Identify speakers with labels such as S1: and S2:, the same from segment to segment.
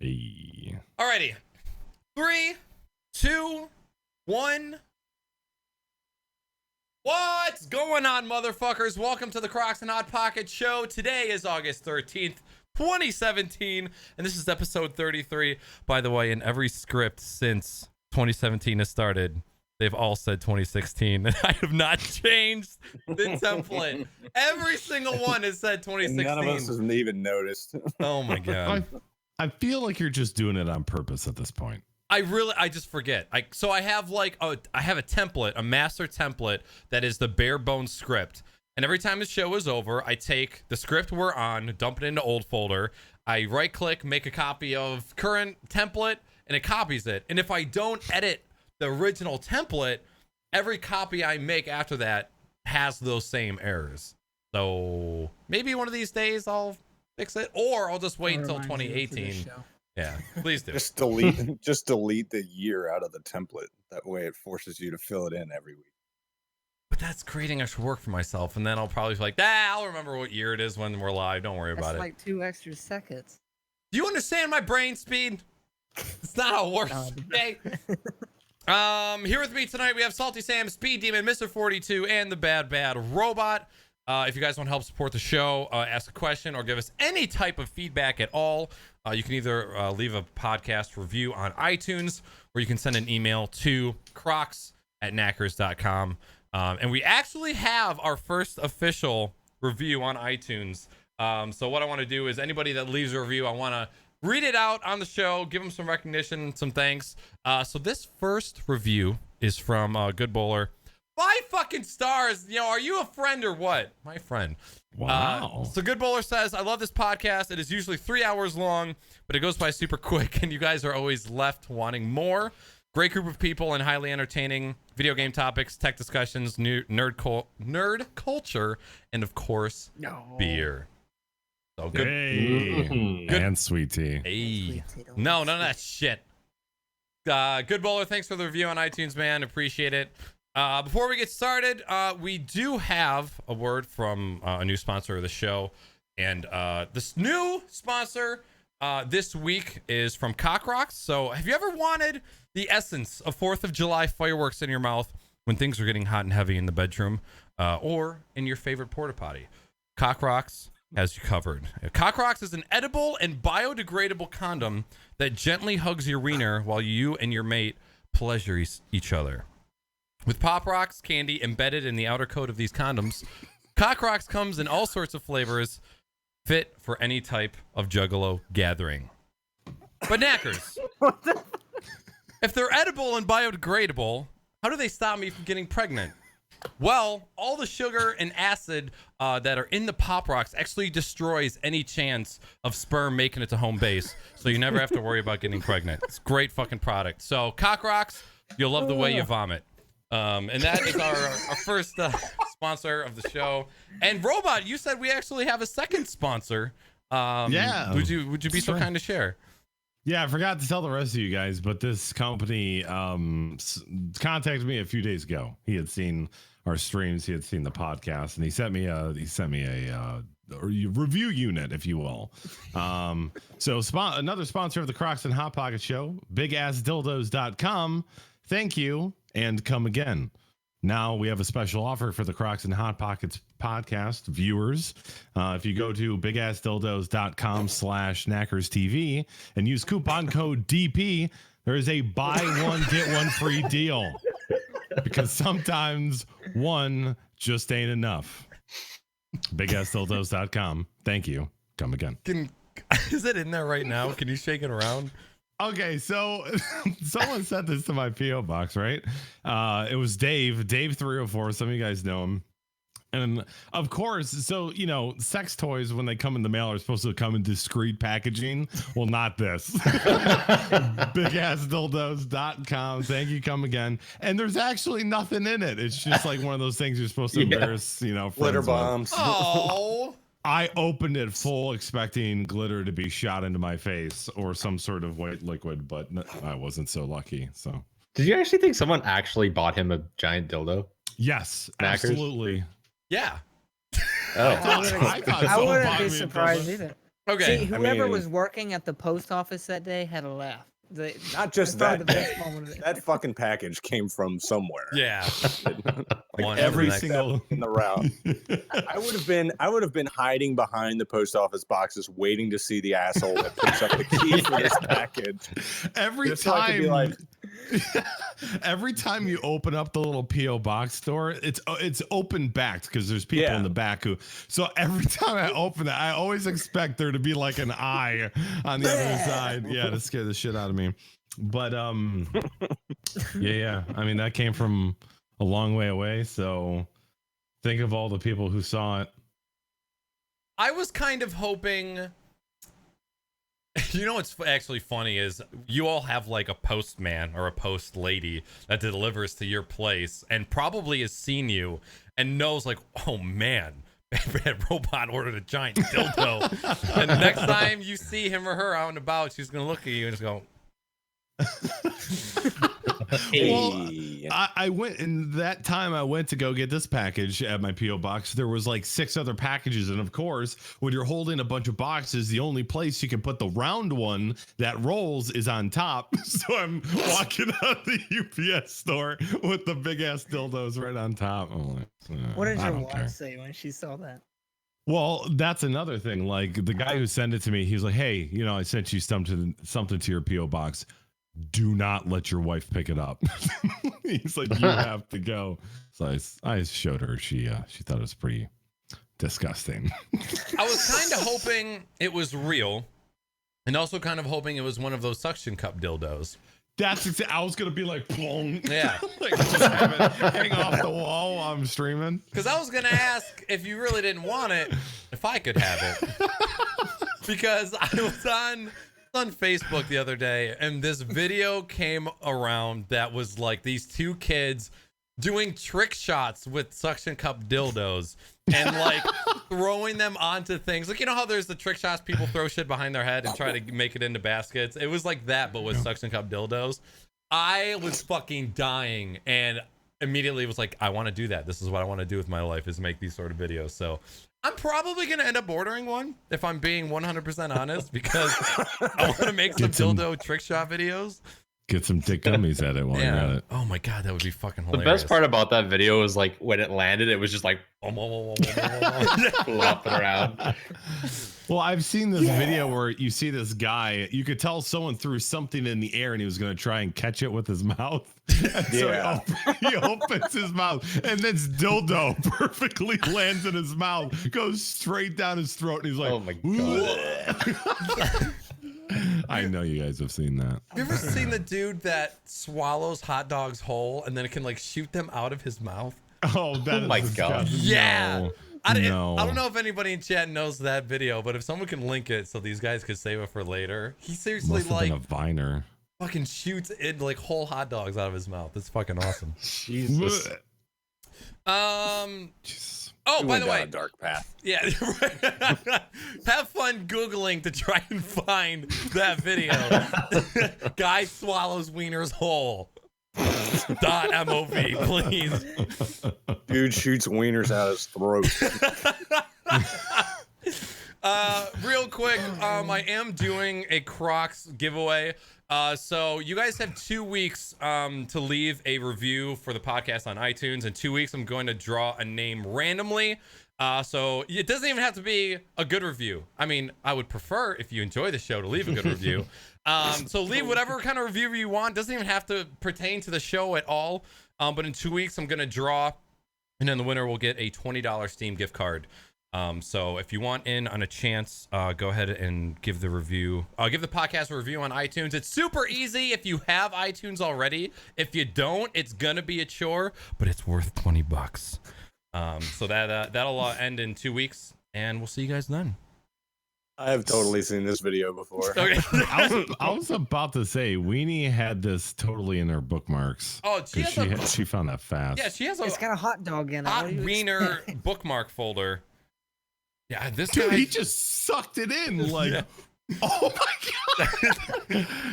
S1: Hey.
S2: Alrighty. 3, 2, 1. What's going on, motherfuckers? Welcome to the Crocs and Hot Pocket Show. Today is August 13th, 2017, and this is episode 33. By the way, in every script since 2017 has started, they've all said 2016, and I have not changed the template. Every single one has said 2016.
S3: None of us has even noticed.
S2: Oh my god.
S1: I feel like you're just doing it on purpose at this point.
S2: I just forget. So I have I have a template, a master template that is the bare bones script. And every time the show is over, I take the script we're on, dump it into old folder. I right click, make a copy of current template, and it copies it. And if I don't edit the original template, every copy I make after that has those same errors. So maybe one of these days I'll fix it, or I'll just wait until 2018. Yeah, please do.
S3: Just delete the year out of the template. That way it forces you to fill it in every week.
S2: But that's creating extra work for myself, and then I'll probably be like, I'll remember what year it is when we're live. Don't worry about it.
S4: That's like 2 extra seconds.
S2: Do you understand my brain speed? It's not how it works. Okay. Here with me tonight we have SaltySam, SpeedDemon, MrFortyTwo, and the BadBadRobot. If you guys want to help support the show, ask a question, or give us any type of feedback at all, you can either leave a podcast review on iTunes, or you can send an email to crocs@naaackers.com. And we actually have our first official review on iTunes. So what I want to do is anybody that leaves a review, I want to read it out on the show, give them some recognition, some thanks. So this first review is from Good Bowler. 5 fucking stars. You know, are you a friend or what? My friend.
S1: Wow.
S2: So Good Bowler says, I love this podcast. It is usually 3 hours long, but it goes by super quick, and you guys are always left wanting more. Great group of people and highly entertaining video game topics, tech discussions, nerd culture, and of course, beer. So good.
S1: Hey.
S2: Good.
S1: And sweet tea.
S2: Hey. No, none of that shit. Good Bowler, thanks for the review on iTunes, man. Appreciate it. Before we get started, we do have a word from a new sponsor of the show. And this new sponsor this week is from Crocs. So have you ever wanted the essence of 4th of July fireworks in your mouth when things are getting hot and heavy in the bedroom or in your favorite porta potty? Crocs has you covered. Crocs is an edible and biodegradable condom that gently hugs your wiener while you and your mate pleasure each other. With Pop Rocks candy embedded in the outer coat of these condoms, Crocs comes in all sorts of flavors, fit for any type of juggalo gathering. But Naaackers, if they're edible and biodegradable, how do they stop me from getting pregnant? Well, all the sugar and acid that are in the Pop Rocks actually destroys any chance of sperm making it to home base, so you never have to worry about getting pregnant. It's a great fucking product. So Rocks, you'll love the way you vomit. And that is our first sponsor of the show. And Robot, you said we actually have a second sponsor.
S1: Yeah.
S2: Would you be so kind to share?
S1: Yeah, I forgot to tell the rest of you guys, but this company contacted me a few days ago. He had seen our streams, he had seen the podcast, and he sent me a review unit, if you will. So another sponsor of the Crocs and Hot Pocket Show, bigassdildos.com. Thank you, and come again. Now we have a special offer for the Crocs and Hot Pockets podcast viewers. If you go to bigassdildos.com/NaackersTV and use coupon code DP, there is a buy one, get one free deal. Because sometimes one just ain't enough. bigassdildos.com. Thank you. Come again.
S2: Is it in there right now? Can you shake it around?
S1: Okay, so someone sent this to my P.O. box, right? It was Dave 304. Some of you guys know him. And of course, so, you know, sex toys, when they come in the mail, are supposed to come in discreet packaging. Well, not this. bigassdildos.com. Thank you. Come again. And there's actually nothing in it. It's just like one of those things you're supposed to embarrass, you know,
S3: Glitter
S1: friends
S3: bombs.
S2: Oh.
S1: I opened it full expecting glitter to be shot into my face or some sort of white liquid, but I wasn't so lucky. So,
S5: did you actually think someone actually bought him a giant dildo?
S1: Yes,
S5: Naaackers?
S1: absolutely.
S2: Yeah.
S5: Oh,
S4: I wouldn't be surprised either.
S2: Okay.
S4: See, whoever
S3: mean-
S4: was working at the post office that day had a laugh.
S3: Not just
S4: Probably
S3: that.
S4: the best moment of it.
S3: That fucking package came from somewhere.
S2: Yeah.
S3: Like
S2: One
S1: Every
S2: next.
S1: single
S3: in the route. I would have been hiding behind the post office boxes, waiting to see the asshole that picks up the key for this package.
S1: every
S3: Just so I could
S1: time
S3: be like,
S1: every time you open up the little PO box store, it's open backed because there's people in the back who. So every time I open it, I always expect there to be like an eye on the other side. Yeah, to scare the shit out of me. But yeah. I mean, that came from a long way away. So think of all the people who saw it.
S2: I was kind of hoping. You know what's actually funny is you all have like a postman or a post lady that delivers to your place and probably has seen you and knows like, oh man, BadBadRobot ordered a giant dildo. And the next time you see him or her out and about, she's gonna look at you and just go.
S1: Well,
S3: hey.
S1: I went in that time I went to go get this package at my PO box. There was like 6 other packages, and of course, when you're holding a bunch of boxes, the only place you can put the round one that rolls is on top. So I'm walking out of the UPS store with the big ass dildos right on top. I'm like,
S4: What did
S1: I
S4: your
S1: don't
S4: wife
S1: care.
S4: say when she saw that?
S1: Well, that's another thing. Like the guy who sent it to me, he was like, "Hey, you know, I sent you something to your PO box. Do not let your wife pick it up." He's like, "You have to go." So I showed her. She thought it was pretty disgusting.
S2: I was kind of hoping it was real, and also kind of hoping it was one of those suction cup dildos.
S1: I was gonna be like, boom.
S2: Yeah.
S1: Like just have it hang off the wall while I'm streaming.
S2: Because I was gonna ask if you really didn't want it, if I could have it. Because I was on Facebook the other day, and this video came around that was like these 2 kids doing trick shots with suction cup dildos and like throwing them onto things. Like, you know how there's the trick shots, people throw shit behind their head and try to make it into baskets? It was like that, but with suction cup dildos. I was fucking dying and immediately was like, I want to do that. This is what I want to do with my life, is make these sort of videos. So I'm probably going to end up ordering one if I'm being 100% honest, because I want to make some dildo trick shot videos.
S1: Get some dick gummies at it while you're at it.
S2: Oh my God, that would be fucking
S5: The
S2: hilarious.
S5: best part about that video was like when it landed, it was just like flopping around.
S1: Well, I've seen this video where you see this guy, you could tell someone threw something in the air and he was going to try and catch it with his mouth. And so he opens his mouth and this dildo perfectly lands in his mouth, goes straight down his throat. And he's like,
S5: Oh my God.
S1: I know you guys have seen that.
S2: Have you ever seen the dude that swallows hot dogs whole and then it can like shoot them out of his mouth?
S1: Oh, that is
S5: my God.
S1: disgusting.
S2: Yeah.
S1: No.
S2: I
S1: No.
S2: don't know if anybody in chat knows that video, but if someone can link it so these guys could save it for later. He seriously
S1: Must have
S2: like
S1: been a viner.
S2: fucking shoots it like whole hot dogs out of his mouth. It's fucking awesome.
S5: Jesus.
S1: Jesus.
S2: Oh,
S3: We
S2: by
S3: went
S2: the
S3: down
S2: way,
S3: a dark path.
S2: yeah, have fun Googling to try and find that video. Guy swallows wieners whole. .mov, please.
S3: Dude shoots wieners out his throat.
S2: Real quick, I am doing a Crocs giveaway. So you guys have 2 weeks to leave a review for the podcast on iTunes. In 2 weeks, I'm going to draw a name randomly. So it doesn't even have to be a good review. I mean, I would prefer if you enjoy the show to leave a good review. So leave whatever kind of review you want. Doesn't even have to pertain to the show at all. But in 2 weeks, I'm going to draw, and then the winner will get a $20 Steam gift card. So if you want in on a chance, go ahead and give the review. Give the podcast a review on iTunes. It's super easy if you have iTunes already. If you don't, it's gonna be a chore, but it's worth $20. So that'll end in 2 weeks, and we'll see you guys then.
S3: I have totally seen this video before.
S2: Okay.
S1: I was about to say Weenie had this totally in her bookmarks.
S2: Oh, she
S1: 'cause
S2: has
S1: she found that fast.
S2: yeah, she has
S4: It's
S2: a
S4: got a hot dog in it. What
S2: hot
S4: do you
S2: wiener
S4: expect?
S2: bookmark folder. Yeah, this
S1: Dude,
S2: guy.
S1: he just sucked it in like,
S2: Yeah.
S1: oh my God.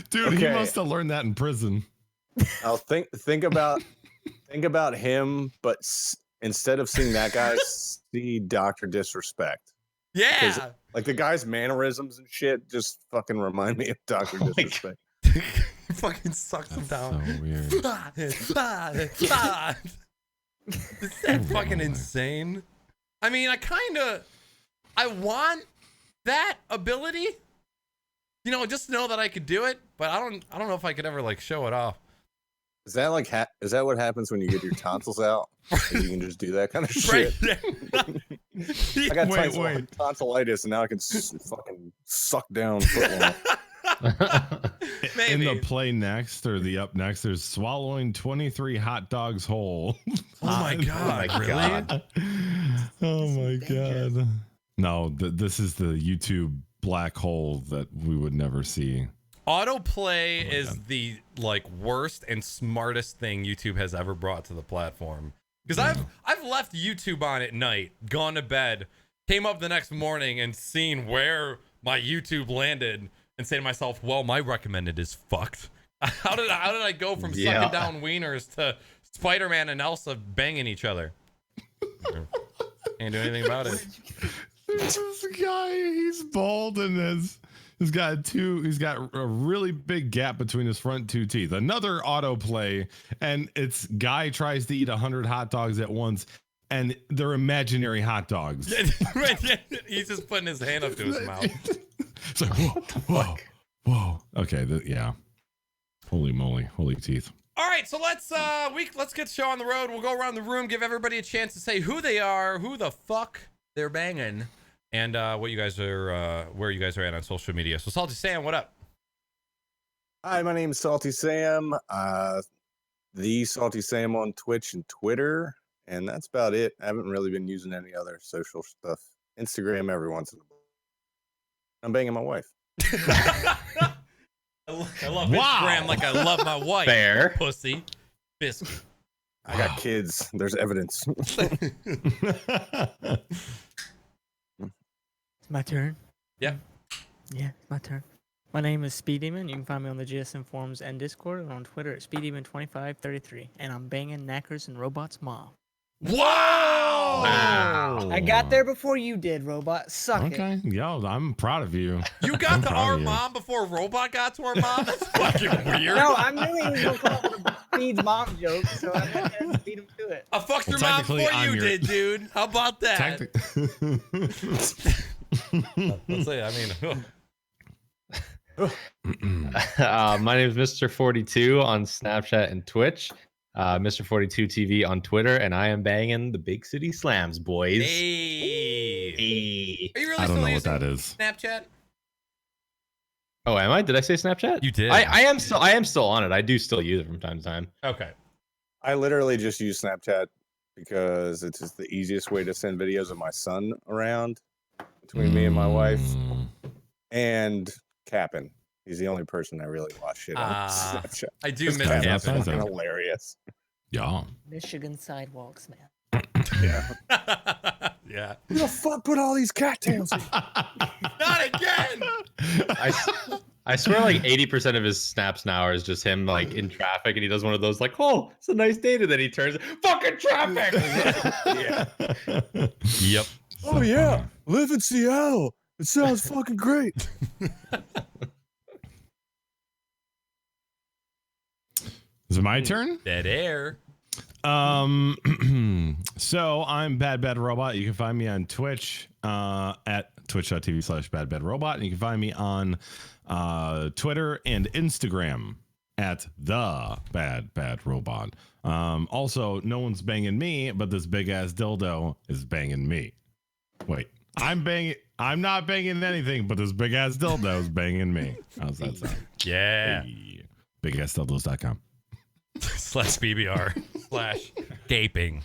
S1: Dude, he
S3: Okay.
S1: must have learned that in prison.
S3: Now think about him, but instead of seeing that guy, see Dr. Disrespect.
S2: Yeah.
S3: Like the guy's mannerisms and shit just fucking remind me of Dr.
S5: Oh my
S3: Disrespect.
S2: Fucking sucks him
S1: That's
S2: down.
S1: so weird.
S2: Is that fucking insane? I mean, I want that ability. You know, just know that I could do it, but I don't know if I could ever like show it off.
S3: Is that like is that what happens when you get your tonsils out? Like, you can just do that kind of
S2: Right.
S3: shit. I got
S1: Wait.
S3: tonsillitis and now I can fucking suck down footlong.
S1: In
S2: Maybe.
S1: the play next or the up next, there's swallowing 23 hot dogs whole.
S2: Oh my god!
S5: my
S2: really?
S5: God.
S1: Oh my
S4: dangerous.
S1: god. No, this is the YouTube black hole that we would never see.
S2: Autoplay
S1: Oh my
S2: is
S1: God.
S2: the like worst and smartest thing YouTube has ever brought to the platform. Because I've left YouTube on at night, gone to bed, came up the next morning and seen where my YouTube landed, and say to myself, "Well, my recommended is fucked." How did I go from sucking down wieners to Spider-Man and Elsa banging each other? Can't do anything about it.
S1: This guy, he's bald and he's got a really big gap between his front two teeth. Another autoplay, and it's guy tries to eat 100 hot dogs at once, and they're imaginary hot dogs.
S2: He's just putting his hand up to his mouth.
S1: It's like, whoa. Okay, yeah. Holy moly, holy teeth.
S2: All right, so let's get the show on the road. We'll go around the room, give everybody a chance to say who they are, who the fuck they're banging, and what you guys are, where you guys are at on social media. So, SaltySam, what up?
S3: Hi, my name is SaltySam. The SaltySam on Twitch and Twitter, and that's about it. I haven't really been using any other social stuff. Instagram every once in a while. I'm banging my wife.
S2: I love
S1: Wow.
S2: Instagram like I love my wife.
S5: Fair.
S2: Pussy. Biscuit.
S3: I got kids. There's evidence.
S4: It's my turn.
S2: Yeah.
S4: Yeah, it's my turn. My name is SpeedDemon. You can find me on the GSM forums and Discord, and on Twitter at SpeedDemon2533. And I'm banging Naaackers and Robot's mom.
S2: Wow!
S5: Wow.
S4: I got there before you did, Robot. Suck it.
S1: Okay, yo, I'm proud of you.
S2: You got to
S1: proud
S2: our
S1: of you.
S2: mom before Robot got to our mom? That's fucking weird.
S4: No, I knew he was going to come up with a Speed's mom joke, so I went there and beat him to it.
S2: I fucked your
S1: Well,
S2: mom
S1: technically,
S2: before
S1: I'm
S2: you
S1: your-
S2: did, dude. How about that? Let's say, I mean,
S5: My name is MrFortyTwo on Snapchat and Twitch. MrFortyTwo TV on Twitter, and I am banging the Big City Slams, boys.
S2: hey.
S5: Hey.
S2: Are you really
S1: I don't
S2: still
S1: know what
S2: using
S1: that is.
S2: Snapchat?
S5: Oh, am I? Did I say Snapchat?
S2: You did.
S5: I am still on it. I do still use it from time to time.
S2: Okay.
S3: I literally just use Snapchat because it's just the easiest way to send videos of my son around between me and my wife, and Cap'n. He's the only person I really watch shit on Snapchat.
S2: I do
S3: This
S2: miss
S3: guy's
S1: Cap'n.
S2: Cap'n.
S3: fucking hilarious.
S1: Yeah.
S4: Michigan sidewalks, man.
S3: Yeah.
S2: Yeah.
S3: Who the fuck put all these cattails in?
S2: Not again.
S5: I swear, like 80% of his snaps now are just him like in traffic, and he does one of those like, "Oh, it's a nice day," and then he turns, "Fucking traffic!"
S3: Yeah.
S2: Yep.
S3: Oh yeah, live in Seattle. It sounds fucking great.
S1: Is it my turn?
S2: Dead air.
S1: So I'm BadBadRobot. You can find me on Twitch at twitch.tv/BadBadRobot. And you can find me on Twitter and Instagram at the BadBadRobot. Also, no one's banging me, but this big ass dildo is banging me. Wait, I'm not banging anything, but this big ass dildo is banging me. How's that sound?
S2: Yeah.
S1: Hey, bigassdildos.com.
S2: /BBR/gaping.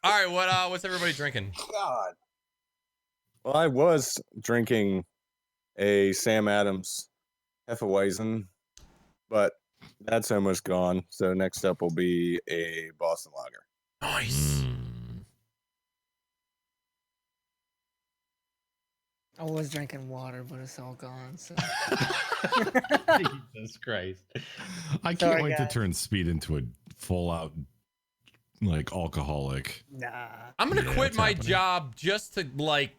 S2: All right, what's everybody drinking?
S3: God. Well, I was drinking a Sam Adams Hefeweizen, but that's almost gone. So next up will be a Boston Lager.
S2: Nice.
S4: I was drinking water, but it's all gone. So
S5: Jesus Christ!
S1: I can't
S4: Sorry,
S1: wait to
S4: guys.
S1: turn Speed into a full out like alcoholic.
S4: Nah.
S2: I'm gonna
S1: Yeah,
S2: quit
S1: it's
S2: my
S1: happening.
S2: job just to like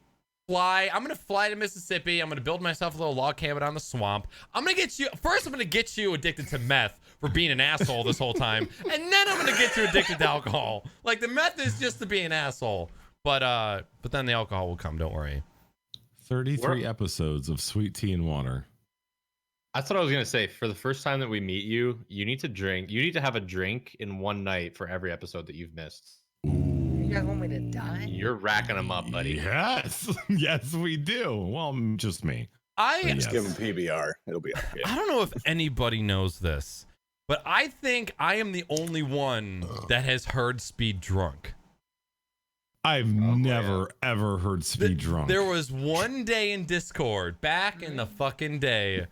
S2: fly. I'm gonna fly to Mississippi. I'm gonna build myself a little log cabin on the swamp. I'm gonna get you first. I'm gonna get you addicted to meth for being an asshole this whole time, and then I'm gonna get you addicted to alcohol. Like the meth is just to be an asshole, but then the alcohol will come. Don't worry.
S1: 33 episodes of sweet tea and water.
S5: That's what I was gonna say. For the first time that we meet you, you need to drink. You need to have a drink in one night for every episode that you've missed.
S4: You guys want me to die?
S5: You're racking them up, buddy.
S1: Yes, yes, we do. Well, just me.
S2: I
S3: Just give him PBR. It'll be okay.
S2: I don't know if anybody knows this, but I think I am the only one that has heard Speed drunk.
S1: I've never ever heard Speed drunk.
S2: There was one day in Discord back in the fucking day.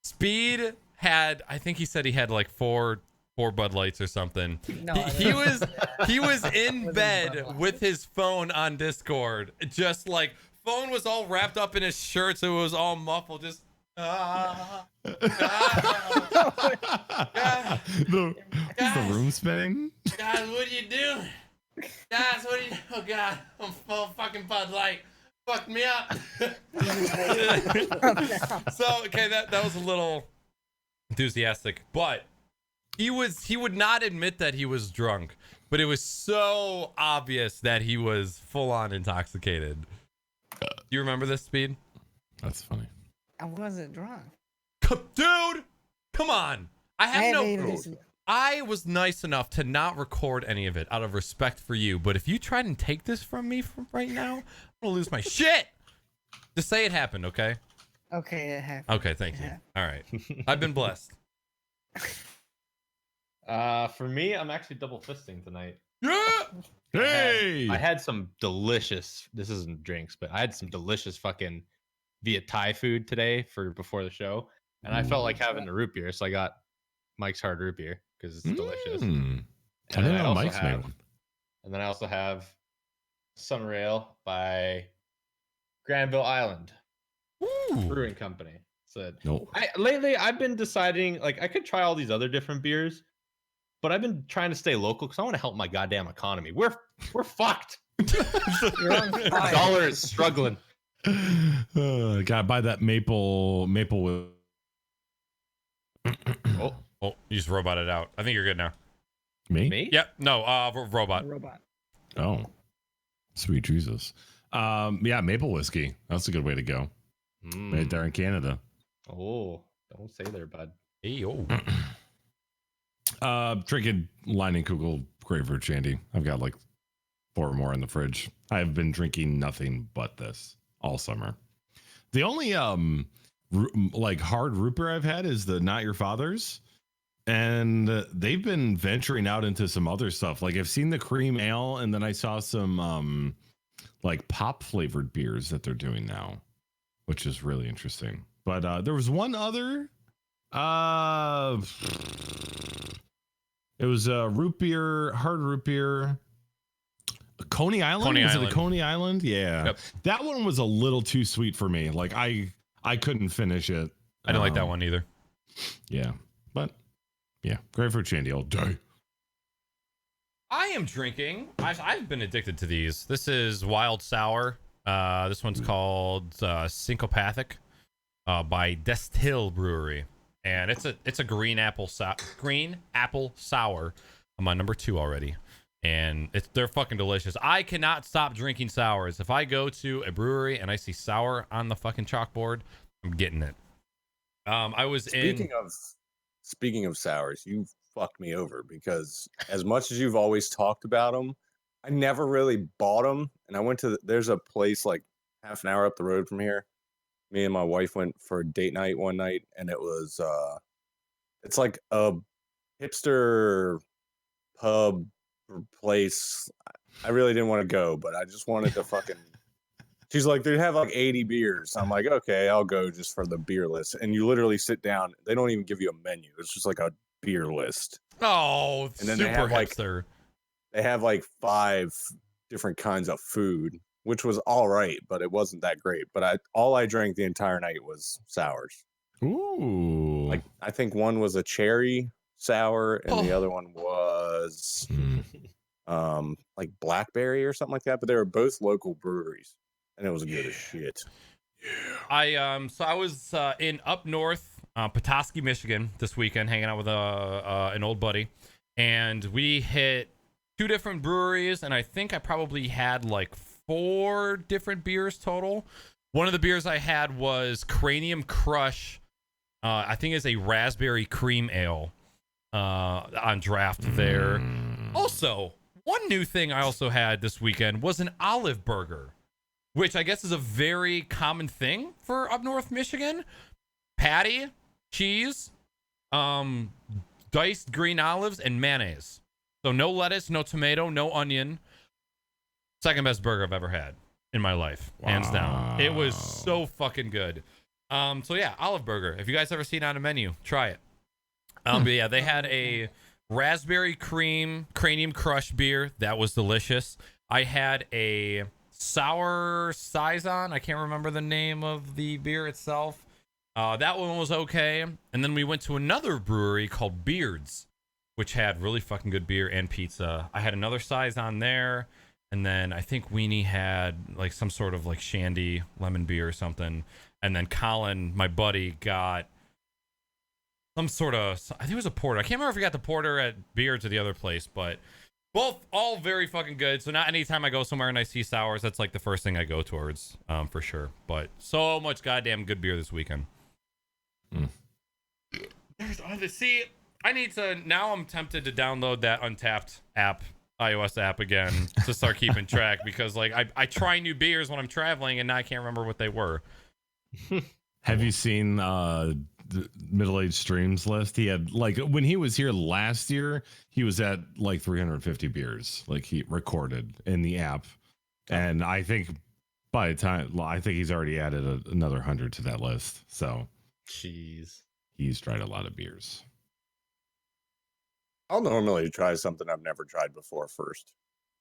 S2: Speed had, I think he said he had like four Bud Lights or something.
S4: No,
S2: he was in bed with his phone on Discord, just like phone was all wrapped up in his shirt, so it was all muffled. Just
S1: the room spinning.
S2: guys, what are you doing? Guys, what are you? Oh God, I'm full fucking Bud Light. Fuck me up. So okay, that was a little enthusiastic, but he would not admit that he was drunk, but it was so obvious that he was full on intoxicated. Do you remember this, Speed?
S1: That's funny.
S4: I wasn't drunk.
S2: Dude, come on.
S4: I
S2: I was nice enough to not record any of it out of respect for you, but if you try and take this from me from right now, I'm gonna lose my shit. Just say it happened, okay?
S4: Okay, it happened.
S2: Okay, thank you. All right. I've been blessed.
S5: For me, I'm actually double fisting tonight.
S2: Yeah.
S1: Hey,
S5: I had some delicious. This isn't drinks, but I had some delicious fucking Viet Thai food today for before the show, and I felt like having a root beer, so I got Mike's Hard Root Beer because it's delicious.
S1: I
S5: And
S1: didn't
S5: then
S1: know
S5: also
S1: Mike's made
S5: have-
S1: one.
S5: And then I also have Summer Ale by Granville Island Brewing Company. So
S1: Nope.
S5: lately I've been deciding like I could try all these other different beers, but I've been trying to stay local because I want to help my goddamn economy. We're fucked.
S4: You're on
S5: Our
S4: fire.
S5: dollar is struggling.
S1: Gotta buy that maple.
S2: Oh, you just roboted out. I think you're good now.
S5: Me?
S2: Yep. No, robot.
S4: Robot.
S1: Oh, sweet Jesus. Yeah, maple whiskey. That's a good way to go. Right there in Canada.
S5: Oh, don't say there, bud.
S2: Hey, oh.
S1: Drinking Leinenkugel grapefruit shandy. I've got like 4 more in the fridge. I've been drinking nothing but this all summer. The only like hard root beer I've had is the Not Your Father's, and they've been venturing out into some other stuff. Like I've seen the cream ale, and then I saw some like pop flavored beers that they're doing now, which is really interesting. But there was one other. It was a root beer, hard root beer. Coney Island?
S2: Coney
S1: was
S2: Island.
S1: it a Coney Island? Yeah.
S2: Yep.
S1: That one was a little too sweet for me. Like I couldn't finish it.
S2: I didn't like that one either.
S1: Yeah. But yeah, grapefruit shandy all day.
S2: I am drinking. I've been addicted to these. This is Wild Sour. This one's called Syncopathic by Destill Brewery, and it's a green apple sour. I'm on number 2 already, and they're fucking delicious. I cannot stop drinking sours. If I go to a brewery and I see sour on the fucking chalkboard, I'm getting it. I was
S3: Speaking of sours, you fucked me over because as much as you've always talked about them, I never really bought them. And I went to there's a place like half an hour up the road from here. Me and my wife went for a date night one night, and it was it's like a hipster pub place. I really didn't want to go, but I just wanted to fucking. She's like, they have like 80 beers. I'm like, okay, I'll go just for the beer list. And you literally sit down. They don't even give you a menu. It's just like a beer list.
S2: Oh,
S3: And then
S2: super
S3: they have, like,
S2: hipster.
S3: They have like 5 different kinds of food, which was all right, but it wasn't that great. But all I drank the entire night was sours.
S1: Ooh.
S3: Like I think one was a cherry sour, and the
S2: Oh.
S3: other one was like Blackberry or something like that. But they were both local breweries, and it was good as shit.
S2: So I was in up north, Petoskey, Michigan this weekend, hanging out with an old buddy, and we hit 2 different breweries, and I think I probably had like 4 different beers total. One of the beers I had was Cranium Crush. I think it's a raspberry cream ale on draft there. Also, one new thing I also had this weekend was an olive burger, which I guess is a very common thing for up north Michigan. Patty, cheese, diced green olives, and mayonnaise. So no lettuce, no tomato, no onion. Second best burger I've ever had in my life, hands down. It was so fucking good. So yeah, olive burger. If you guys ever seen it on a menu, try it. But yeah, they had a raspberry cream Cranium Crush beer that was delicious. I had a sour saison. I can't remember the name of the beer itself. That one was okay. And then we went to another brewery called Beards, which had really fucking good beer and pizza. I had another saison there. And then I think Weenie had like some sort of like shandy lemon beer or something. And then Colin, my buddy, got some sort of, I think it was a porter. I can't remember if he got the porter at Beards or the other place, but both all very fucking good. So not anytime I go somewhere and I see sours, that's like the first thing I go towards, for sure. But so much goddamn good beer this weekend. See, I need to, now I'm tempted to download that Untapped app, iOS app again to start keeping track, because like I try new beers when I'm traveling and now I can't remember what they were.
S1: Have you seen the Middle-Aged Streams list? He had, like, when he was here last year, he was at like 350 beers, like he recorded in the app. And I think by the time, I think he's already added another 100 to that list. So
S5: Jeez.
S1: He's tried a lot of beers.
S3: I'll normally try something I've never tried before first,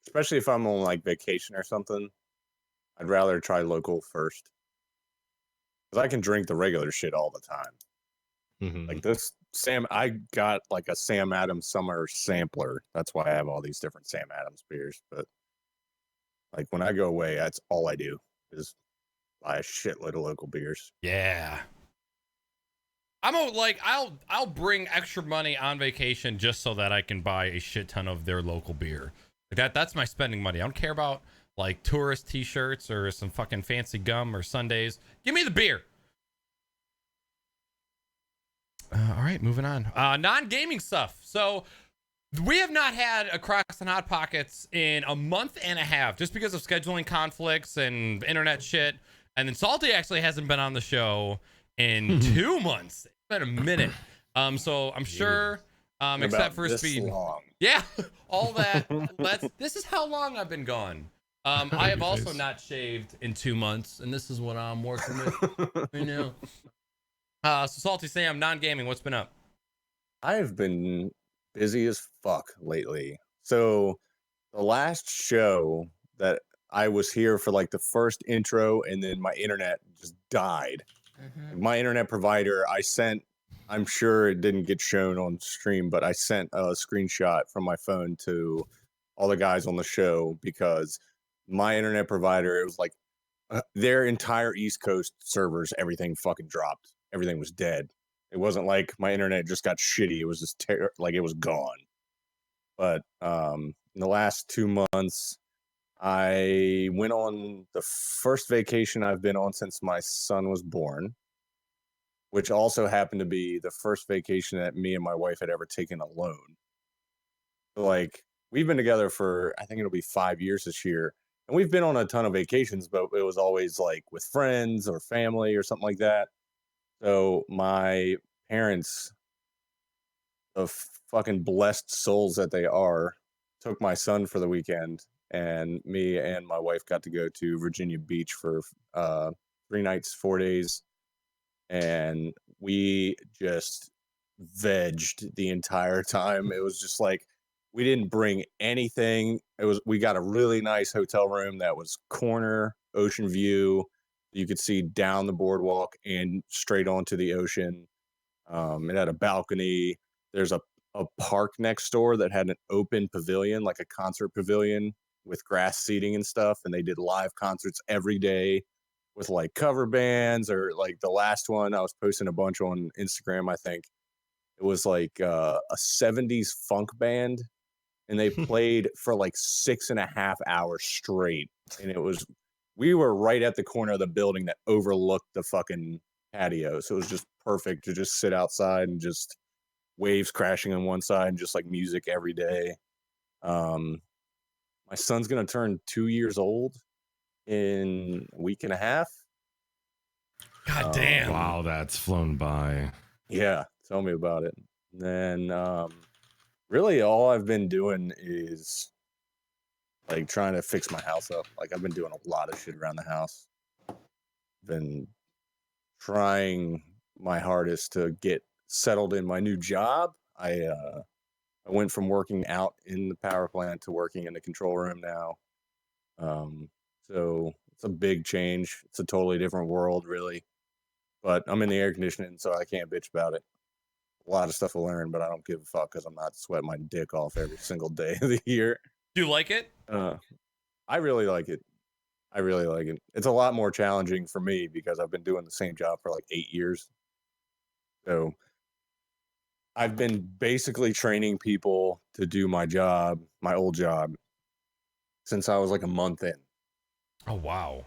S3: especially if I'm on like vacation or something. I'd rather try local first, because I can drink the regular shit all the time. Like this I got like a Sam Adams summer sampler. That's why I have all these different Sam Adams beers. But like when I go away, that's all I do is buy a shitload of local beers.
S2: Yeah. I'll bring extra money on vacation just so that I can buy a shit ton of their local beer. Like that's my spending money. I don't care about like tourist t-shirts or some fucking fancy gum or sundaes. Give me the beer. All right, moving on. Non-gaming stuff. So we have not had a Crocs and Hot Pockets in a month and a half, just because of scheduling conflicts and internet shit. And then Salty actually hasn't been on the show in 2 months. It's been a minute. So I'm sure, except for Speed.
S3: Long.
S2: Yeah, all that. This is how long I've been gone. I have also not shaved in 2 months, and this is what I'm working with right now. So SaltySam, non-gaming, what's been up?
S3: I've been busy as fuck lately. So the last show that I was here for, like the first intro, and then my internet just died. My internet provider, I'm sure it didn't get shown on stream, but I sent a screenshot from my phone to all the guys on the show, because my internet provider, it was like their entire East Coast servers, everything fucking dropped. Everything was dead. It wasn't like my internet just got shitty. It was just like it was gone. But in the last 2 months, I went on the first vacation I've been on since my son was born, which also happened to be the first vacation that me and my wife had ever taken alone. So, like, we've been together for, I think it'll be 5 years this year. And we've been on a ton of vacations, but it was always like with friends or family or something like that. So my parents, the fucking blessed souls that they are, took my son for the weekend, and me and my wife got to go to Virginia Beach for 3 nights, 4 days, and we just vegged the entire time. It was just like we didn't bring anything. We got a really nice hotel room that was corner ocean view. You could see down the boardwalk and straight onto the ocean. It had a balcony. There's a a park next door that had an open pavilion, like a concert pavilion with grass seating and stuff, and they did live concerts every day with like cover bands, or like the last one I was posting a bunch on Instagram, I think. It was like a 70s funk band, and they played for like 6.5 hours straight. And we were right at the corner of the building that overlooked the fucking patio. So it was just perfect to just sit outside and just waves crashing on one side and just like music every day. My son's going to turn 2 years old in a week and a half.
S2: God damn.
S1: Wow, that's flown by.
S3: Yeah, tell me about it. Then really all I've been doing is like trying to fix my house up. Like I've been doing a lot of shit around the house. Been trying my hardest to get settled in my new job. I went from working out in the power plant to working in the control room now. So it's a big change. It's a totally different world, really. But I'm in the air conditioning, so I can't bitch about it. A lot of stuff to learn, but I don't give a fuck because I'm not sweating my dick off every single day of the year.
S2: Do you like it?
S3: I really like it. I really like it. It's a lot more challenging for me because I've been doing the same job for like 8 years. So I've been basically training people to do my job, my old job, since I was like a month in.
S2: Oh, wow.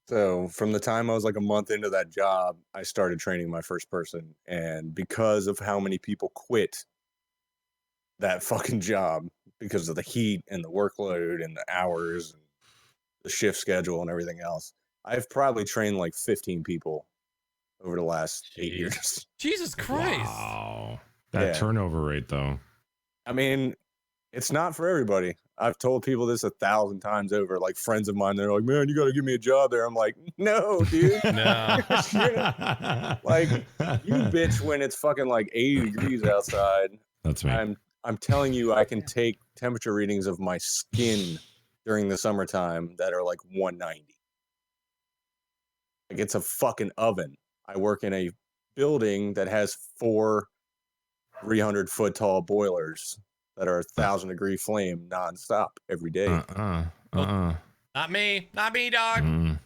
S3: So from the time I was like a month into that job, I started training my first person. And because of how many people quit that fucking job because of the heat and the workload and the hours and the shift schedule and everything else, I've probably trained like 15 people over the last 8 years.
S2: Jesus Christ.
S1: Wow. That
S3: Yeah.
S1: turnover rate, though.
S3: I mean, it's not for everybody. I've told people this 1,000 times over. Like friends of mine, they're like, "Man, you got to give me a job there." I'm like, "No, dude."
S2: No.
S3: Like, you bitch when it's fucking like 80 degrees outside.
S1: That's me.
S3: I'm telling you, I can take temperature readings of my skin during the summertime that are like 190. Like, it's a fucking oven. I work in a building that has 4 300-foot tall boilers that are 1,000-degree flame nonstop every day.
S2: Not me, dog.
S3: And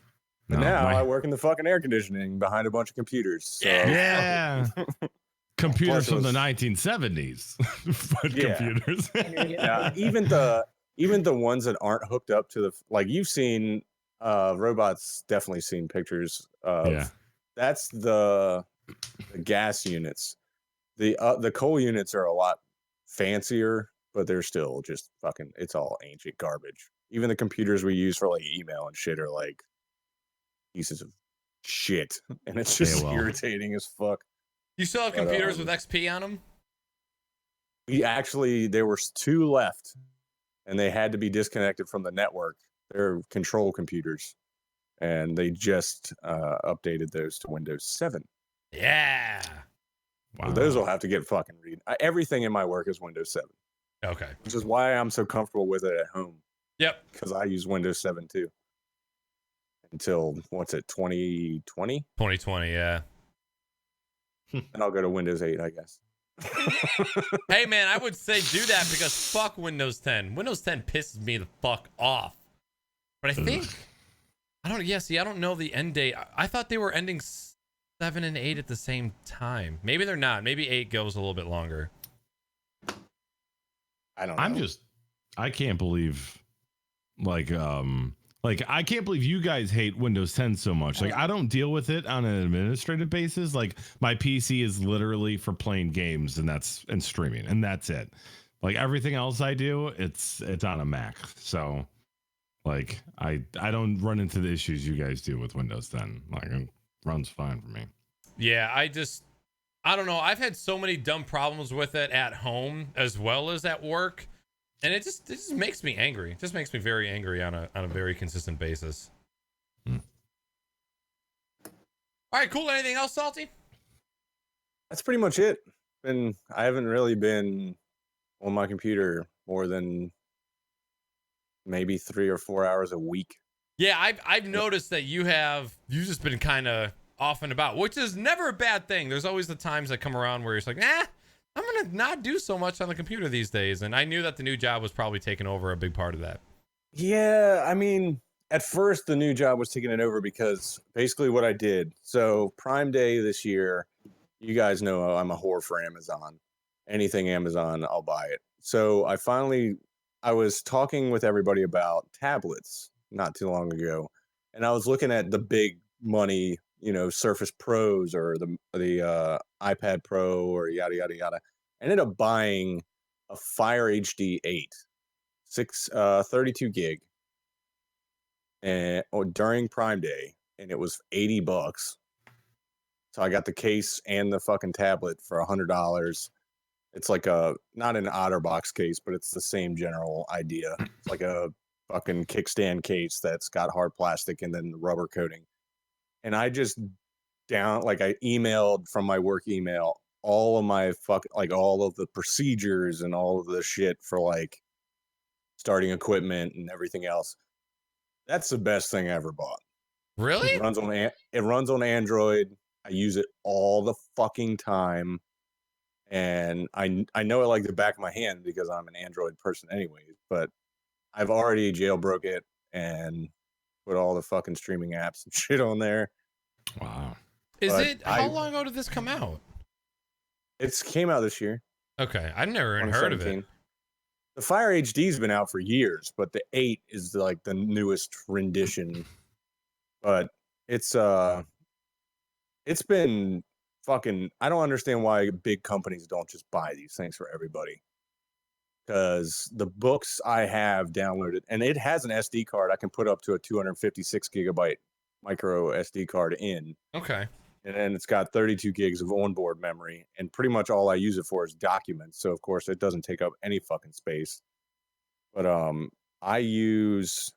S3: now I work in the fucking air conditioning behind a bunch of computers. So.
S1: Yeah. Computers
S3: Plus it
S1: from the
S3: was-
S1: 1970s. But
S3: Yeah.
S1: computers.
S3: Yeah, even the ones that aren't hooked up to the, like, you've seen robots, definitely seen pictures of.
S1: Yeah.
S3: That's the gas units. The coal units are a lot fancier, but they're still just fucking, it's all ancient garbage. Even the computers we use for like email and shit are like pieces of shit, and it's just
S1: AOL.
S3: irritating as fuck.
S2: You still have
S3: But,
S2: computers with XP on them?
S3: There was 2 left, and they had to be disconnected from the network. They're control computers, and they just updated those to Windows 7.
S2: Yeah.
S1: Wow.
S3: So those will have to get fucking read. Everything in my work is Windows 7,
S2: Okay.
S3: which is why I'm so comfortable with it at home,
S2: Yep.
S3: because I use Windows 7 too. Until, what's it, 2020?
S2: 2020, yeah.
S3: And I'll go to Windows 8, I guess.
S2: Hey, man, I would say do that because fuck Windows 10. Windows 10 pisses me the fuck off. But I think, I don't know the end date. I thought they were ending 7 and 8 at the same time. Maybe they're not. Maybe 8 goes a little bit longer.
S3: I don't know.
S1: I can't believe, I can't believe you guys hate Windows 10 so much. Like, I don't deal with it on an administrative basis. Like, my PC is literally for playing games and streaming, and that's it. Like, everything else I do, it's on a Mac. So, like, I don't run into the issues you guys do with Windows 10. Like, it runs fine for me.
S2: Yeah, I don't know. I've had so many dumb problems with it at home as well as at work. And it just makes me angry. It just makes me very angry on a very consistent basis. All right, cool. Anything else, Salty?
S3: That's pretty much it. I haven't really been on my computer more than maybe 3 or 4 hours a week.
S2: Yeah, I've noticed that you've just been kind of off and about, which is never a bad thing. There's always the times that come around where it's like, I'm gonna not do so much on the computer these days, and I knew that the new job was probably taking over a big part of that.
S3: Yeah, I mean, at first the new job was taking it over because basically what I did. So Prime Day this year, you guys know I'm a whore for Amazon. Anything Amazon, I'll buy it. So I was talking with everybody about tablets not too long ago, and I was looking at the big money, Surface Pros or the iPad Pro or yada yada yada. I ended up buying a Fire HD 8, 32 gig, and during Prime Day, and it was $80. So I got the case and the fucking tablet for $100. It's like not an OtterBox case, but it's the same general idea. It's like a fucking kickstand case that's got hard plastic and then the rubber coating. And I just I emailed from my work email all of my all of the procedures and all of the shit for like starting equipment and everything else. That's the best thing I ever bought.
S2: Really?
S3: It runs on Android. I use it all the fucking time. And I know it like the back of my hand because I'm an Android person anyways, but I've already jailbroke it and put all the fucking streaming apps and shit on there.
S1: Wow.
S2: How long ago did this come out?
S3: It came out this year.
S2: Okay. I never even heard of it.
S3: The Fire HD's been out for years, but the 8 is like the newest rendition. But it's been fucking, I don't understand why big companies don't just buy these things for everybody. Because the books I have downloaded, and it has an SD card. I can put up to a 256 gigabyte micro SD card in.
S2: Okay.
S3: And then it's got 32 gigs of onboard memory, and pretty much all I use it for is documents. So of course it doesn't take up any fucking space. But I use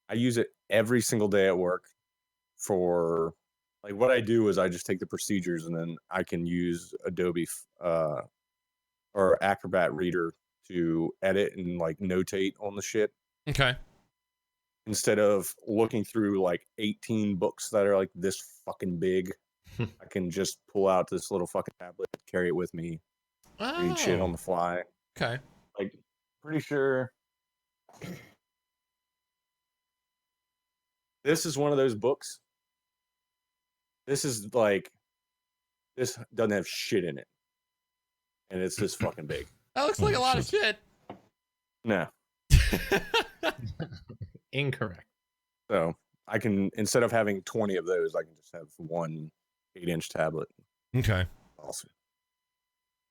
S3: it every single day at work for like what I do is I just take the procedures and then I can use Adobe or Acrobat Reader to edit and like notate on the shit.
S2: Okay.
S3: Instead of looking through like 18 books that are like this fucking big, I can just pull out this little fucking tablet, carry it with me, read shit on the fly.
S2: Okay.
S3: Like, pretty sure this is one of those books. This doesn't have shit in it. And it's this fucking big.
S2: That looks like a lot of shit.
S3: No.
S5: Incorrect.
S3: So I can, instead of having 20 of those, I can just have one 8-inch tablet.
S2: Okay.
S3: Awesome.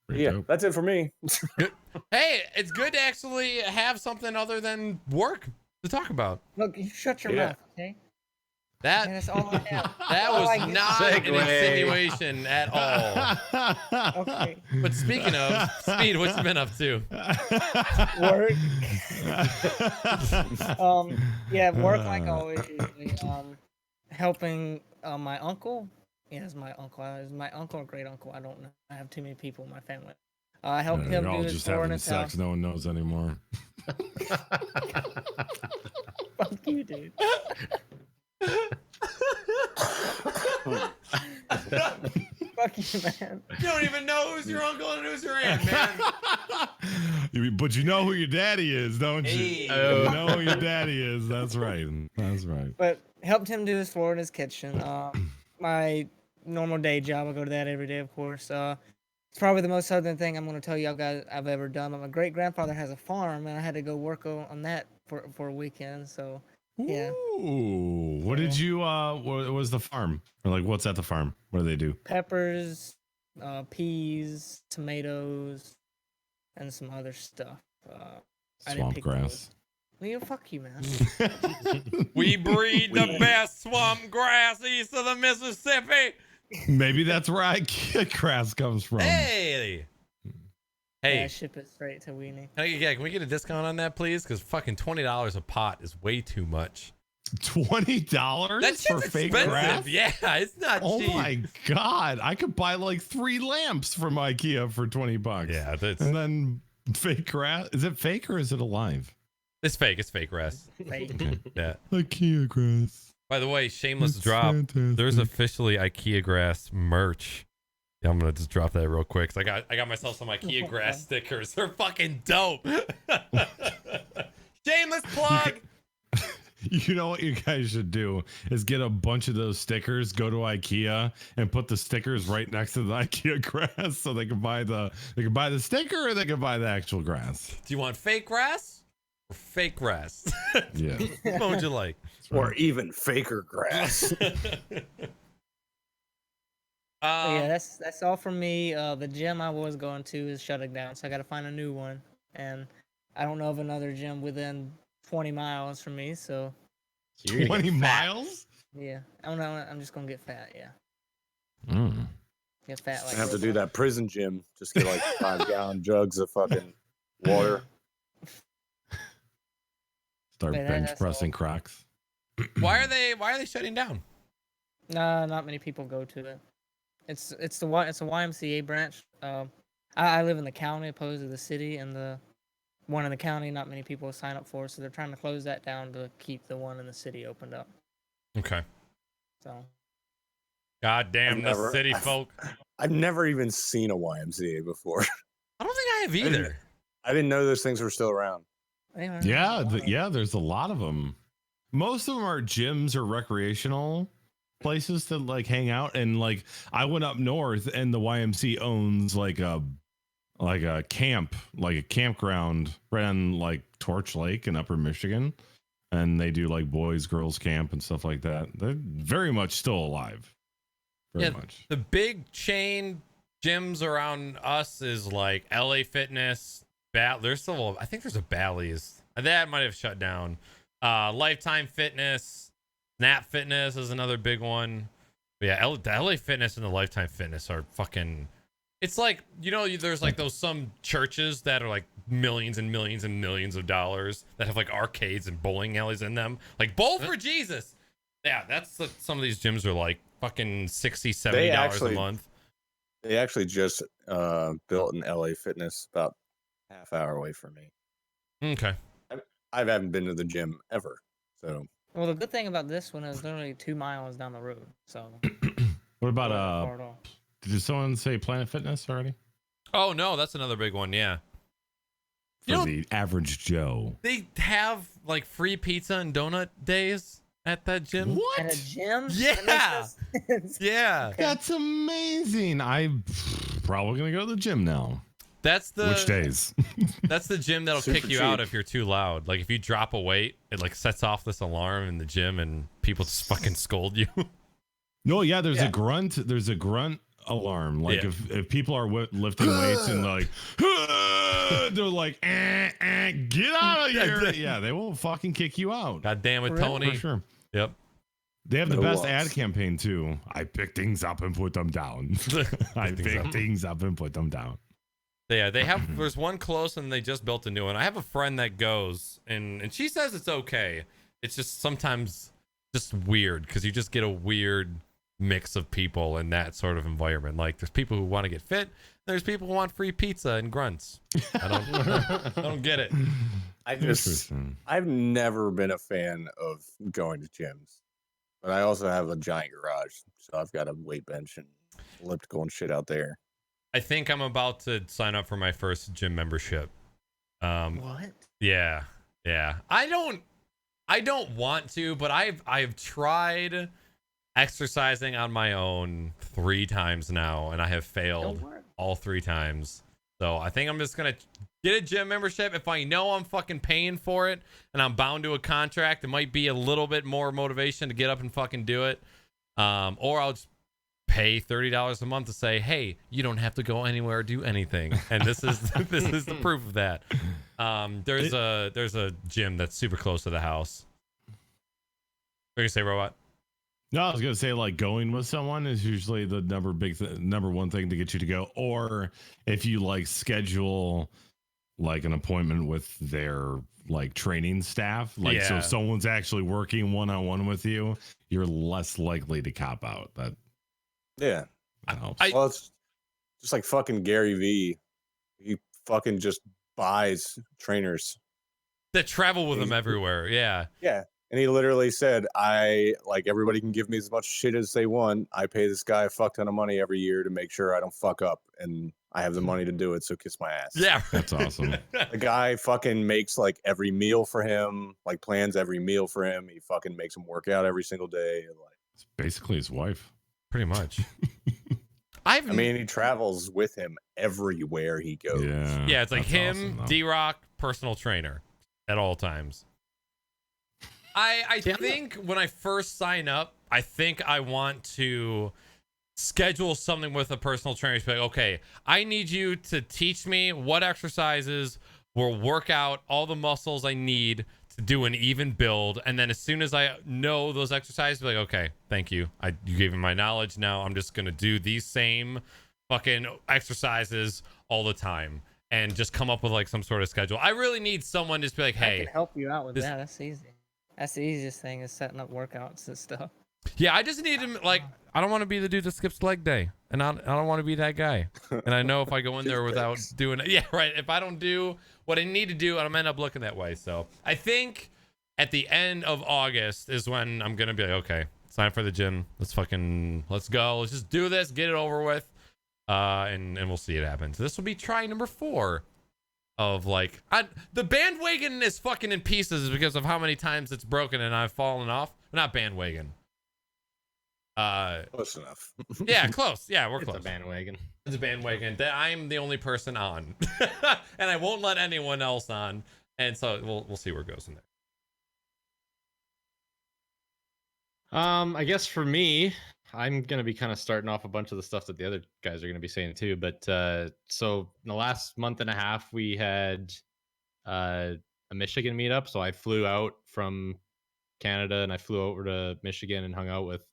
S1: Pretty
S3: Yeah,
S1: dope.
S3: that's it for me.
S2: Hey, it's good to actually have something other than work to talk about.
S4: Look, you shut your
S3: Yeah.
S4: mouth, okay?
S2: That
S4: That's all I have.
S2: that
S4: all I
S2: was
S4: get.
S2: not an
S5: Segue.
S2: insinuation at all.
S4: Okay.
S2: But speaking of Speed, what you been up to?
S4: Work. Yeah, work like always. Usually, helping my uncle. Yeah, it's my uncle. Is my uncle or great uncle? I don't know. I have too many people in my family. I helped him
S1: They're
S4: do
S1: all
S4: his
S1: just
S4: floor in
S1: having
S4: his
S1: sex.
S4: house.
S1: No one knows anymore.
S4: Fuck you, dude. Fuck you, man.
S2: You don't even know who's your uncle and who's your aunt, man.
S1: But you know who your daddy is, don't you?
S2: Hey.
S1: You know who your daddy is. That's right. That's right.
S4: But helped him do his floor in his kitchen. My normal day job, I go to that every day, of course. It's probably the most southern thing I'm going to tell you I've ever done. But my great grandfather has a farm, and I had to go work on that for a weekend. So yeah.
S1: Ooh, what did you? What was the farm? Or like, what's at the farm? What do they do?
S4: Peppers, peas, tomatoes, and some other stuff. I didn't
S1: Swamp
S4: pick
S1: grass.
S4: those. Well, you fuck you, man.
S2: We breed the best swamp grass east of the Mississippi.
S1: Maybe that's where grass comes from.
S2: Hey.
S4: Yeah,
S2: Hey,
S4: ship it straight to Weenie.
S2: can we get a discount on that, please? Because fucking $20 a pot is way too much.
S1: $20
S2: That's
S1: for fake grass?
S2: Yeah, it's not
S1: Oh
S2: cheap.
S1: my god! I could buy like 3 lamps from IKEA for $20.
S2: Yeah, that's
S1: and then fake grass. Is it fake or is it alive?
S2: it's fake. It's fake grass.
S4: Fake.
S1: Okay.
S2: Yeah.
S1: IKEA grass.
S2: By the way, shameless
S1: That's
S2: drop.
S1: fantastic.
S2: There's officially IKEA grass merch Yeah, I'm gonna just drop that real quick. I got myself some IKEA grass stickers. They're fucking dope. Shameless plug.
S1: You know what you guys should do is get a bunch of those stickers, go to IKEA and put the stickers right next to the IKEA grass so they can buy the sticker or they can buy the actual grass.
S2: Do you want fake grass or fake grass?
S1: Yeah.
S2: What would you like?
S3: Or even faker grass.
S4: Yeah, that's all from me. The gym I was going to is shutting down, so I got to find a new one. And I don't know of another gym within 20 miles from me, so
S1: 20 miles?
S4: yeah. I don't know. I'm just gonna get fat. Yeah,
S1: Mm.
S4: get fat.
S3: I
S4: Like
S3: have to
S4: Robot.
S3: do that prison gym. Just get like 5-gallon jugs of fucking water.
S1: Start
S4: Man,
S1: bench
S4: that's
S1: pressing
S4: all.
S1: Crocs.
S2: Why are they shutting down?
S4: Nah, not many people go to it. It's a YMCA branch. I live in the county opposed to the city, and the one in the county not many people sign up for, so they're trying to close that down to keep the one in the city opened up.
S2: Okay.
S4: So
S2: God damn the city folk.
S3: I've never even seen a YMCA before.
S2: I don't think I have either.
S3: I didn't know those things were still around.
S4: anyway,
S1: Yeah, there's a lot of them. Most of them are gyms or recreational places to like hang out. And like I went up north and the YMC owns like a camp, like a campground right on like Torch Lake in Upper Michigan. And they do like boys, girls camp and stuff like that. They're very much still alive. Very much.
S2: The big chain gyms around us is like LA Fitness. There's still, I think there's a Bally's. That might have shut down. Lifetime Fitness, Snap Fitness is another big one. But yeah, the LA Fitness and the Lifetime Fitness are fucking. It's like, you know, there's like those some churches that are like millions and millions and millions of dollars that have like arcades and bowling alleys in them. Like Bowl for Jesus. Yeah, that's what some of these gyms are like. Fucking $60, $70 a month.
S3: They actually just built an LA Fitness about half hour away from me.
S2: Okay.
S3: I haven't been to the gym ever. So
S4: well, the good thing about this one is literally 2 miles down the road. So
S1: What
S4: not
S1: about
S4: far at all.
S1: did someone say Planet Fitness already?
S2: Oh no, that's another big one. Yeah.
S1: For
S2: You know,
S1: the average Joe.
S2: they have like free pizza and donut days at that gym.
S4: At a
S1: What?
S4: gym?
S2: Yeah.
S4: That makes sense.
S2: Yeah.
S1: That's amazing. I'm probably gonna go to the gym now.
S2: That's the
S1: Which days?
S2: That's the gym that'll
S3: Super
S2: kick you out
S3: cheap.
S2: if you're too loud. Like if you drop a weight, it like sets off this alarm in the gym and people just fucking scold you.
S1: No, yeah, there's a grunt alarm. Like
S2: Yeah.
S1: if people are lifting weights and like they're like get out of here. Yeah, they will fucking kick you out.
S2: God damn it,
S4: For real?
S2: Tony.
S1: For sure.
S2: Yep.
S1: They have the
S3: No
S1: best
S3: loss.
S1: ad campaign too. I pick things up and put them down. I
S2: things
S1: pick
S2: up.
S1: things up and put them down.
S2: Yeah, they have. There's one close, and they just built a new one. I have a friend that goes, and she says it's okay. It's just sometimes just weird because you just get a weird mix of people in that sort of environment. Like there's people who want to get fit, there's people who want free pizza and grunts. I don't get it.
S1: Interesting.
S3: I've never been a fan of going to gyms, but I also have a giant garage, so I've got a weight bench and elliptical and shit out there.
S2: I think I'm about to sign up for my first gym membership.
S4: What?
S2: Yeah. I don't want to, but I've tried exercising on my own 3 times now, and I have failed
S4: Don't work.
S2: all 3 times. So I think I'm just gonna get a gym membership. If I know I'm fucking paying for it and I'm bound to a contract, it might be a little bit more motivation to get up and fucking do it. Or I'll just pay $30 a month to say, hey, you don't have to go anywhere or do anything. And this is this is the proof of that. There's a gym that's super close to the house. What are you gonna say, Robot?
S1: No, I was gonna say like going with someone is usually the number one thing to get you to go. Or if you like schedule like an appointment with their like training staff, like so
S2: Yeah.
S1: if someone's actually working one-on-one with you, you're less likely to cop out. That
S3: Yeah.
S1: helps.
S2: I-
S3: Well, it's just like fucking Gary V. He fucking just buys trainers.
S2: That travel with them everywhere. Yeah.
S3: Yeah. And he literally said, I like everybody can give me as much shit as they want. I pay this guy a fuck ton of money every year to make sure I don't fuck up, and I have the money to do it, so kiss my ass.
S2: Yeah,
S1: That's awesome.
S3: The guy fucking makes like every meal for him, like plans every meal for him. He fucking makes him work out every single day. Like,
S1: It's basically his wife.
S2: pretty much.
S3: I mean, he travels with him everywhere he goes.
S1: Yeah.
S2: It's like
S1: that's
S2: him,
S1: awesome, though.
S2: D-Rock, personal trainer at all times. I think when I first sign up, I think I want to schedule something with a personal trainer. Like, okay, I need you to teach me what exercises will work out all the muscles I need to do an even build. And then as soon as I know those exercises, be like, okay, thank you. You gave me my knowledge. Now I'm just going to do these same fucking exercises all the time and just come up with like some sort of schedule. I really need someone to just be like,
S4: I
S2: hey,
S4: can help you out with
S2: this-
S4: that. That's easy. That's the easiest thing is setting up workouts and stuff.
S2: yeah, I just need him. Like, I don't want to be the dude that skips leg day, and I don't want to be that guy. And I know if I go in there without doing it, yeah, right. If I don't do what I need to do, I'm end up looking that way. So I think at the end of August is when I'm gonna be like, okay, it's time for the gym. Let's go. Let's just do this, get it over with, and we'll see it happen. So this will be try number 4. Of like, the bandwagon is fucking in pieces because of how many times it's broken and I've fallen off. Not bandwagon.
S3: Close enough.
S2: Yeah, close. Yeah, we're
S5: It's
S2: close.
S5: a bandwagon.
S2: It's a bandwagon that I'm the only person on, and I won't let anyone else on. And so we'll see where it goes in there.
S5: I guess for me, I'm gonna be kind of starting off a bunch of the stuff that the other guys are gonna be saying too. But so in the last month and a half, we had a Michigan meetup. So I flew out from Canada and I flew over to Michigan and hung out with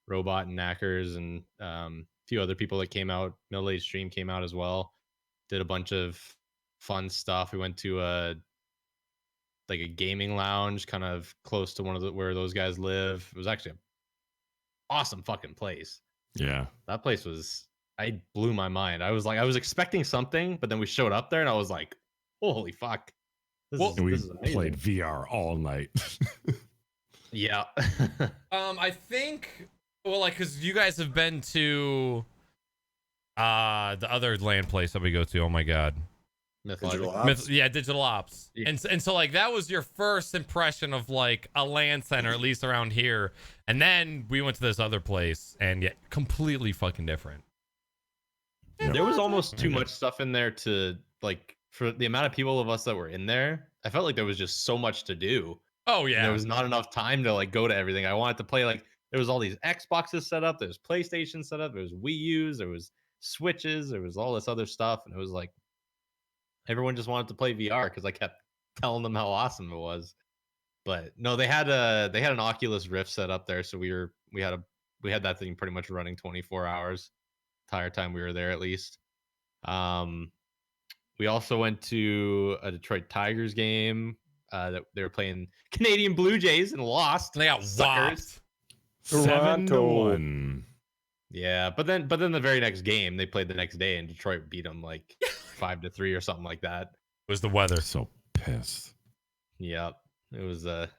S5: Robot and Naaackers and a few other people that came out. Middle Age Stream came out as well. Did a bunch of fun stuff. We went to a gaming lounge, kind of close to where those guys live. It was actually an awesome fucking place.
S1: Yeah.
S5: That place I blew my mind. I was expecting something, but then we showed up there and I was like, holy fuck.
S1: We
S5: this is amazing.
S1: played VR all night.
S5: Yeah.
S2: I think, well, like, because you guys have been to the other land place that we go to. Oh my god.
S3: Digital
S5: Mythologic.
S3: Ops?
S2: Digital Ops.
S5: Yeah.
S2: And so like that was your first impression of like a land center, at least around here. And then we went to this other place and yeah, completely fucking different.
S5: There was almost too much stuff in there to like for the amount of people of us that were in there. I felt like there was just so much to do.
S2: Oh
S5: And
S2: yeah.
S5: there was not enough time to like go to everything. I wanted to play like there was all these Xboxes set up, there was PlayStation set up, there was Wii U's, there was Switches, there was all this other stuff, and it was like everyone just wanted to play VR because I kept telling them how awesome it was. But no, they had an Oculus Rift set up there, so we had that thing pretty much running 24 hours entire time we were there at least. We also went to a Detroit Tigers game that they were playing Canadian Blue Jays and lost.
S2: And they got
S5: Suckers.
S2: whopped.
S1: 7-1.
S5: Yeah, but then the very next game they played the next day and Detroit beat them like 5-3 or something like that.
S2: It was the weather.
S1: So pissed.
S5: Yep, it was a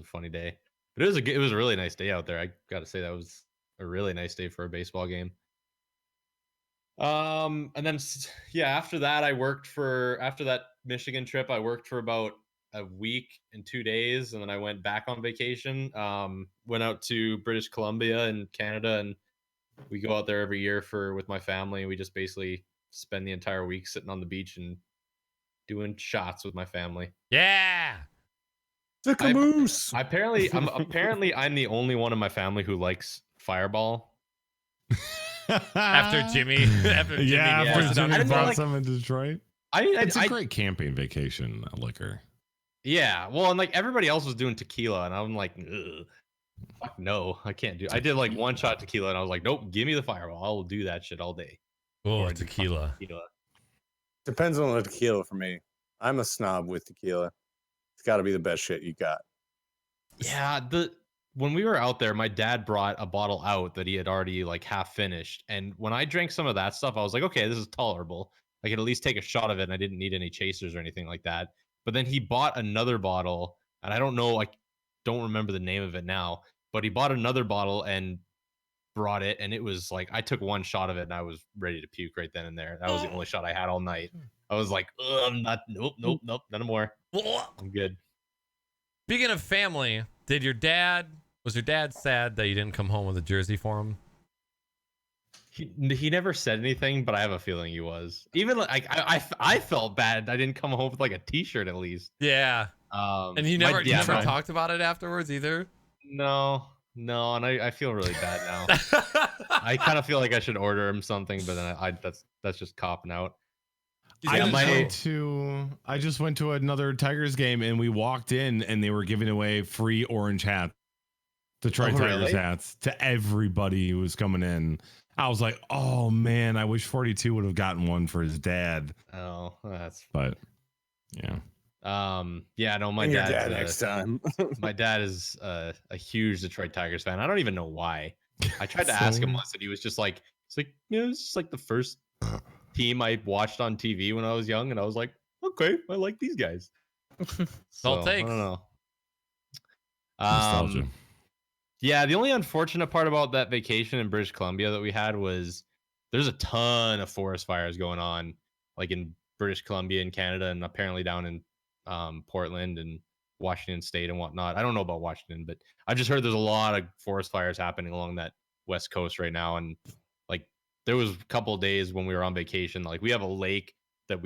S5: funny day, but it was a really nice day out there. I got to say that was a really nice day for a baseball game. And then after that after that Michigan trip, I worked for about a week and 2 days, and then I went back on vacation. Went out to British Columbia and Canada, and we go out there every year with my family. And we just basically spend the entire week sitting on the beach and doing shots with my family.
S2: Yeah.
S3: Sick a moose.
S5: Apparently, I'm the only one in my family who likes Fireball.
S2: After Jimmy
S1: After
S2: forced it on
S1: Jimmy
S5: I didn't know,
S1: brought
S5: like-
S1: some in Detroit. It's a great camping vacation liquor.
S5: Yeah, well, and like everybody else was doing tequila, and I'm like, ugh, fuck no, I can't do. I did like one shot tequila, and I was like, nope, give me the Fireball. I will do that shit all day.
S2: Oh,
S5: Or I do
S2: tequila.
S5: fucking tequila.
S3: Depends on the tequila for me. I'm a snob with tequila. It's got to be the best shit you got.
S5: Yeah, when we were out there, my dad brought a bottle out that he had already like half finished, and when I drank some of that stuff, I was like, okay, this is tolerable. I could at least take a shot of it, and I didn't need any chasers or anything like that. But then he bought another bottle, and I don't know, like don't remember the name of it now, but he bought another bottle and brought it, and it was like I took one shot of it and I was ready to puke right then and there. That was the only shot I had all night. I was like, I'm not, nope, none more. I'm good.
S2: Speaking of family, was your dad sad that you didn't come home with a jersey for him?
S5: He never said anything, but I have a feeling he was. Even like I felt bad I didn't come home with like a t-shirt at least.
S2: Yeah. And you never talked about it afterwards either?
S5: No, and I feel really bad now. I kind of feel like I should order him something, but then that's just copping out.
S1: I just went to another Tigers game and we walked in and they were giving away free orange hats, Detroit Tigers hats, to everybody who was coming in. I was like, oh man, I wish 42 would have gotten one for his dad.
S5: Oh, that's.
S1: But yeah.
S5: Yeah, no, my dad
S3: next time.
S5: My dad is a huge Detroit Tigers fan. I don't even know why. I tried to ask him once, and he was just like, it's just like the first team I watched on TV when I was young, and I was like, okay, I like these guys.
S2: So,
S5: I don't know.
S1: Nostalgia.
S5: Yeah, the only unfortunate part about that vacation in British Columbia that we had was there's a ton of forest fires going on, like in British Columbia and Canada, and apparently down in Portland and Washington State and whatnot. I don't know about Washington, but I just heard there's a lot of forest fires happening along that west coast right now. And like there was a couple of days when we were on vacation, like we have a lake that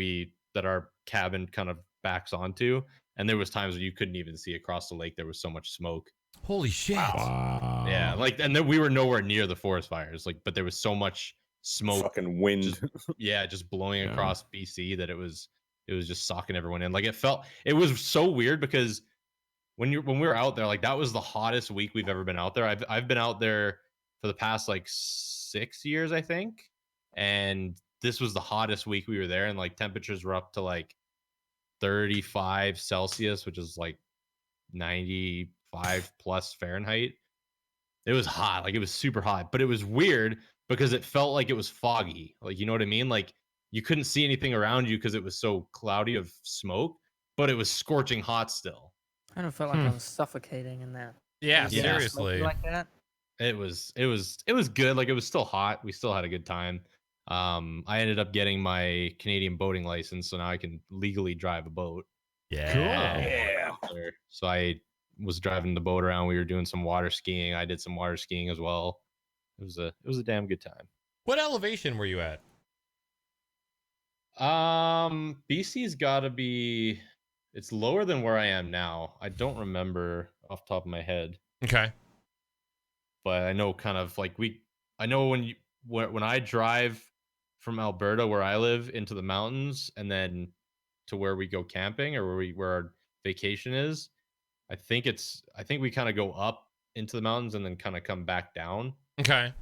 S5: our cabin kind of backs onto, and there was times when you couldn't even see across the lake. There was so much smoke.
S2: Holy shit.
S1: Wow.
S5: Yeah, like, and then we were nowhere near the forest fires, like, but there was so much smoke,
S3: fucking wind,
S5: just blowing across BC that it was just sucking everyone in. Like it was so weird because when we were out there, like that was the hottest week we've ever been out there. I've been out there for the past like 6 years, I think, and this was the hottest week we were there, and like temperatures were up to like 35 Celsius, which is like 95 plus Fahrenheit. It was hot, like it was super hot, but it was weird because it felt like it was foggy. Like, you know what I mean? Like you couldn't see anything around you because it was so cloudy of smoke, but it was scorching hot still.
S4: I don't feel like I was suffocating in that.
S2: Yeah,
S4: Yeah.
S2: seriously.
S4: Like that.
S5: It was good. Like it was still hot. We still had a good time. I ended up getting my Canadian boating license, so now I can legally drive a boat.
S2: Yeah.
S1: Cool.
S3: Yeah.
S5: So I was driving the boat around. We were doing some water skiing. I did some water skiing as well. It was a damn good time.
S2: What elevation were you at?
S5: BC's gotta be, it's lower than where I am now. I don't remember off the top of my head,
S2: Okay.
S5: but I know kind of like I know when I drive from Alberta where I live into the mountains and then to where we go camping or where our vacation is, I think we kind of go up into the mountains and then kind of come back down.
S2: Okay.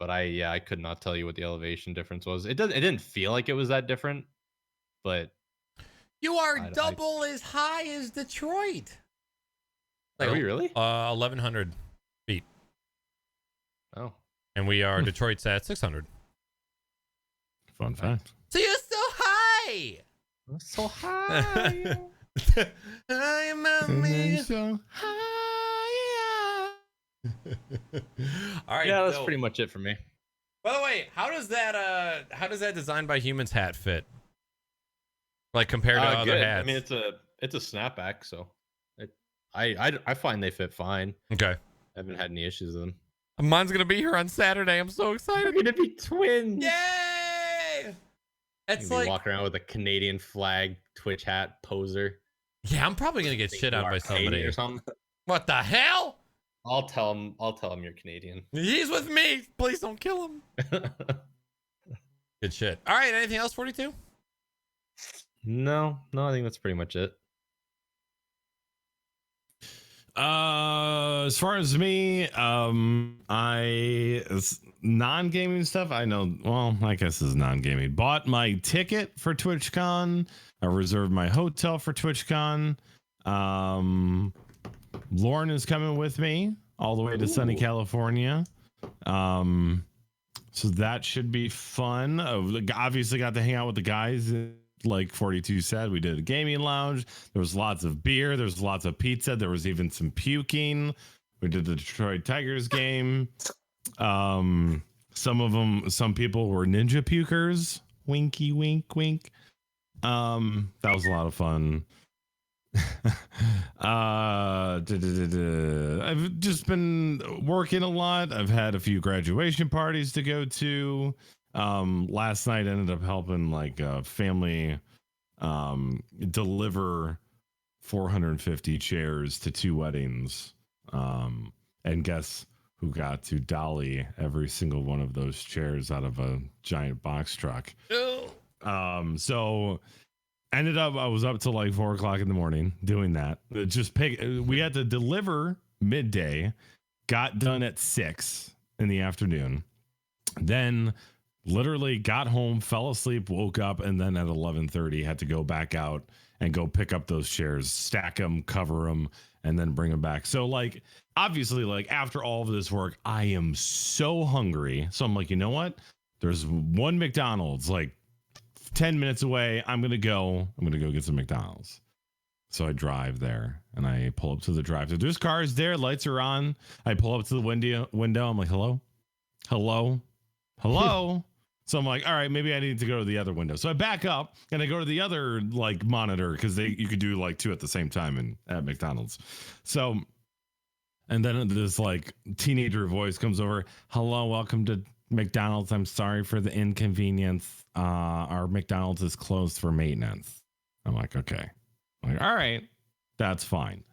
S5: But I could not tell you what the elevation difference was. It didn't feel like it was that different, but
S2: You are double as high as Detroit.
S5: Are we really?
S2: 1,100 feet.
S5: Oh.
S2: And we are Detroit's at 600.
S1: Fun fact.
S2: So you're so high.
S5: So high.
S2: I am me.
S1: So
S2: All right.
S5: Yeah, that's
S2: so,
S5: pretty much it for me.
S2: By the way, how does that Designed by Humans hat fit? Like compared to other
S5: good.
S2: hats?
S5: I mean, it's a snapback, so I find they fit fine.
S2: Okay.
S5: I haven't had any issues with them.
S2: Mine's gonna be here on Saturday. I'm so
S5: We're
S2: excited.
S5: gonna be twins.
S2: Yay! It's
S5: You're
S2: like,
S5: walking around with a Canadian flag Twitch hat poser.
S2: yeah, I'm probably gonna get
S5: Think
S2: shit
S5: you
S2: on
S5: are
S2: by
S5: Canadian
S2: somebody.
S5: or something.
S2: What the hell?
S5: I'll tell him you're Canadian.
S2: He's with me. Please don't kill him. Good shit. All right. Anything else, 42?
S5: No, I think that's pretty much it.
S1: As far as me, non-gaming stuff. I know. Well, I guess this is non-gaming. Bought my ticket for TwitchCon. I reserved my hotel for TwitchCon. Lauren is coming with me all the way to sunny California. So that should be fun. Obviously got to hang out with the guys like 42 said, we did a gaming lounge. There was lots of beer. There was lots of pizza. There was even some puking. We did the Detroit Tigers game. Some people were ninja pukers. Winky, wink, wink. That was a lot of fun. I've just been working a lot. I've had a few graduation parties to go to. Last night ended up helping like a family deliver 450 chairs to 2 weddings. And guess who got to dolly every single one of those chairs out of a giant box truck. So ended up, I was up till like 4 o'clock in the morning doing that. We had to deliver midday, got done at 6 in the afternoon, then literally got home, fell asleep, woke up, and then at 11:30 had to go back out and go pick up those chairs, stack them, cover them, and then bring them back. So like, obviously, like after all of this work, I am so hungry. So I'm like, you know what? There's one McDonald's like 10 minutes away. I'm going to go get some McDonald's. So I drive there and I pull up to the drive-thru. There's cars there. Lights are on. I pull up to the window. I'm like, hello. So I'm like, all right, maybe I need to go to the other window. So I back up and I go to the other like monitor because you could do like 2 at the same time at McDonald's. So, and then this like teenager voice comes over. Hello, welcome to McDonald's. I'm sorry for the inconvenience. Our McDonald's is closed for maintenance. I'm like, okay. I'm like, all right, that's fine.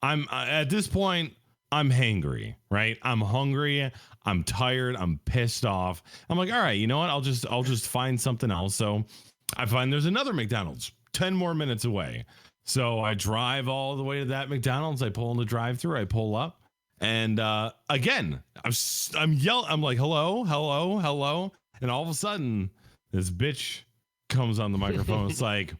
S1: I'm at this point, I'm hangry, right? I'm hungry. I'm tired. I'm pissed off. I'm like, all right, you know what? I'll just find something else. So I find there's another McDonald's 10 more minutes away. So I drive all the way to that McDonald's. I pull in the drive-thru. I pull up, and again, I'm yelling. I'm like, hello, and all of a sudden, this bitch comes on the microphone. It's like,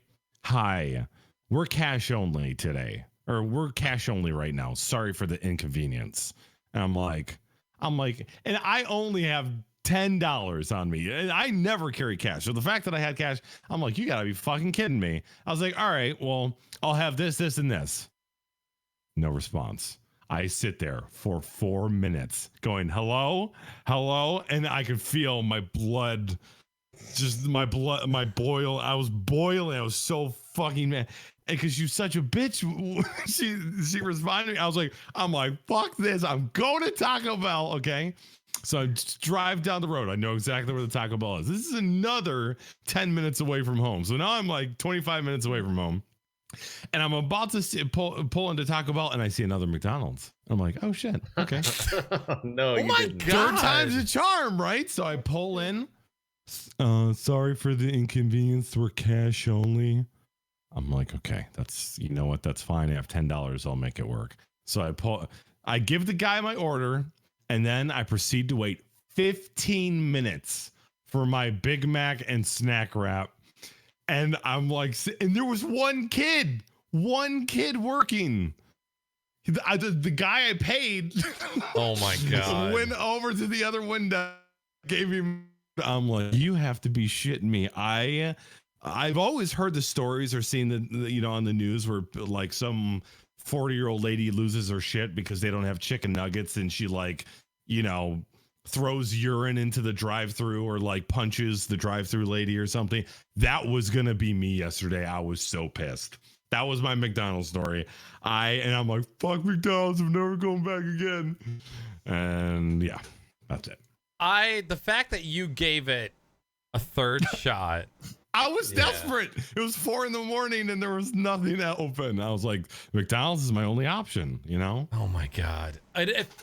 S1: hi, we're cash only today. Or we're cash only right now. Sorry for the inconvenience. And I'm like, and I only have $10 on me. And I never carry cash. So the fact that I had cash, I'm like, you gotta be fucking kidding me. I was like, all right, well, I'll have this, and this. No response. I sit there for 4 minutes going, hello. And I could feel my blood, boil. I was boiling. I was so fucking mad. Because you're such a bitch. She responded. I'm like, fuck this. I'm going to Taco Bell. Okay. So I drive down the road. I know exactly where the Taco Bell is. This is another 10 minutes away from home. So now I'm like 25 minutes away from home. And I'm about to pull into Taco Bell and I see another McDonald's. I'm like, oh shit. Okay.
S5: No,
S2: oh my God.
S1: 3rd time's a charm, right? So I pull in. Sorry for the inconvenience. We're cash only. I'm like, okay, you know what? That's fine. I have $10. I'll make it work. So I give the guy my order, and then I proceed to wait 15 minutes for my Big Mac and snack wrap. And I'm like, and there was one kid working. The guy I paid.
S2: Oh my God.
S1: Went over to the other window, gave him. I'm like, you have to be shitting me. I've always heard the stories or seen the on the news where like some 40-year-old lady loses her shit because they don't have chicken nuggets and she like, throws urine into the drive-thru or like punches the drive-thru lady or something. That was going to be me yesterday. I was so pissed. That was my McDonald's story. And I'm like, fuck McDonald's. I'm never going back again. And yeah, that's it.
S2: The fact that you gave it a 3rd shot.
S1: I was desperate. It was 4 a.m. and there was nothing open. I was like, McDonald's is my only option,
S2: Oh my God.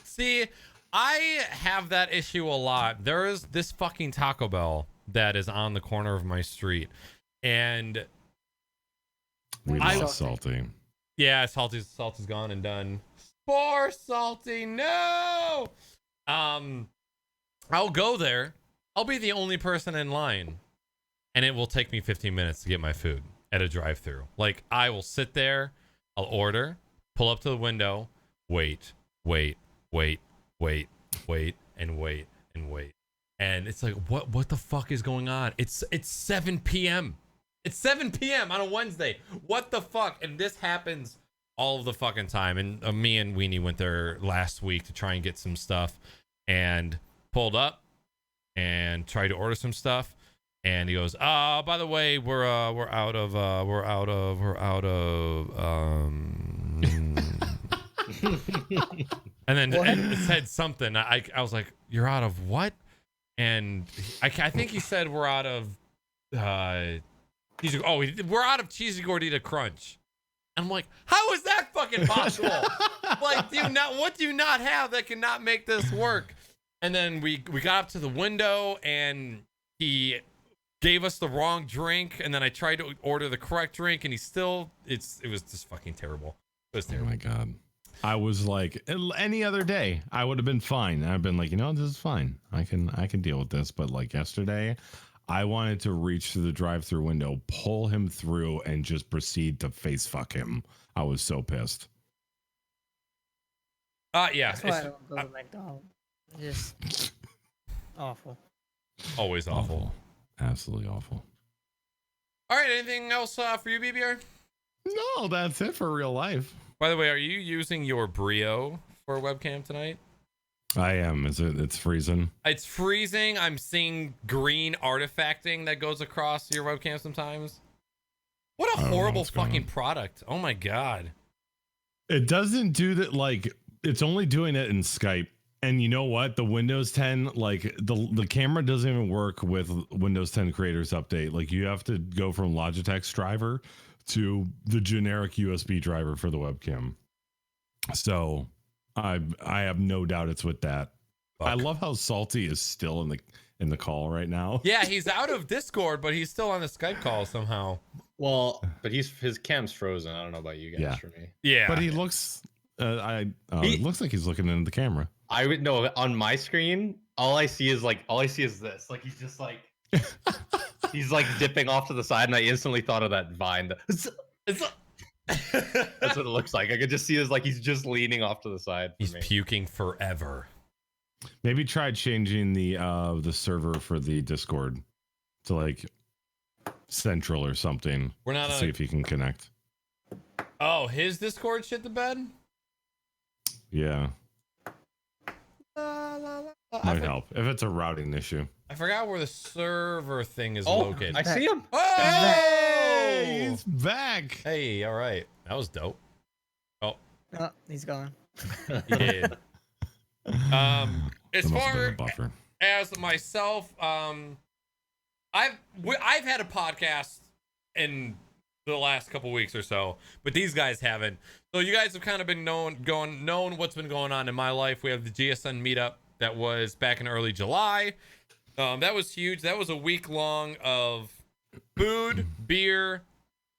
S2: See, I have that issue a lot. There is this fucking Taco Bell that is on the corner of my street. And
S1: we love Salty.
S2: Yeah, Salty's gone and done. Poor Salty, no! I'll go there. I'll be the only person in line. And it will take me 15 minutes to get my food at a drive-thru. Like, I will sit there, I'll order, pull up to the window, wait. And it's like, what the fuck is going on? It's 7 p.m. It's 7 p.m. on a Wednesday. What the fuck? And this happens all of the fucking time. And me and Weenie went there last week to try and get some stuff, and pulled up and tried to order some stuff. And he goes, by the way, we're out of and then it said something. I was like, you're out of what? And I think he said we're out of we're out of cheesy gordita crunch. And I'm like, how is that fucking possible? Like, what do you not have that cannot make this work? And then we got up to the window, and he gave us the wrong drink, and then I tried to order the correct drink, and it was just fucking terrible. It was terrible.
S1: Oh my God. I was like, any other day, I would have been fine. I've been like, this is fine. I can deal with this. But like yesterday, I wanted to reach through the drive-through window, pull him through, and just proceed to face fuck him. I was so pissed.
S2: Yeah.
S4: That's why I don't go to McDonald's. Just awful.
S2: Always awful.
S1: Absolutely awful.
S2: All right. Anything else for you, BBR?
S1: No, that's it for real life.
S2: By the way, are you using your Brio for webcam tonight?
S1: I am. It's freezing?
S2: It's freezing. I'm seeing green artifacting that goes across your webcam sometimes. What a horrible fucking product. Oh my God.
S1: It doesn't do that. Like, it's only doing it in Skype. And you know what? The Windows 10, like the camera doesn't even work with Windows 10 Creators Update. Like, you have to go from Logitech's driver to the generic USB driver for the webcam. So I have no doubt it's with that. Fuck. I love how Salty is still in the call right now.
S2: Yeah, he's out of Discord, but he's still on the Skype call somehow.
S5: Well, but his cam's frozen. I don't know about you guys.
S1: Yeah.
S5: For me,
S2: yeah,
S1: but he looks. It looks like he's looking into the camera.
S5: I would know on my screen. All I see is this. Like, he's just like. He's like dipping off to the side, and I instantly thought of that Vine. That's what it looks like. I could just see he's just leaning off to the side.
S2: He's puking forever.
S1: Maybe try changing the server for the Discord to like Central or something.
S2: We're not
S1: see if you can connect.
S2: Oh, his Discord shit the bed?
S1: Yeah. Might help if it's a routing issue.
S2: I forgot where the server thing is located.
S5: I see him.
S2: Oh!
S1: Hey, he's back.
S2: Hey, all right. That was dope. Oh,
S4: he's gone.
S2: He did. As far as myself, I've had a podcast in the last couple weeks or so, but these guys haven't. So you guys have kind of been known what's been going on in my life. We have the GSN meetup that was back in early July. That was huge. That was a week long of food, beer,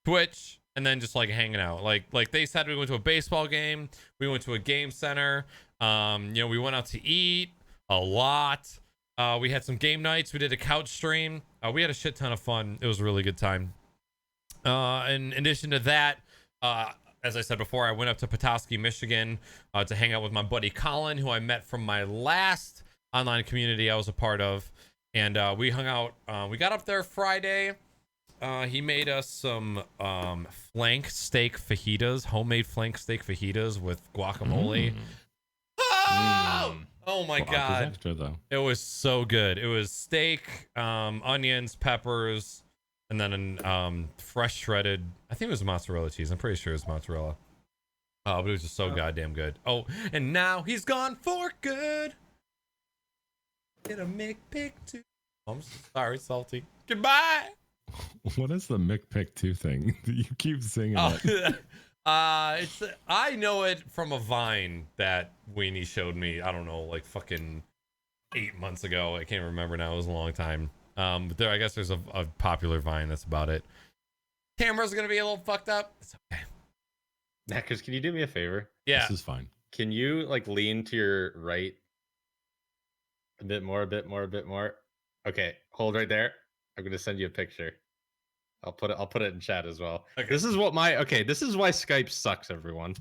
S2: Twitch, and then just like hanging out. Like they said, we went to a baseball game. We went to a game center. We went out to eat a lot. We had some game nights. We did a couch stream. We had a shit ton of fun. It was a really good time. In addition to that, as I said before, I went up to Petoskey, Michigan, to hang out with my buddy Colin, who I met from my last online community I was a part of. And we hung out. We got up there Friday. He made us some flank steak fajitas, homemade flank steak fajitas with guacamole. Oh my God.
S1: Extra, though.
S2: It was so good. It was steak, onions, peppers, and then fresh shredded, I think it was mozzarella cheese. I'm pretty sure it was mozzarella. But it was just so goddamn good. Oh, and now he's gone for good. Get a McPick2. I'm sorry, Salty. Goodbye.
S1: What is the McPick2 thing? You keep singing it.
S2: I know it from a Vine that Weenie showed me. I don't know, like fucking 8 months ago. I can't remember now. It was a long time. But I guess there's a popular Vine that's about it. Camera's gonna be a little fucked up. It's okay.
S5: Naaackers, can you do me a favor?
S2: Yeah.
S1: This is fine.
S5: Can you like lean to your right a bit more? Okay, hold right there. I'm gonna send you a picture. I'll put it in chat as well.
S2: Okay.
S5: This is why Skype sucks, everyone.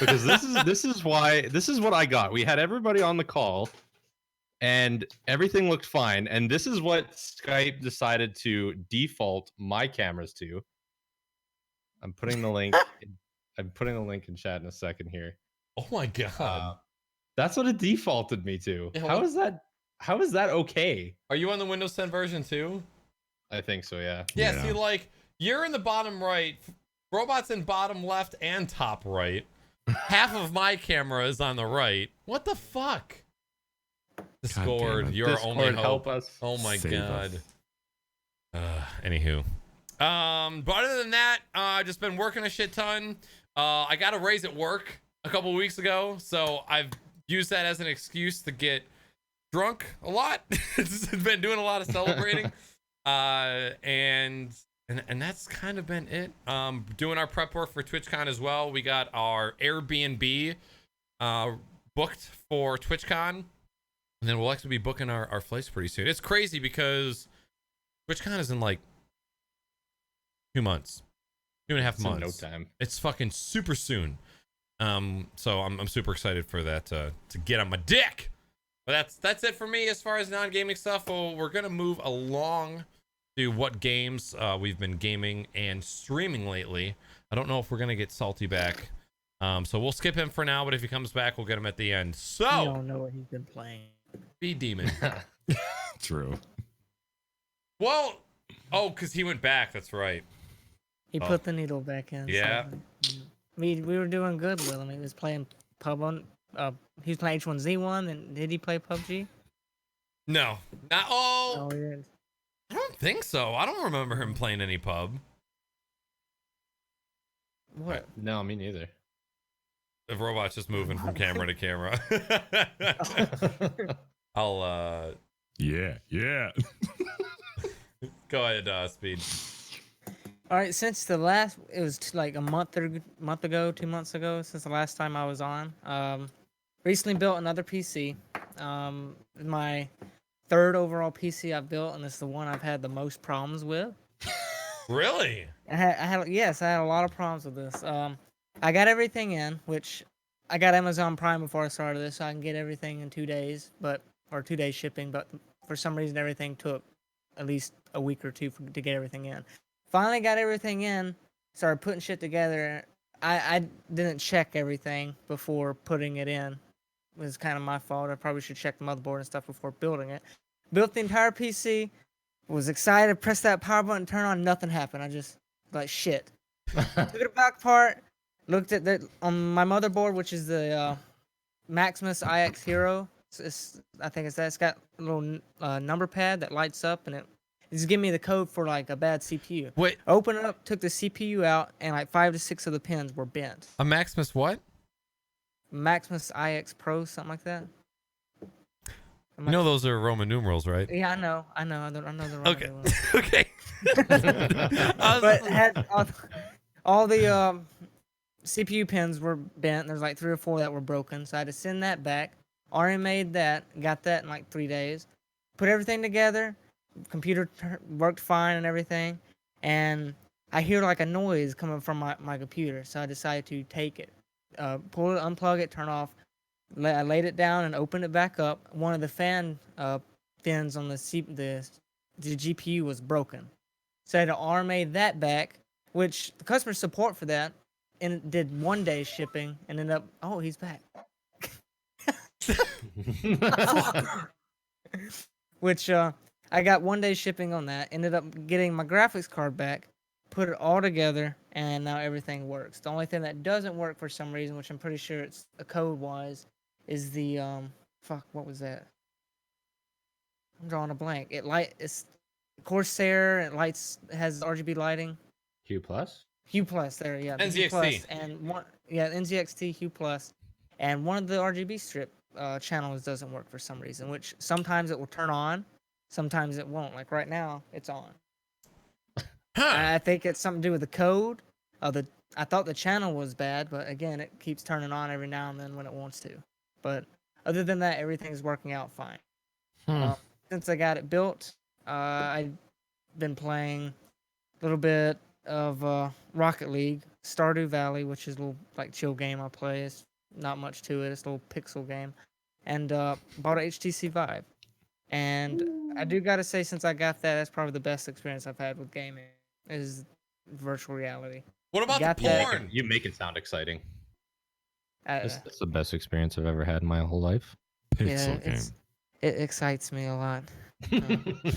S5: Because this is what I got. We had everybody on the call, and everything looked fine. And this is what Skype decided to default my cameras to. I'm putting the link. I'm putting the link in chat in a second here.
S2: Oh my god.
S5: That's what it defaulted me to.
S2: Yeah,
S5: How
S2: what-
S5: is that? How is that okay?
S2: Are you on the Windows 10 version too?
S5: I think so. Yeah.
S2: Yeah,
S1: Yeah.
S2: see, like, you're in the bottom right. Robot's in bottom left and top right. Half of my camera is on the right. What the fuck? Discord,
S1: it.
S2: your
S5: Discord,
S2: only hope.
S5: help us.
S2: Oh my
S1: Save
S2: god.
S1: us.
S2: Anywho. But other than that, I've just been working a shit ton. I got a raise at work a couple weeks ago, so I've used that as an excuse to get drunk a lot. Been doing a lot of celebrating. And that's kind of been it. Doing our prep work for TwitchCon as well. We got our Airbnb booked for TwitchCon, and then we'll actually be booking our flights pretty soon. It's crazy because TwitchCon is in like 2 months, 2.5
S5: It's in
S2: months.
S5: no time.
S2: It's fucking super soon. So I'm super excited for that to get on my dick. But that's it for me as far as non-gaming stuff. Well, we're gonna move along to what games we've been gaming and streaming lately. I don't know if we're gonna get Salty back, so we'll skip him for now. But if he comes back, we'll get him at the end.
S4: You
S2: So,
S4: don't know what he's been playing.
S2: SpeedDemon.
S1: True.
S2: Well, oh, because he went back. That's right.
S4: He
S2: Oh.
S4: put the needle back in.
S2: Yeah.
S4: So, we were doing good with him. He was playing pub on. He was playing H1Z1. And did he play PUBG?
S2: No, not. Oh,
S4: No, he didn't.
S2: I don't think so. I don't remember him playing any pub.
S4: What?
S5: No, me neither.
S2: The robot's just moving from camera to camera. I'll
S1: Yeah.
S2: go ahead, Speed.
S4: All right, since the last, it was like a month ago, 2 months ago, since the last time I was on. Recently built another PC. My third overall PC I've built, and it's the one I've had the most problems with.
S2: Really?
S4: I had a lot of problems with this. I got everything in, which I got Amazon Prime before I started this, so I can get everything in 2 days, or 2 days shipping. But for some reason, everything took at least a week or two to get everything in. Finally got everything in, started putting shit together. I didn't check everything before putting it in. It was kind of my fault. I probably should check the motherboard and stuff before building it. Built the entire PC. Was excited, pressed that power button, turn on, nothing happened. I just, like, shit. Took it back apart, looked at that on my motherboard, which is the Maximus IX Hero. I think it's that. It's got a little number pad that lights up, and it just give me the code for, like, a bad CPU.
S2: Wait,
S4: Open it up, took the CPU out, and, like, 5 to 6 of the pins were bent.
S2: a Maximus what?
S4: Maximus IX Pro, something like that.
S2: You know those are Roman numerals, right?
S4: Yeah, I know the wrong
S2: Okay.
S4: one.
S2: Okay. I was-
S4: But had all the CPU pins were bent. There's like 3 or 4 that were broken, so I had to send that back. Already made that, got that in like 3 days. Put everything together. Computer worked fine and everything, and I hear like a noise coming from my computer, so I decided to take it, pull it, unplug it, turn off. I laid it down and opened it back up. One of the fan fins on the GPU was broken. So I had to RMA that back, which the customer support for that, and it did 1 day shipping, and ended up, oh, he's back. Which I got 1 day shipping on that. Ended up getting my graphics card back, put it all together, and now everything works. The only thing that doesn't work for some reason, which I'm pretty sure it's a code-wise, is the what was that? I'm drawing a blank. It's Corsair. It has RGB lighting.
S5: Q plus.
S4: Hue Plus there, yeah. the Hue
S2: NZXT.
S4: Plus, and NZXT Hue Plus, and one of the RGB strip channels doesn't work for some reason. Which sometimes it will turn on, sometimes it won't. Like right now, it's on.
S2: Huh.
S4: I think it's something to do with the code. I thought the channel was bad, but again, it keeps turning on every now and then when it wants to. But other than that, everything's working out fine. Since I got it built, I've been playing a little bit of Rocket League, Stardew Valley, which is a little like chill game I play. It's not much to it. It's a little pixel game. And bought a HTC Vive. And I do gotta say, since I got that, that's probably the best experience I've had with gaming is virtual reality.
S2: What about the
S4: got that.
S2: porn?
S5: You make it sound exciting.
S4: Uh,
S5: That's the best experience I've ever had in my whole life.
S1: Pixel game.
S4: it excites me a lot.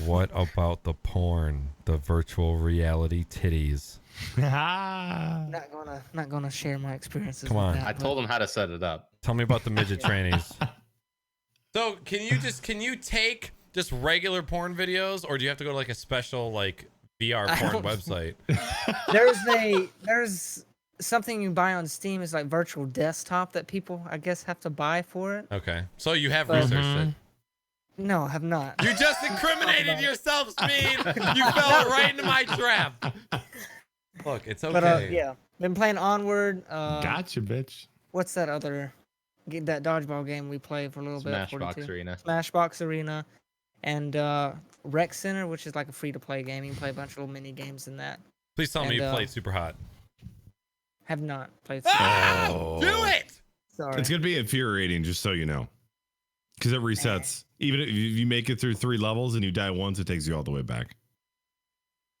S2: What about the porn? The virtual reality titties?
S4: Not gonna share my experiences.
S2: Come
S4: with
S2: on.
S4: that,
S5: I
S4: but-
S5: told him how to set it up.
S2: Tell me about the midget trannies. So can you take just regular porn videos, or do you have to go to like a special like VR
S4: I
S2: porn
S4: don't-
S2: website?
S4: There's something you buy on Steam is like virtual desktop that people I guess have to buy for it.
S2: Okay, so you have
S4: But-
S2: researched it.
S4: No, I have not.
S2: You just incriminated yourself, Speed. You fell right into my trap. Look, it's okay.
S4: But yeah, been playing Onward.
S1: Gotcha, bitch.
S4: What's that other that dodgeball game we played for a little bit?
S5: Smashbox
S4: 42?
S5: Arena.
S4: Smashbox Arena, and Rec Center, which is like a free-to-play game. You can play a bunch of little mini games in that.
S2: Please tell me you
S4: and,
S2: played Super Hot.
S4: Have not played.
S2: Oh, do it!
S4: Sorry.
S1: It's gonna be infuriating, just so you know, because it resets. Even if you make it through 3 levels and you die once, it takes you all the way back.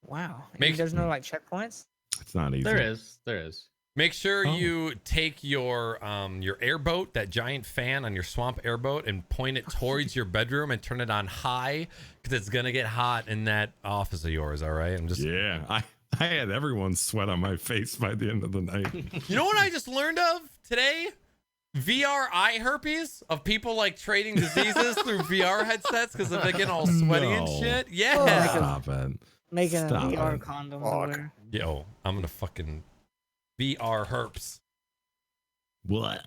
S4: Wow.
S2: Make-
S4: There's no like checkpoints.
S1: It's not easy.
S5: There is.
S2: Make sure
S1: Oh.
S2: you take your airboat, that giant fan on your swamp airboat, and point it towards your bedroom and turn it on high, because it's gonna get hot in that office of yours. All right, I'm just.
S1: Yeah, I had everyone's sweat on my face by the end of the night.
S2: You know what I just learned of today? VR eye herpes of people like trading diseases through VR headsets because they're getting all sweaty and
S1: No.
S2: shit.
S4: Oh,
S2: Yeah.
S1: Stop it.
S4: Making
S1: Stop
S4: a VR
S1: it.
S4: condom.
S3: Fuck.
S4: To wear.
S2: Yo, I'm gonna fucking VR herps.
S1: What?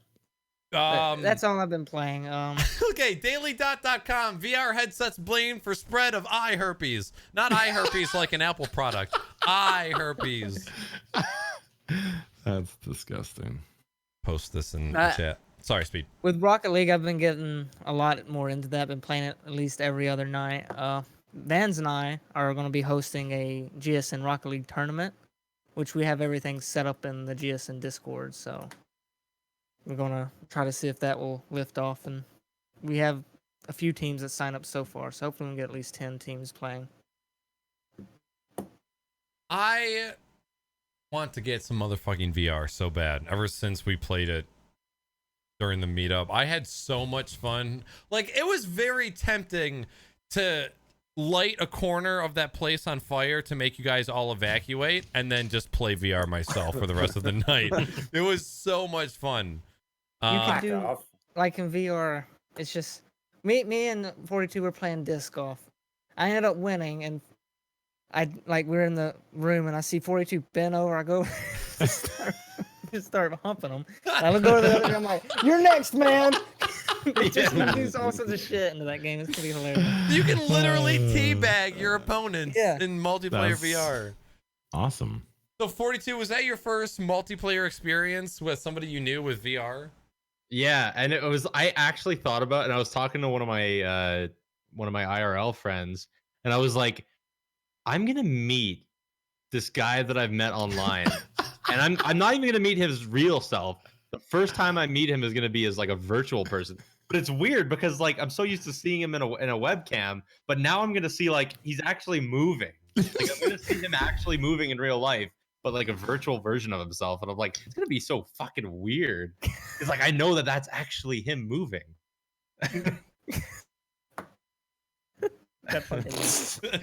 S4: That's all I've been playing.
S2: Okay, dailydot.com. VR headsets blamed for spread of eye herpes. Not eye herpes like an Apple product. Eye herpes.
S1: That's disgusting.
S2: Post this in the
S4: Uh,
S2: chat. Sorry, Speed.
S4: With Rocket League, I've been getting a lot more into that. Been playing it at least every other night. Vans and I are going to be hosting a GSN Rocket League tournament, which we have everything set up in the GSN Discord. So we're going to try to see if that will lift off. And we have a few teams that sign up so far. So hopefully we can get at least 10 teams playing.
S2: I want to get some motherfucking VR so bad. Ever since we played it during the meetup, I had so much fun. Like, it was very tempting to light a corner of that place on fire to make you guys all evacuate and then just play VR myself for the rest of the night. It was so much fun.
S4: You can
S3: Back
S4: do
S3: off.
S4: like in VR. It's just me and 42 were playing disc golf. I ended up winning, and we're in the room, and I see 42 bent over. I go just start humping him. I look over to the other guy. I'm like, "You're next, man." Just do all sorts of shit into that game. It's pretty hilarious.
S2: You can literally teabag your opponents
S4: Yeah.
S2: in multiplayer
S1: That's-
S2: VR.
S1: Awesome.
S2: So 42, was that your first multiplayer experience with somebody you knew with VR?
S5: Yeah, and it was. I actually thought about it, and I was talking to one of my IRL friends, and I was like, I'm gonna meet this guy that I've met online, and I'm not even gonna meet his real self. The first time I meet him is gonna be as like a virtual person. But it's weird because like I'm so used to seeing him in a webcam, but now I'm gonna see like he's actually moving. Like I'm gonna see him actually moving in real life, but like a virtual version of himself. And I'm like, it's gonna be so fucking weird. It's like I know that that's actually him moving.
S4: That fucking-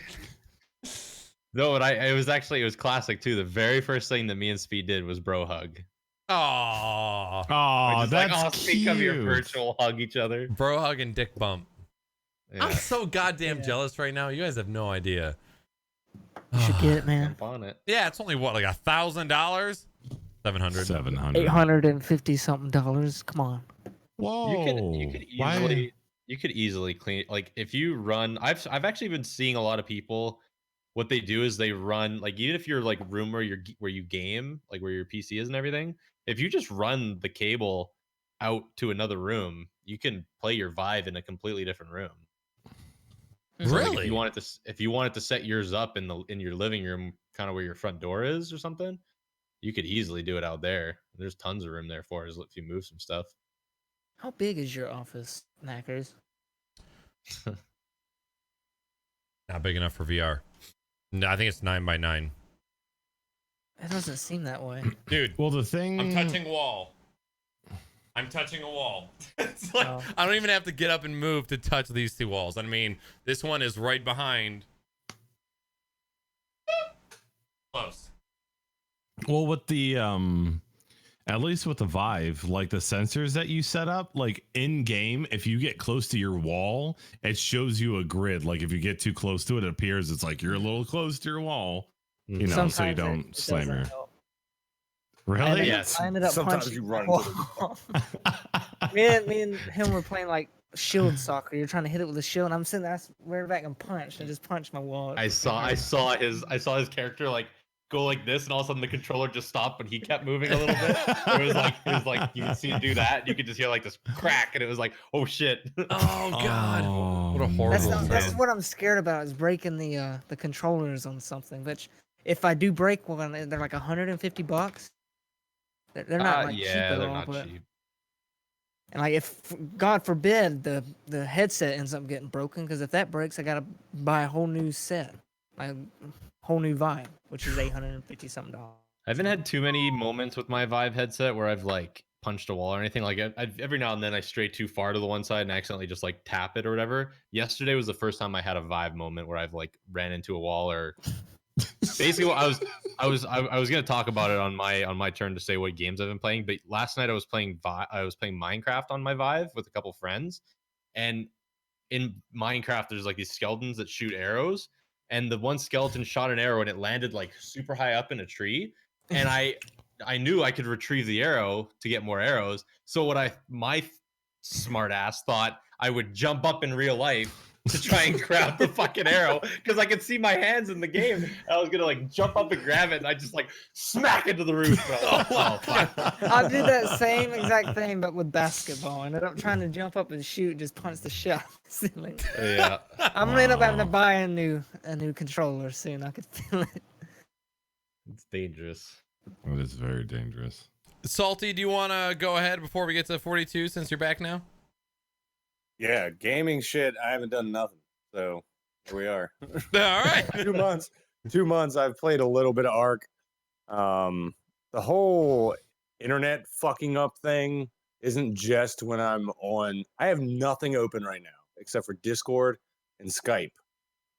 S5: No, and it was classic too. The very first thing that me and Speed did was bro hug.
S2: Aww.
S1: Oh, that's
S5: speak of your
S1: cute.
S5: virtual hug each other.
S2: Bro hug and dick bump. I'm
S5: Yeah.
S2: so goddamn
S4: Yeah.
S2: jealous right now. You guys have no idea.
S4: You should get it, man.
S5: Jump on it.
S2: Yeah, it's only what, like $1,000? 700.
S1: 700.
S4: $850 something dollars. Come on.
S1: Whoa.
S5: You could easily clean, like if you run. I've actually been seeing a lot of people. What they do is they run, like, even if you're like room where you game, like where your PC is and everything, if you just run the cable out to another room, you can play your Vive in a completely different room. So, like,
S2: Really?
S5: if you wanted to set yours up in your living room, kind of where your front door is or something, you could easily do it out there. There's tons of room there for it if you move some stuff.
S4: How big is your office, Naaackers?
S2: Not big enough for VR. No, I think it's 9x9.
S4: It doesn't seem that way.
S2: Dude,
S1: Well, the thing
S2: I'm touching wall. I'm touching a wall. It's like
S4: Oh.
S2: I don't even have to get up and move to touch these two walls. I mean, this one is right behind. Close.
S1: Well, with the at least with the Vive, like the sensors that you set up, like in game, if you get close to your wall, it shows you a grid. Like if you get too close to it, it appears it's like you're a little close to your wall, you know, so you
S4: Sometimes
S1: don't
S4: it
S1: slam
S4: doesn't
S1: your.
S4: help.
S1: Really?
S5: Yes.
S4: I ended up
S3: Sometimes
S4: punching
S3: you
S4: the
S3: run into
S4: wall. me and him were playing like shield soccer. You're trying to hit it with a shield, and I'm sitting there, I ran back and punched. I just punched my wall.
S5: I saw his character like go like this, and all of a sudden the controller just stopped, but he kept moving a little bit. It was like you can see him do that, and you could just hear like this crack, and it was like, oh shit.
S2: Oh God!
S1: Oh,
S2: What a horrible.
S4: That's
S2: man.
S4: what I'm scared about is breaking the controllers on something. Which if I do break one, they're like $150. They're not like cheap
S5: yeah,
S4: at
S5: they're
S4: all,
S5: not
S4: but
S5: cheap.
S4: and like if God forbid the headset ends up getting broken, because if that breaks, I gotta buy a whole new set, like a whole new Vive, which is $850 something.
S5: I haven't had too many moments with my Vive headset where I've like punched a wall or anything. Like every now and then I stray too far to the one side and accidentally just like tap it or whatever. Yesterday was the first time I had a Vive moment where I've like ran into a wall or basically what I was gonna talk about it on my turn to say what games I've been playing. But last night I was playing Minecraft on my Vive with a couple friends, and in Minecraft there's like these skeletons that shoot arrows, and the one skeleton shot an arrow and it landed like super high up in a tree, and I knew I could retrieve the arrow to get more arrows. So my smart ass thought I would jump up in real life to try and grab the fucking arrow because I could see my hands in the game. I was gonna like jump up and grab it, and I just like smack into the roof. Oh fuck!
S4: I did that same exact thing, but with basketball. I ended up trying to jump up and shoot, just punch the shit out of the ceiling.
S5: Yeah,
S4: I'm gonna end up having to
S1: Wow.
S4: buy a new controller soon. I could feel it.
S5: it's dangerous.
S1: It is very dangerous.
S2: Salty, do you want to go ahead before we get to 42 since you're back now?
S3: Yeah, gaming shit. I haven't done nothing. So here we are.
S2: All right.
S3: 2 months. 2 months. I've played a little bit of Ark. The whole internet fucking up thing isn't just when I'm on. I have nothing open right now except for Discord and Skype.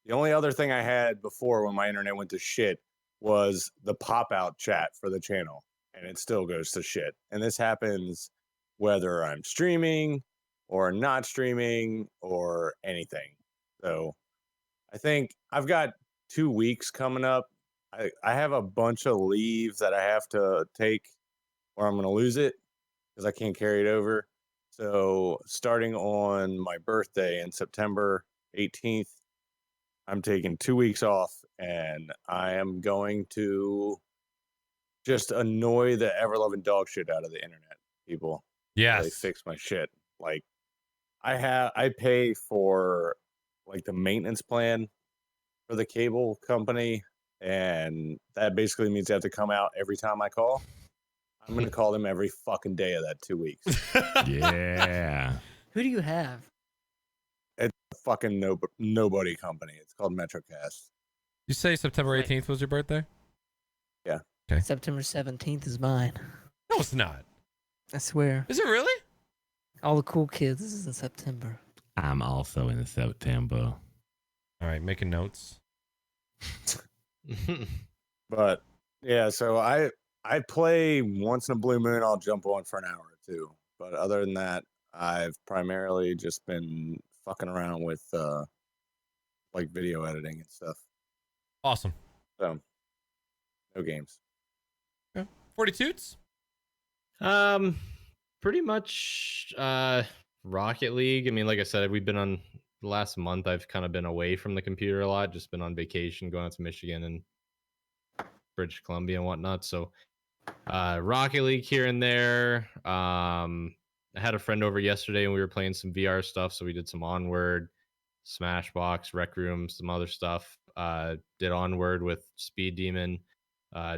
S3: The only other thing I had before when my internet went to shit was the pop-out chat for the channel, and it still goes to shit. And this happens whether I'm streaming or not streaming or anything. So I think I've got 2 weeks coming up. I have a bunch of leave that I have to take or I'm going to lose it because I can't carry it over. So starting on my birthday in September 18th, I'm taking 2 weeks off and I am going to just annoy the ever-loving dog shit out of the internet people. They
S2: Yes.
S3: fix my shit. Like I pay for like the maintenance plan for the cable company, and that basically means they have to come out every time I call. I'm gonna call them every fucking day of that 2 weeks.
S1: Yeah.
S4: Who do you have?
S3: Fucking nobody company. It's called MetroCast.
S2: You say September 18th was your birthday?
S4: September 17th is mine.
S2: No, it's not.
S4: I swear.
S2: Is it really?
S4: All the cool kids. This is in September.
S1: I'm also in September.
S2: All right, making notes.
S3: But yeah, so I play once in a blue moon. I'll jump on for an hour or two. But other than that, I've primarily just been fucking around with like video editing and stuff.
S2: Awesome.
S3: So no games.
S2: 42s?
S5: Pretty much Rocket League. I mean, like I said, we've been on the last month. I've kind of been away from the computer a lot, just been on vacation, going out to Michigan and British Columbia and whatnot. So Rocket League here and there. I had a friend over yesterday and we were playing some VR stuff. So we did some Onward, Smashbox, Rec Room, some other stuff. Did Onward with SpeedDemon.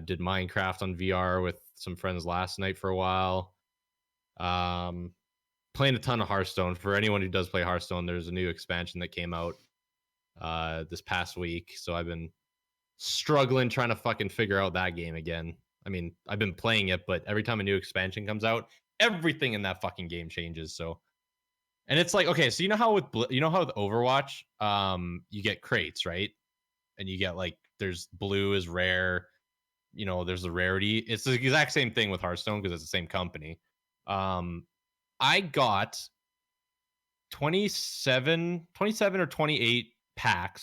S5: Did Minecraft on VR with some friends last night for a while. Playing a ton of Hearthstone. For anyone who does play Hearthstone, there's a new expansion that came out this past week, so I've been struggling trying to fucking figure out that game again. I mean, I've been playing it, but every time a new expansion comes out, everything in that fucking game changes. So, and it's like, okay, so you know how with Overwatch, you get crates, right? And you get like, there's blue is rare, you know, there's the rarity. It's the exact same thing with Hearthstone because it's the same company. I got 27 or 28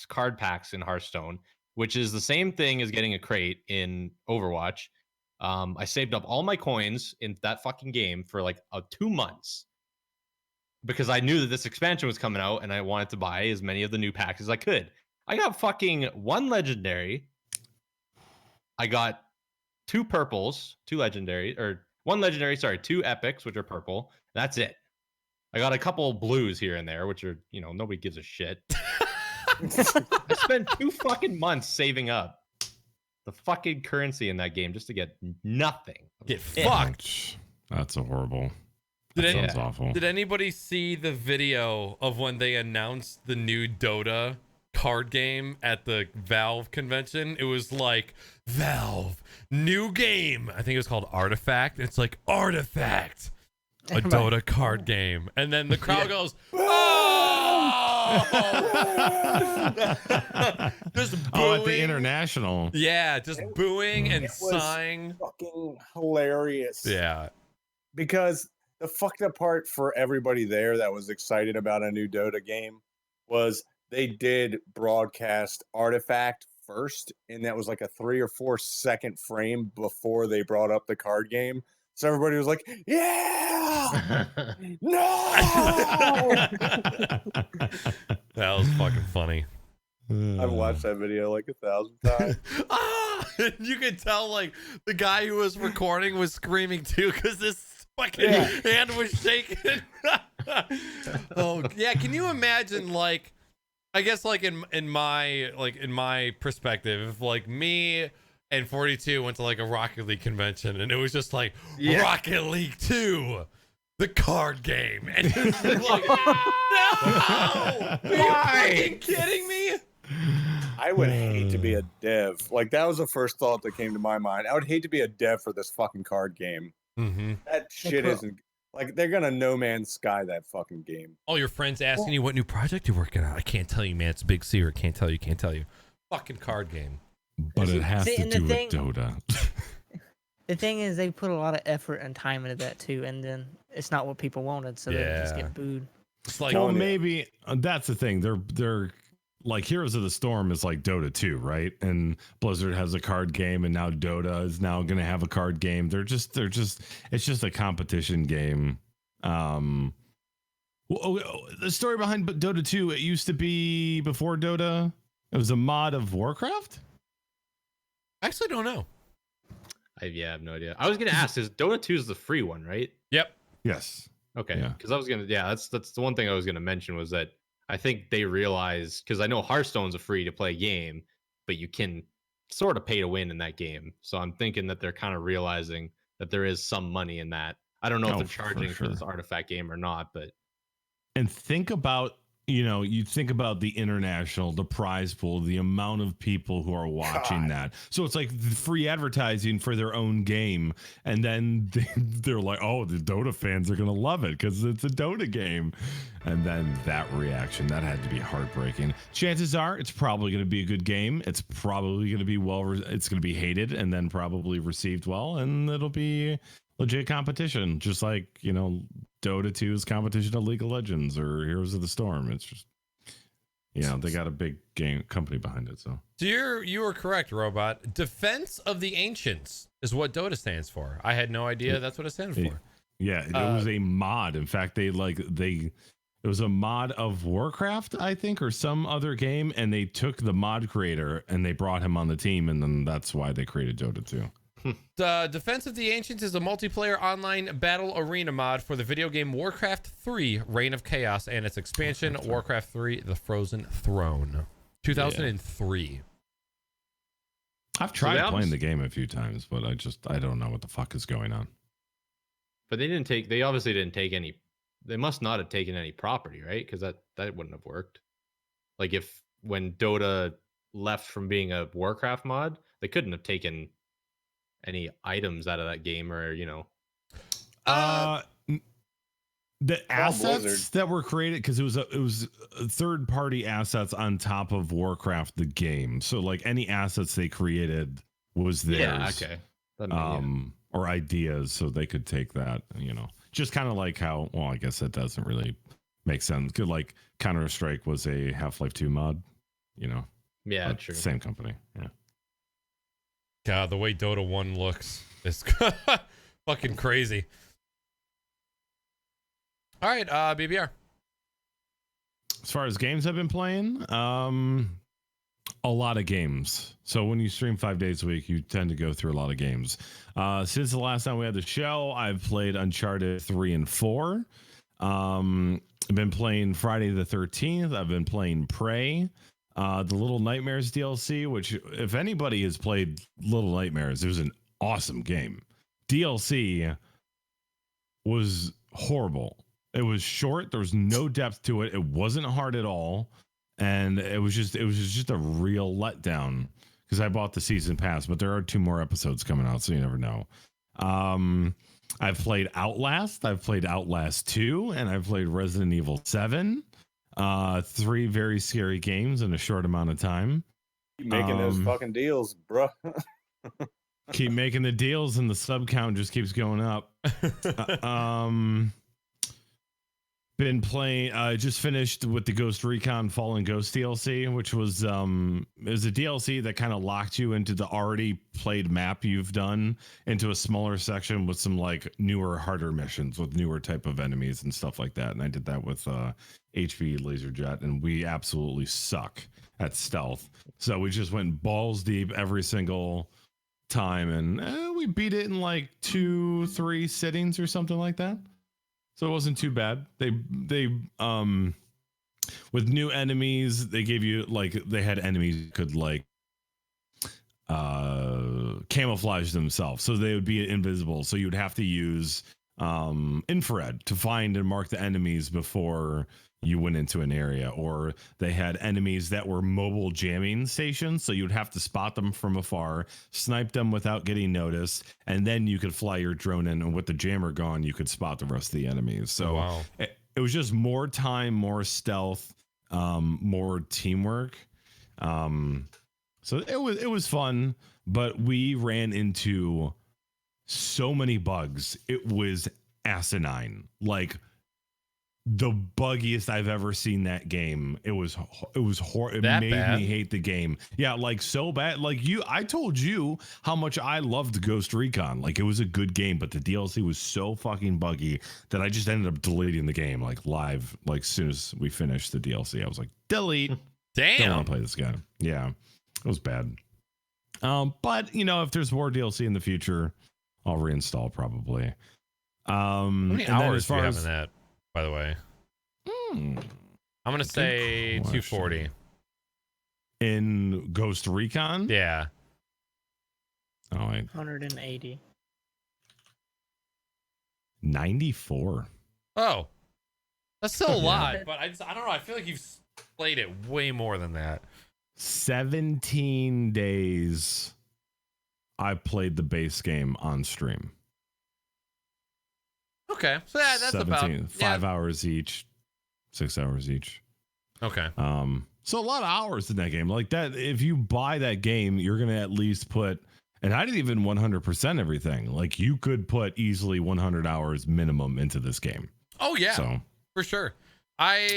S5: card packs in Hearthstone, which is the same thing as getting a crate in Overwatch. I saved up all my coins in that fucking game for like 2 months because I knew that this expansion was coming out and I wanted to buy as many of the new packs as I could. I got fucking 1 legendary. I got 2 purples, 2 legendary, or 1 legendary, sorry, 2 epics, which are purple. That's it. I got a couple blues here and there, which are, you know, nobody gives a shit. I spent 2 fucking months saving up the fucking currency in that game just to get nothing.
S2: Get fucked.
S1: That's a horrible.
S2: Did
S1: Sounds awful.
S2: Did anybody see the video of when they announced the new Dota card game at the Valve convention? It was like, Valve, new game. I think it was called Artifact. It's like, Artifact, a Dota card game. And then the crowd goes, oh! Just booing.
S1: Oh, at the international.
S2: Yeah, just booing and
S3: It was
S2: sighing.
S3: fucking hilarious.
S2: Yeah.
S3: Because the fucked up part for everybody there that was excited about a new Dota game was they did broadcast Artifact first, and that was like a 3 or 4 second frame before they brought up the card game. So everybody was like, yeah! No!
S2: That was fucking funny.
S3: I've watched that video like 1,000 times.
S2: You could tell like the guy who was recording was screaming too because this fucking hand was shaking. Oh yeah, can you imagine like, I guess like in my perspective, if like me and 42 went to like a Rocket League convention and it was just like Rocket League 2, the card game, and it's like, no, are you fucking kidding me?
S3: I would hate to be a dev. Like, that was the first thought that came to my mind. I would hate to be a dev for this fucking card game.
S2: Mm-hmm.
S3: That shit isn't... Like, they're gonna No Man's Sky that fucking game.
S2: All your friends asking you what new project you're working on. I can't tell you, man. It's a big secret. Can't tell you. Fucking card game.
S1: But it has to do with
S4: thing-
S1: Dota.
S4: The thing is, they put a lot of effort and time into that too, and then it's not what people wanted, so they just
S2: Yeah.
S4: get booed.
S2: It's like,
S1: Well, maybe that's the thing. They're like Heroes of the Storm is like Dota 2, right? And Blizzard has a card game, and now Dota is now going to have a card game. They're just it's just a competition game. The story behind Dota 2, it used to be before Dota. It was a mod of Warcraft.
S2: I actually don't know.
S5: I have no idea. I was gonna ask, is Dota 2 is the free one, right?
S2: Yep.
S1: Yes.
S5: Okay.
S1: Yeah.
S5: Because I was gonna, that's the one thing I was gonna mention was that I think they realized, because I know Hearthstone's a free to play game, but you can sort of pay to win in that game. So I'm thinking that they're kind of realizing that there is some money in that. I don't know if they're charging for this Artifact game or not, but.
S1: And think about, you think about the international, the prize pool, the amount of people who are watching that. So it's like free advertising for their own game. And then they're like, oh, the Dota fans are going to love it because it's a Dota game. And then that reaction, that had to be heartbreaking. Chances are it's probably going to be a good game. It's probably going to be it's going to be hated and then probably received well. And it'll be legit competition, just like, Dota 2's competition to League of Legends or Heroes of the Storm. It's just, they got a big game company behind it. So
S2: You were correct, Robot. Defense of the Ancients is what Dota stands for. I had no idea that's what it stands for.
S1: Yeah, it was a mod. In fact, it was a mod of Warcraft, I think, or some other game, and they took the mod creator and they brought him on the team, and then that's why they created Dota 2.
S2: The Defense of the Ancients is a multiplayer online battle arena mod for the video game Warcraft 3 Reign of Chaos and its expansion Warcraft 3 The Frozen Throne. 2003.
S1: I've tried playing the game a few times, but I don't know what the fuck is going on.
S5: But they obviously didn't take any, they must not have taken any property, right? Because that wouldn't have worked. Like if when Dota left from being a Warcraft mod, they couldn't have taken any items out of that game, or
S1: The
S3: Call
S1: assets
S3: Blizzard.
S1: that were created, because it was third party assets on top of Warcraft the game. So like any assets they created was theirs.
S5: yeah, okay. That mean,
S1: Or ideas, so they could take that, just kind of like how, well, I guess that doesn't really make sense. Good, like Counter-Strike was a Half-Life 2 mod,
S5: yeah,
S1: but
S5: true.
S1: same company. Yeah.
S2: God, the way Dota 1 looks is fucking crazy. All right, BBR.
S1: As far as games I've been playing, a lot of games. So when you stream 5 days a week, you tend to go through a lot of games. Since the last time we had the show, I've played Uncharted 3 and 4. I've been playing Friday the 13th. I've been playing Prey, the Little Nightmares DLC, which if anybody has played Little Nightmares, it was an awesome game. DLC was horrible. It was short. There was no depth to it. It wasn't hard at all. And it was just a real letdown because I bought the season pass, but there are 2 more episodes coming out, so you never know. I've played Outlast, I've played Outlast 2, and I've played Resident Evil 7. 3 very scary games in a short amount of time.
S3: Keep making those fucking deals, bro.
S1: Keep making the deals, and the sub count just keeps going up. Been playing, just finished with the Ghost Recon Fallen Ghost DLC, which was it was a DLC that kind of locked you into the already played map you've done into a smaller section with some like newer, harder missions with newer type of enemies and stuff like that. And I did that with HP Laserjet, and we absolutely suck at stealth. So we just went balls deep every single time, and we beat it in like 2-3 sittings or something like that. So it wasn't too bad. They with new enemies, they gave you like, they had enemies that could like camouflage themselves, so they would be invisible. So you'd have to use infrared to find and mark the enemies before you went into an area. Or they had enemies that were mobile jamming stations, so you'd have to spot them from afar, snipe them without getting noticed, and then you could fly your drone in, and with the jammer gone, you could spot the rest of the enemies. So
S2: wow.
S1: it was just more time, more stealth, more teamwork. So it was fun, but we ran into so many bugs. It was asinine. Like the buggiest I've ever seen that game. It was horrible. It made me hate the game. Yeah, like so bad. Like I told you how much I loved Ghost Recon. Like it was a good game, but the DLC was so fucking buggy that I just ended up deleting the game like live. Like as soon as we finished the DLC, I was like, delete.
S2: Damn.
S1: Don't want to play this game. Yeah, it was bad. But if there's more DLC in the future, I'll reinstall probably.
S2: How many hours do you have in that, by the way? I'm gonna say 240
S1: in Ghost Recon.
S2: Yeah.
S1: Oh,
S4: 180.
S1: 94.
S2: Oh, that's still a lot, but I don't know. I feel like you've played it way more than that.
S1: 17 days I played the base game on stream.
S2: Okay, so yeah, that's
S1: 17,
S2: about
S1: 5 hours each, 6 hours each.
S2: Okay.
S1: So a lot of hours in that game. Like that, if you buy that game, you're gonna at least put, and I didn't even 100% everything. Like you could put easily 100 hours minimum into this game.
S2: Oh yeah,
S1: so
S2: for sure. I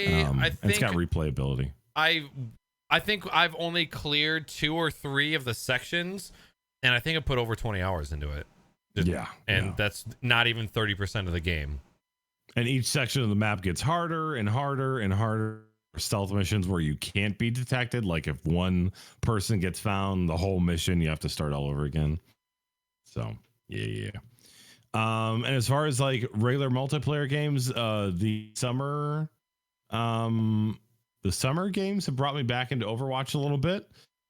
S2: think
S1: it's got replayability.
S2: I think I've only cleared 2 or 3 of the sections, and I think I put over 20 hours into it. And that's not even 30% of the game.
S1: And each section of the map gets harder and harder and harder. Stealth missions where you can't be detected. Like if one person gets found, the whole mission, you have to start all over again. So yeah. And as far as like regular multiplayer games, the summer games have brought me back into Overwatch a little bit.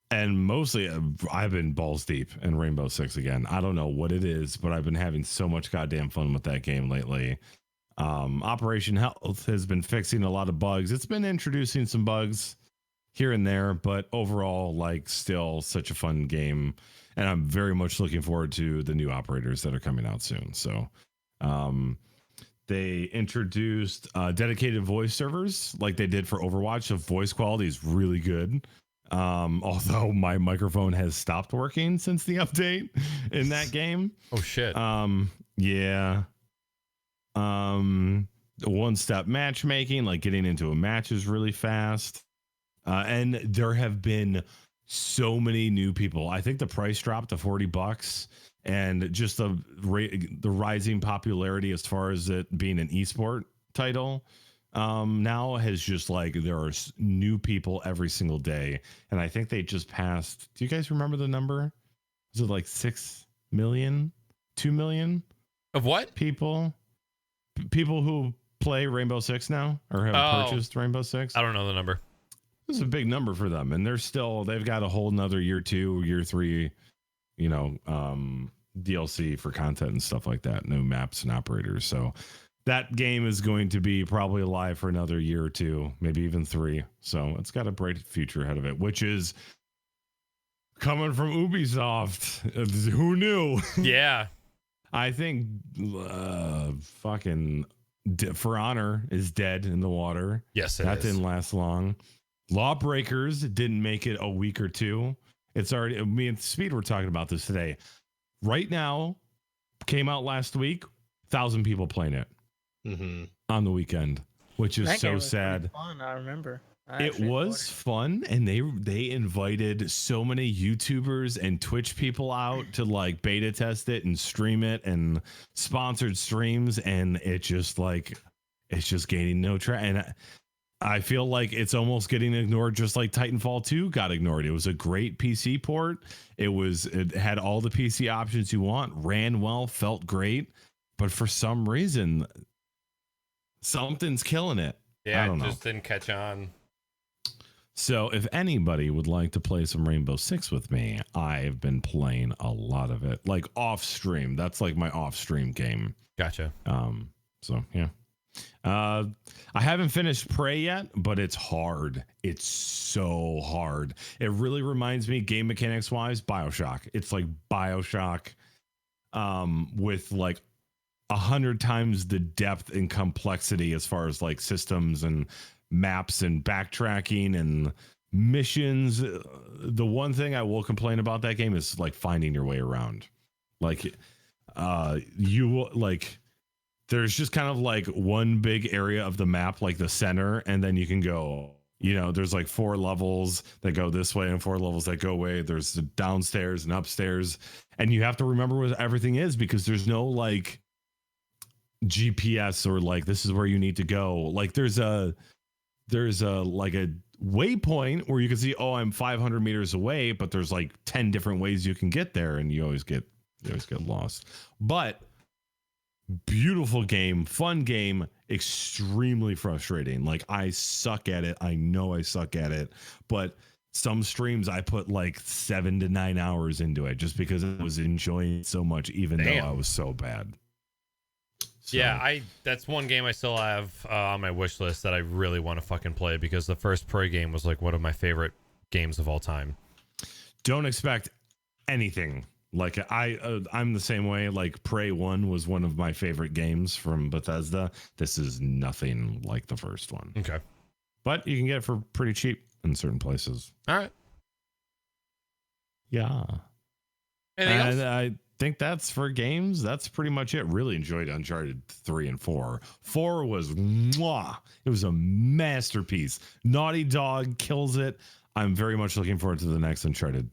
S1: And mostly I've been balls deep in Rainbow Six again. I don't know what it is, but I've been having so much goddamn fun with that game lately. Operation Health has been fixing a lot of bugs. It's been introducing some bugs here and there, but overall, like, still such a fun game. And I'm very much looking forward to the new operators that are coming out soon. So, they introduced dedicated voice servers like they did for Overwatch. The voice quality is really good. Although my microphone has stopped working since the update in that game.
S2: Oh shit.
S1: Yeah. One-step matchmaking, like getting into a match is really fast. And there have been so many new people. I think the price dropped to $40, and just the rising popularity as far as it being an esport title now has just like, there are new people every single day. And I think they just passed, do you guys remember the number? Is it like 6 million, 2 million
S2: Of what?
S1: people who play Rainbow Six now or have purchased Rainbow Six?
S2: I don't know the number.
S1: This is a big number for them, and they've got a whole another year 2, year 3, DLC for content and stuff like that. No maps and operators. So that game is going to be probably alive for another year or 2, maybe even 3. So it's got a bright future ahead of it, which is coming from Ubisoft. Who knew?
S2: Yeah.
S1: I think For Honor is dead in the water.
S2: Yes,
S1: that didn't last long. Lawbreakers didn't make it a week or 2. It's already, me and Speed were talking about this today. Right now, came out last week, 1,000 people playing it on the weekend, which is so sad.
S4: Fun, I remember.
S1: It was fun, and they invited so many YouTubers and Twitch people out to like beta test it and stream it and sponsored streams, and it's just gaining no traction. And I feel like it's almost getting ignored, just like Titanfall 2 got ignored. It was a great PC port. It had all the PC options you want, ran well, felt great, but for some reason, something's killing it.
S2: Yeah,
S1: I don't know.
S2: Just didn't catch on.
S1: So if anybody would like to play some Rainbow Six with me, I've been playing a lot of it, like off stream. That's like my off stream game.
S2: Gotcha.
S1: So yeah. I haven't finished Prey yet, but it's hard. It's so hard. It really reminds me, game mechanics wise, BioShock. It's like BioShock, with like 100 times the depth and complexity as far as like systems and maps and backtracking and missions. The one thing I will complain about that game is like finding your way around. Like, there's just kind of like one big area of the map, like the center, and then you can go, there's like 4 levels that go this way and 4 levels that go away. There's the downstairs and upstairs, and you have to remember where everything is because there's no like GPS or like this is where you need to go. Like there's a like a waypoint where you can see, oh, I'm 500 meters away, but there's like 10 different ways you can get there, and you always get lost. But beautiful game, fun game, extremely frustrating. Like I suck at it. I know I suck at it, but some streams I put like 7 to 9 hours into it just because I was enjoying it so much, even though I was so bad. So,
S2: yeah, that's one game I still have on my wish list that I really want to fucking play because the first Prey game was like one of my favorite games of all time.
S1: Don't expect anything. Like I'm the same way. Like Prey 1 was one of my favorite games from Bethesda. This is nothing like the first one.
S2: Okay.
S1: But you can get it for pretty cheap in certain places.
S2: All right.
S1: Yeah.
S2: Anything else?
S1: I think that's for games. That's pretty much it. Really enjoyed Uncharted 3 and 4. 4 was mwah. It was a masterpiece. Naughty Dog kills it. I'm very much looking forward to the next Uncharted.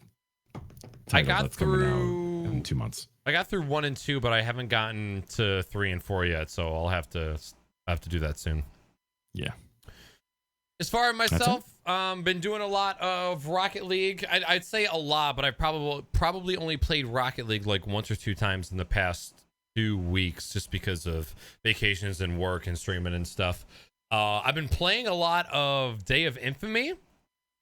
S2: I got through
S1: in 2 months.
S2: I got through 1 and 2, but I haven't gotten to 3 and 4 yet, so I'll have to do that soon.
S1: Yeah.
S2: As far as myself, been doing a lot of Rocket League. I'd say a lot, but I probably only played Rocket League like 1 or 2 times in the past 2 weeks, just because of vacations and work and streaming and stuff. I've been playing a lot of Day of Infamy,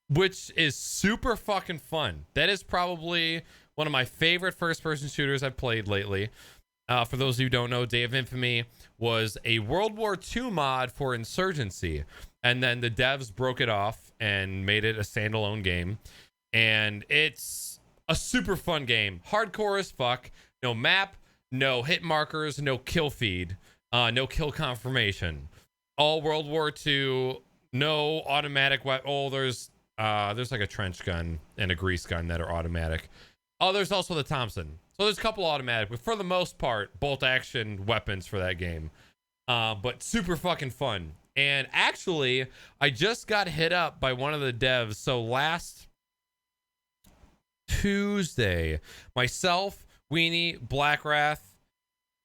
S2: which is super fucking fun. That is probably one of my favorite first-person shooters I've played lately. For those who don't know, Day of Infamy was a World War II mod for Insurgency, and then the devs broke it off and made it a standalone game. And it's a super fun game, hardcore as fuck. No map, no hit markers, no kill feed, no kill confirmation. All World War II, no automatic weapon. Oh, there's like a trench gun and a grease gun that are automatic. Oh, there's also the Thompson. So there's a couple automatic, but for the most part, bolt action weapons for that game. But super fucking fun. And actually, I just got hit up by one of the devs. So last Tuesday, myself, Weenie, Blackwrath,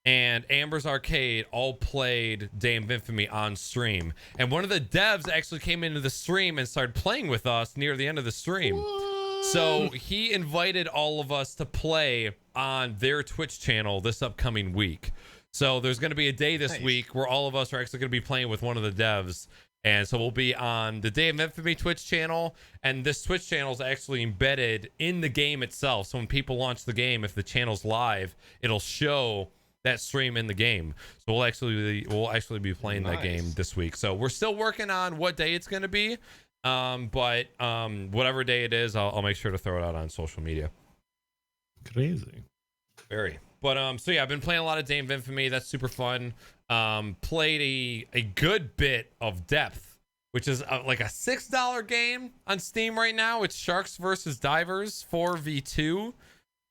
S2: and Amber's Arcade all played Day of Infamy on stream. And one of the devs actually came into the stream and started playing with us near the end of the stream. What? So he invited all of us to play on their Twitch channel this upcoming week. So there's going to be a day this week where all of us are actually going to be playing with one of the devs. And so we'll be on the Day of Infamy Twitch channel. And this Twitch channel is actually embedded in the game itself. So when people launch the game, if the channel's live, it'll show that stream in the game. So we'll actually be playing that game this week. So we're still working on what day it's going to be. But whatever day it is, I'll make sure to throw it out on social media.
S1: Crazy.
S2: Very. But so yeah, I've been playing a lot of Day of Infamy. That's super fun. Played a good bit of Depth, which is like a $6 game on Steam right now. It's Sharks versus Divers 4v2.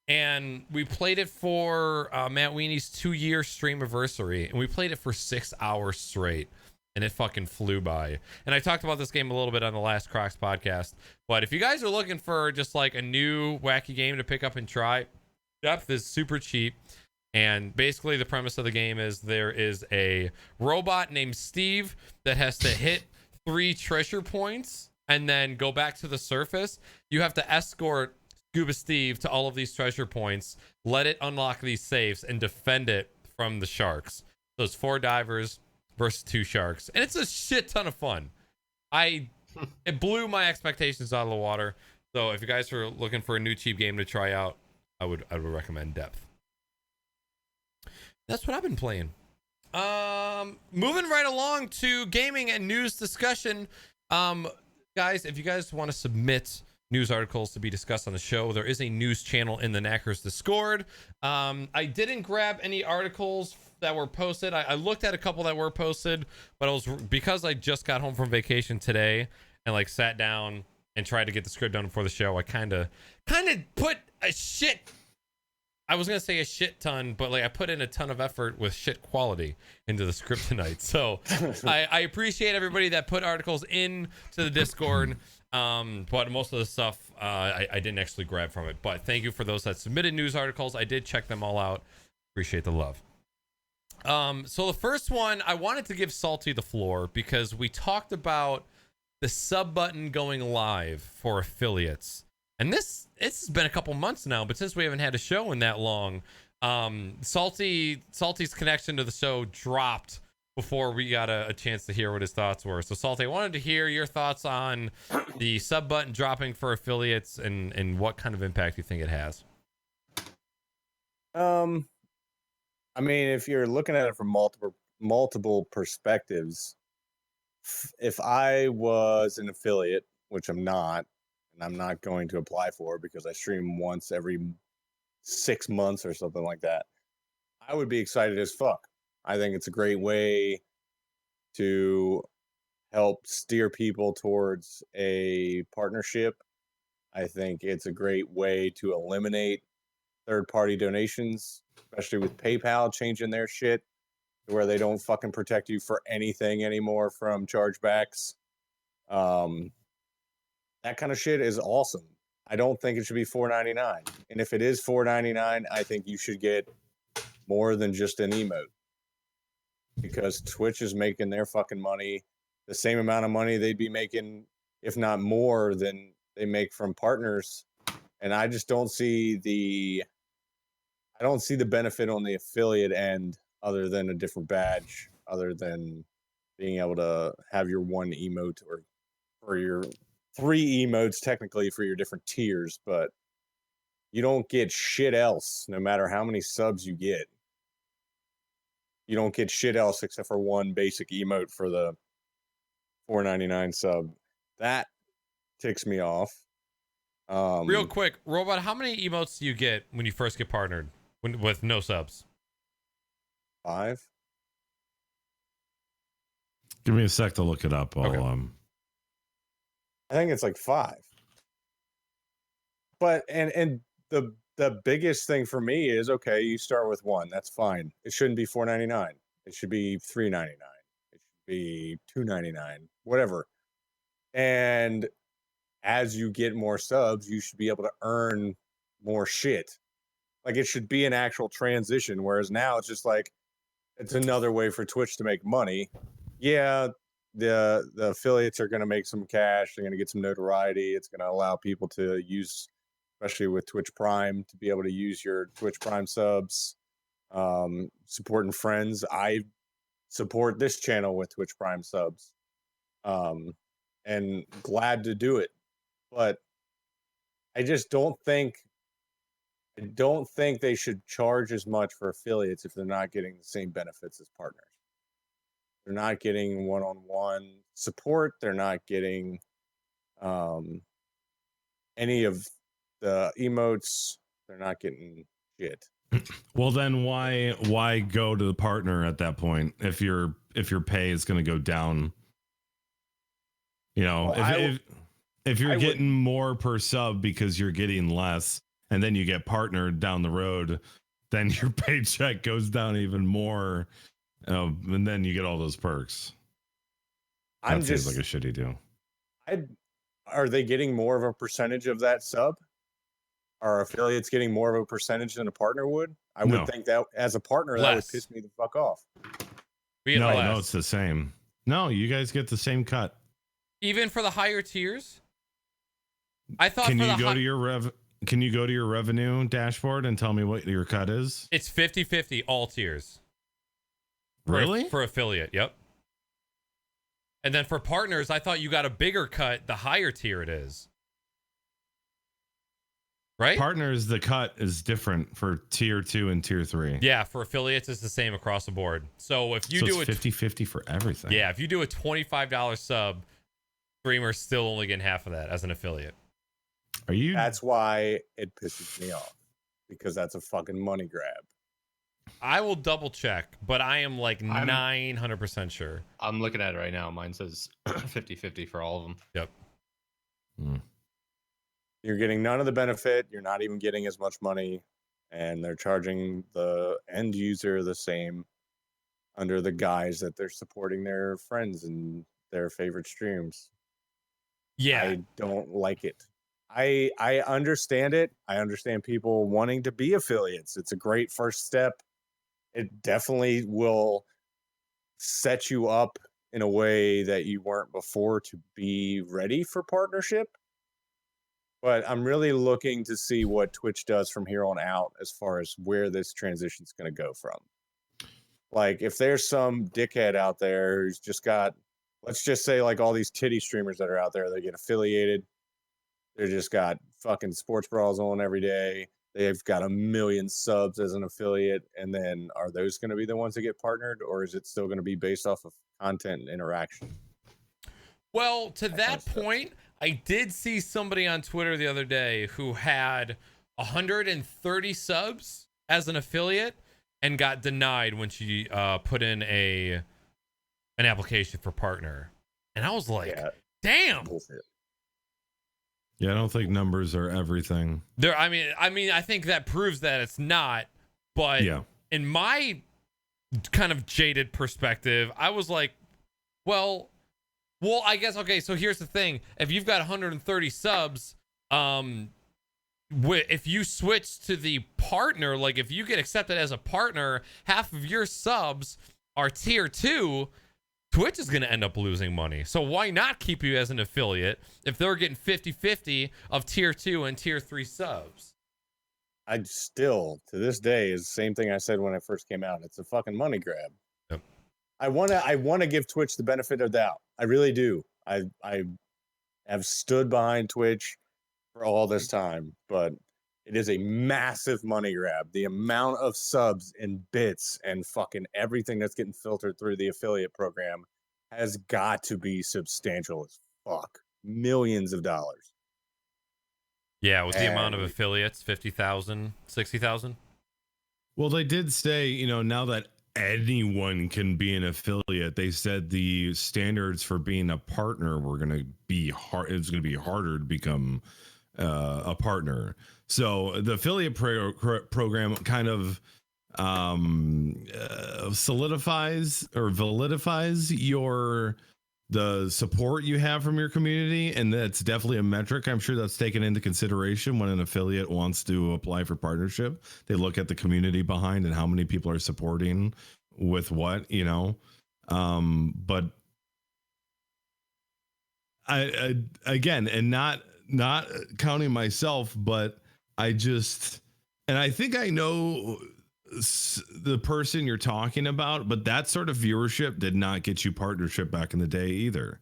S2: And we played it for Matt Weenie's 2-year stream anniversary, and we played it for 6 hours straight, and it fucking flew by. And I talked about this game a little bit on the last Crocs podcast, but if you guys are looking for just like a new wacky game to pick up and try, Depth is super cheap. And basically the premise of the game is there is a robot named Steve that has to hit 3 treasure points and then go back to the surface. You have to escort Scuba Steve to all of these treasure points, let it unlock these safes, and defend it from the sharks. So it's 4 divers versus 2 sharks, and it's a shit ton of fun. It blew my expectations out of the water. So if you guys are looking for a new cheap game to try out, I would recommend Depth. That's what I've been playing. Moving right along to gaming and news discussion. Guys, if you guys want to submit news articles to be discussed on the show, there is a news channel in the Naaackers Discord. I didn't grab any articles that were posted. I looked at a couple that were posted, but because I just got home from vacation today and like sat down and tried to get the script done before the show, I kind of put a shit. I was gonna say a shit ton, but like I put in a ton of effort with shit quality into the script tonight. So I appreciate everybody that put articles in to the Discord. But most of the stuff I didn't actually grab from it. But thank you for those that submitted news articles. I did check them all out. Appreciate the love. So the first one, I wanted to give Salty the floor because we talked about the sub button going live for affiliates. And it's been a couple months now, but since we haven't had a show in that long, Salty's connection to the show dropped before we got a chance to hear what his thoughts were. So Salty, I wanted to hear your thoughts on the sub button dropping for affiliates and what kind of impact you think it has.
S3: I mean, if you're looking at it from multiple perspectives, if I was an affiliate, which I'm not, and I'm not going to apply for because I stream once every 6 months or something like that, I would be excited as fuck. I think it's a great way to help steer people towards a partnership. I think it's a great way to eliminate third-party donations, especially with PayPal changing their shit to where they don't fucking protect you for anything anymore from chargebacks. That kind of shit is awesome. I don't think it should be $4.99. And if it is $4.99, I think you should get more than just an emote. Because Twitch is making their fucking money, the same amount of money they'd be making, if not more, than they make from partners. And I just don't see the benefit on the affiliate end other than a different badge, other than being able to have your one emote or your 3 emotes technically for your different tiers, but you don't get shit else no matter how many subs you get. you don't get shit else except for one basic emote for the $4.99 sub. That ticks me off.
S2: Real quick, Robot, how many emotes do you get when you first get partnered with no subs?
S3: 5.
S1: Give me a sec to look it up.
S2: Okay.
S3: I think it's like 5. But and the biggest thing for me is, okay, you start with 1. That's fine. It shouldn't be $4.99. It should be $3.99. It should be $2.99. Whatever. And as you get more subs, you should be able to earn more shit. Like, it should be an actual transition. Whereas now it's just like, it's another way for Twitch to make money. Yeah, the affiliates are going to make some cash. They're going to get some notoriety. It's going to allow people to use, especially with Twitch Prime, to be able to use your Twitch Prime subs. Supporting friends. I support this channel with Twitch Prime subs. And glad to do it. But I just don't think they should charge as much for affiliates if they're not getting the same benefits as partners. They're not getting one-on-one support. They're not getting any of the emotes. They're not getting shit.
S1: Well, then why go to the partner at that point if your pay is going to go down? You know,
S3: Well,
S1: if you're
S3: I
S1: getting more per sub because you're getting less, and then you get partnered down the road, then your paycheck goes down even more, and then you get all those perks. That seems like a shitty deal.
S3: Are they getting more of a percentage of that sub? Are affiliates getting more of a percentage than a partner would? I would think that as a partner, that would piss me the fuck off.
S1: No, it's the same. No, you guys get the same cut.
S2: Even for the higher tiers? I thought
S1: Can you go to your revenue dashboard and tell me what your cut is?
S2: It's 50-50 all tiers.
S1: Really?
S2: For affiliate, yep. And then for partners, I thought you got a bigger cut the higher tier it is. Right?
S1: Partners, the cut is different for tier 2 and tier 3.
S2: Yeah, for affiliates, it's the same across the board. So if you do
S1: it's 50-50 for everything.
S2: Yeah, if you do a $25 sub, streamer's still only getting half of that as an affiliate.
S3: That's why it pisses me off, because that's a fucking money grab.
S2: I will double check, but I am like 900% sure.
S5: I'm looking at it right now. Mine says 50-50 for all of them.
S2: Yep.
S3: You're getting none of the benefit. You're not even getting as much money, and they're charging the end user the same under the guise that they're supporting their friends and their favorite streams.
S2: Yeah.
S3: I don't like it. I understand it. I understand people wanting to be affiliates. It's a great first step. It definitely will set you up in a way that you weren't before to be ready for partnership. But I'm really looking to see what Twitch does from here on out as far as where this transition is going to go from. Like, if there's some dickhead out there who's just got, let's just say, like all these titty streamers that are out there, they get affiliated. They just got fucking sports bras on every day. They've got 1 million subs as an affiliate. And then are those going to be the ones that get partnered, or is it still going to be based off of content and interaction?
S2: Well, to that point, I did see somebody on Twitter the other day who had 130 subs as an affiliate and got denied when she put in an application for partner. And I was like, damn.
S3: Bullshit.
S1: Yeah, I don't think numbers are everything.
S2: I think that proves that it's not. But in my kind of jaded perspective, I was like, well, I guess, okay, so here's the thing. If you've got 130 subs, if you switch to the partner, like if you get accepted as a partner, half of your subs are tier 2, Twitch is going to end up losing money. So why not keep you as an affiliate if they're getting 50-50 of tier 2 and tier 3 subs?
S3: I still, to this day, is the same thing I said when I first came out. It's a fucking money grab.
S2: Yep.
S3: I want to give Twitch the benefit of the doubt. I really do. I have stood behind Twitch for all this time, but It is a massive money grab. The amount of subs and bits and fucking everything that's getting filtered through the affiliate program has got to be substantial as fuck. Millions of dollars.
S2: Yeah, with the amount of
S3: And-
S2: affiliates, 50,000, 60,000.
S1: Well, they did say, you know, now that anyone can be an affiliate, they said the standards for being a partner were going to be hard. It's going to be harder to become a partner. So the affiliate program kind of solidifies or validifies the support you have from your community, and that's definitely a metric. I'm sure that's taken into consideration when an affiliate wants to apply for partnership. They look at the community behind and how many people are supporting with what, you know. But I again, and not counting myself, but I just, and I think I know the person you're talking about, but that sort of viewership did not get you partnership back in the day either.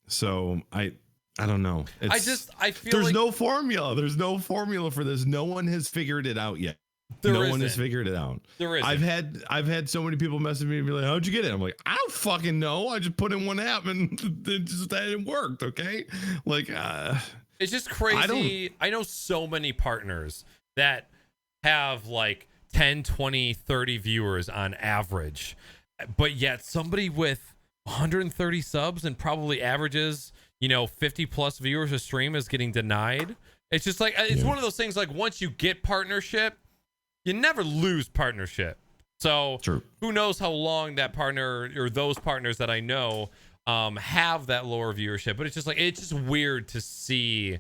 S1: So I don't know.
S2: I feel
S1: there's
S2: like
S1: no formula. There's no formula for this. No one has figured it out yet. No one has figured it out.
S2: There isn't.
S1: I've had so many people message me and be like, "How'd you get it?" I'm like, "I don't fucking know. I just put in one app and it worked." Okay, like
S2: it's just crazy. I know so many partners that have like 10, 20, 30 viewers on average, but yet somebody with 130 subs and probably averages, you know, 50 plus viewers a stream is getting denied. It's just like, it's one of those things, like once you get partnership, you never lose partnership. So
S1: True.
S2: Who knows how long that partner or those partners that I know have that lower viewership, but it's just like, it's just weird to see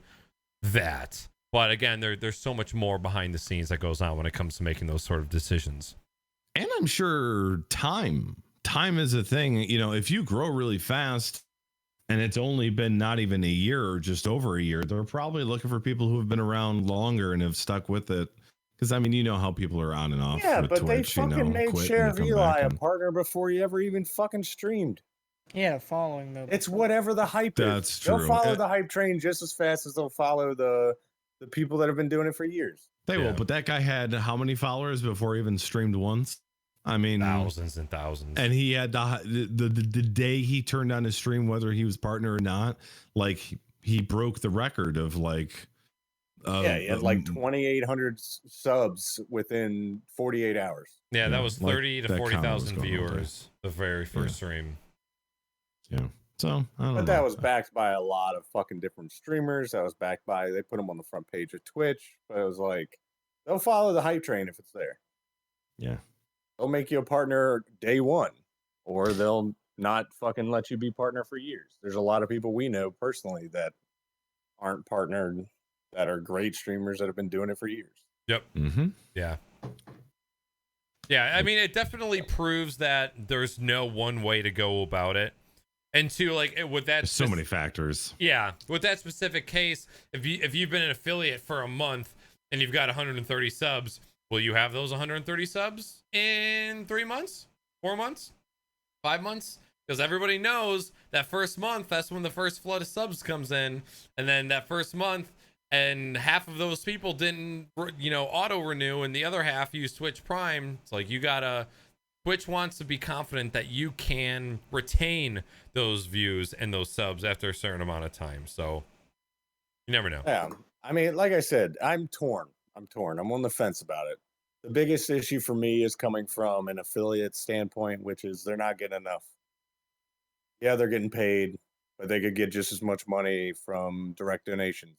S2: that. But again, there's so much more behind the scenes that goes on when it comes to making those sort of decisions.
S1: And I'm sure time is a thing. You know, if you grow really fast and it's only been not even a year or just over a year, they're probably looking for people who have been around longer and have stuck with it. Because I mean, you know how people are on and off.
S3: Yeah,
S1: with
S3: but
S1: Twitch,
S3: they fucking
S1: you know,
S3: made
S1: quit
S3: Sheriff
S1: and come
S3: Eli
S1: back
S3: a
S1: and-
S3: partner before he ever even fucking streamed.
S4: Yeah, following though.
S3: It's whatever the hype
S1: That's
S3: is.
S1: true.
S3: They'll follow the hype train just as fast as they'll follow the people that have been doing it for years.
S1: They
S2: Yeah.
S1: will, but that guy had how many followers before he even streamed once? I mean,
S2: Thousands and thousands.
S1: and he had the day he turned on his stream, whether he was partner or not, like he broke the record of like,
S3: Yeah, he had like 2,800 subs within 48 hours.
S2: Yeah, that
S1: Yeah,
S2: was
S1: like
S2: 30 to
S1: that comment was
S2: 40,000
S1: going on there.
S2: viewers the very first stream.
S1: yeah. So I don't know.
S3: But that was backed by a lot of fucking different streamers. That was backed by, they put them on the front page of Twitch. But it was like, they'll follow the hype train if it's there.
S1: Yeah.
S3: They'll make you a partner day one, or they'll not fucking let you be partner for years. There's a lot of people we know personally that aren't partnered, that are great streamers that have been doing it for years.
S2: Yep.
S1: Mm-hmm.
S2: Yeah. Yeah, I mean, it definitely proves that there's no one way to go about it. And two, like with that,
S1: There's so many factors.
S2: Yeah, with that specific case, if you've been an affiliate for a month and you've got 130 subs, will you have those 130 subs in 3 months, 4 months, 5 months? Because everybody knows that first month, that's when the first flood of subs comes in, and then that first month, and half of those people didn't, you know, auto renew, and the other half used Twitch Prime. It's like Twitch wants to be confident that you can retain those views and those subs after a certain amount of time. So you never know.
S3: Yeah. I mean, like I said, I'm torn. I'm on the fence about it. The biggest issue for me is coming from an affiliate standpoint, which is they're not getting enough. Yeah, they're getting paid, but they could get just as much money from direct donations.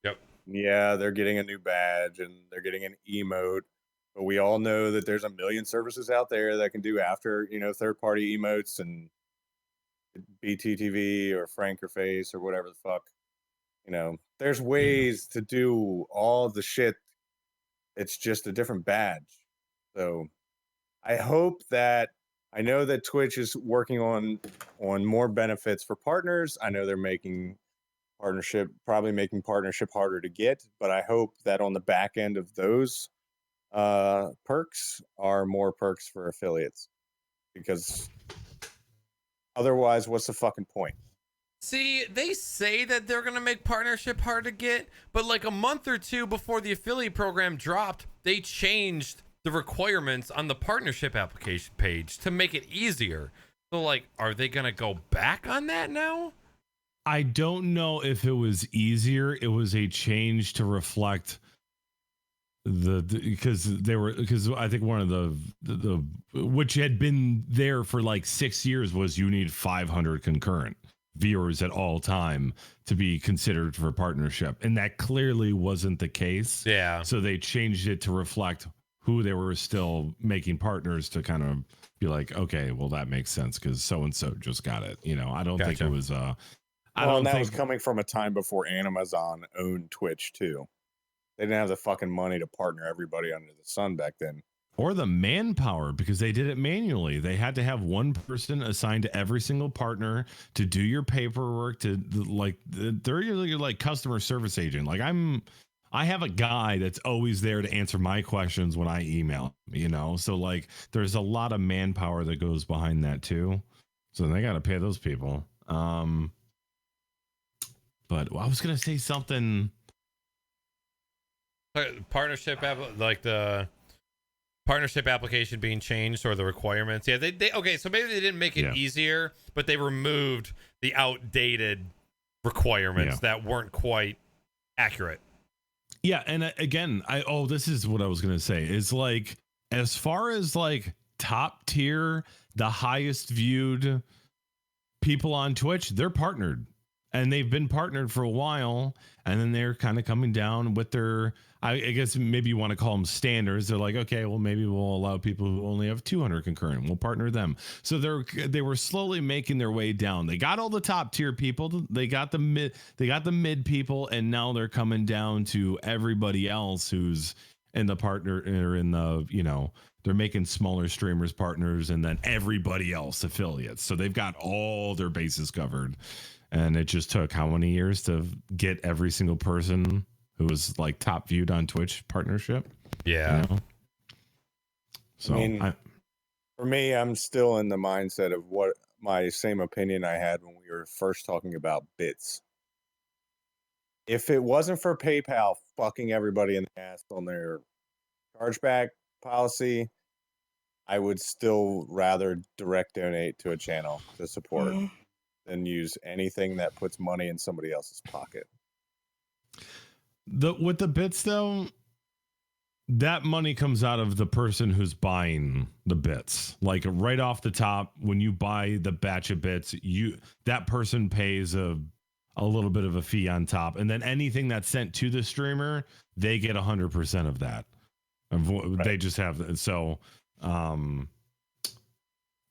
S2: Yep.
S3: Yeah, they're getting a new badge and they're getting an emote. But we all know that there's a million services out there that can do after, you know, third-party emotes and BTTV or Frankerface or whatever the fuck. You know, there's ways to do all the shit. It's just a different badge. So I hope that, I know that Twitch is working on more benefits for partners. I know they're making probably making partnership harder to get, but I hope that on the back end of those perks are more perks for affiliates, because otherwise what's the fucking point?
S2: See, they say that they're going to make partnership hard to get, but like a month or two before the affiliate program dropped, they changed the requirements on the partnership application page to make it easier. So like, are they going to go back on that now?
S1: I don't know if it was easier. It was a change to reflect because I think one of the which had been there for like 6 years was you need 500 concurrent viewers at all time to be considered for partnership, and that clearly wasn't the case.
S2: Yeah.
S1: So they changed it to reflect who they were still making partners to kind of be like, okay, well that makes sense because so and so just got it. You know, I don't think it was I don't
S3: and that
S1: think
S3: was coming from a time before Amazon owned Twitch too. They didn't have the fucking money to partner everybody under the sun back then.
S1: or the manpower because they did it manually. They had to have one person assigned to every single partner to do your paperwork, to like they're your like customer service agent. Like I have a guy that's always there to answer my questions when I email, you know? So like there's a lot of manpower that goes behind that too. So they got to pay those people. But I was going to say something.
S2: Partnership like the partnership application being changed or the requirements. Yeah, they okay, so maybe they didn't make it easier, but they removed the outdated requirements that weren't quite accurate.
S1: Yeah, and again, this is what I was going to say. Is like as far as like top tier, the highest viewed people on Twitch, they're partnered. And they've been partnered for a while, and then they're kind of coming down with their, I guess maybe you want to call them standards. They're like, okay, well, maybe we'll allow people who only have 200 concurrent. We'll partner them. So they were slowly making their way down. They got all the top tier people. They got the mid people, and now they're coming down to everybody else who's in the partner or in the, you know, they're making smaller streamers partners, and then everybody else affiliates. So they've got all their bases covered. And it just took how many years to get every single person who was like top viewed on Twitch partnership?
S2: Yeah.
S1: You know? So
S3: I mean, for me, I'm still in the mindset of what my same opinion I had when we were first talking about bits. If it wasn't for PayPal fucking everybody in the ass on their chargeback policy, I would still rather direct donate to a channel to support than use anything that puts money in somebody else's pocket.
S1: With the bits though, that money comes out of the person who's buying the bits. Like right off the top, when you buy the batch of bits, that person pays a little bit of a fee on top, and then anything that's sent to the streamer, they get 100% of that. They just have so,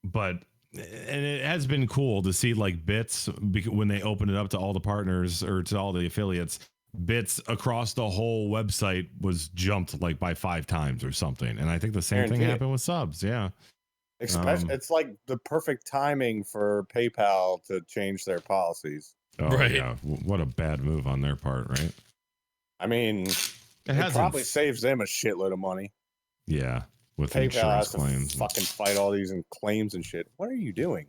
S1: but. And it has been cool to see like bits when they open it up to all the partners or to all the affiliates. Bits across the whole website was jumped like by 5 times or something, and I think the same thing happened with subs. Yeah,
S3: Especially it's like the perfect timing for PayPal to change their policies.
S1: Oh right. Yeah, what a bad move on their part, right?
S3: I mean, it probably saves them a shitload of money.
S1: Yeah. With
S3: PayPal
S1: insurance
S3: has to
S1: claims,
S3: fucking fight all these claims and shit. What are you doing?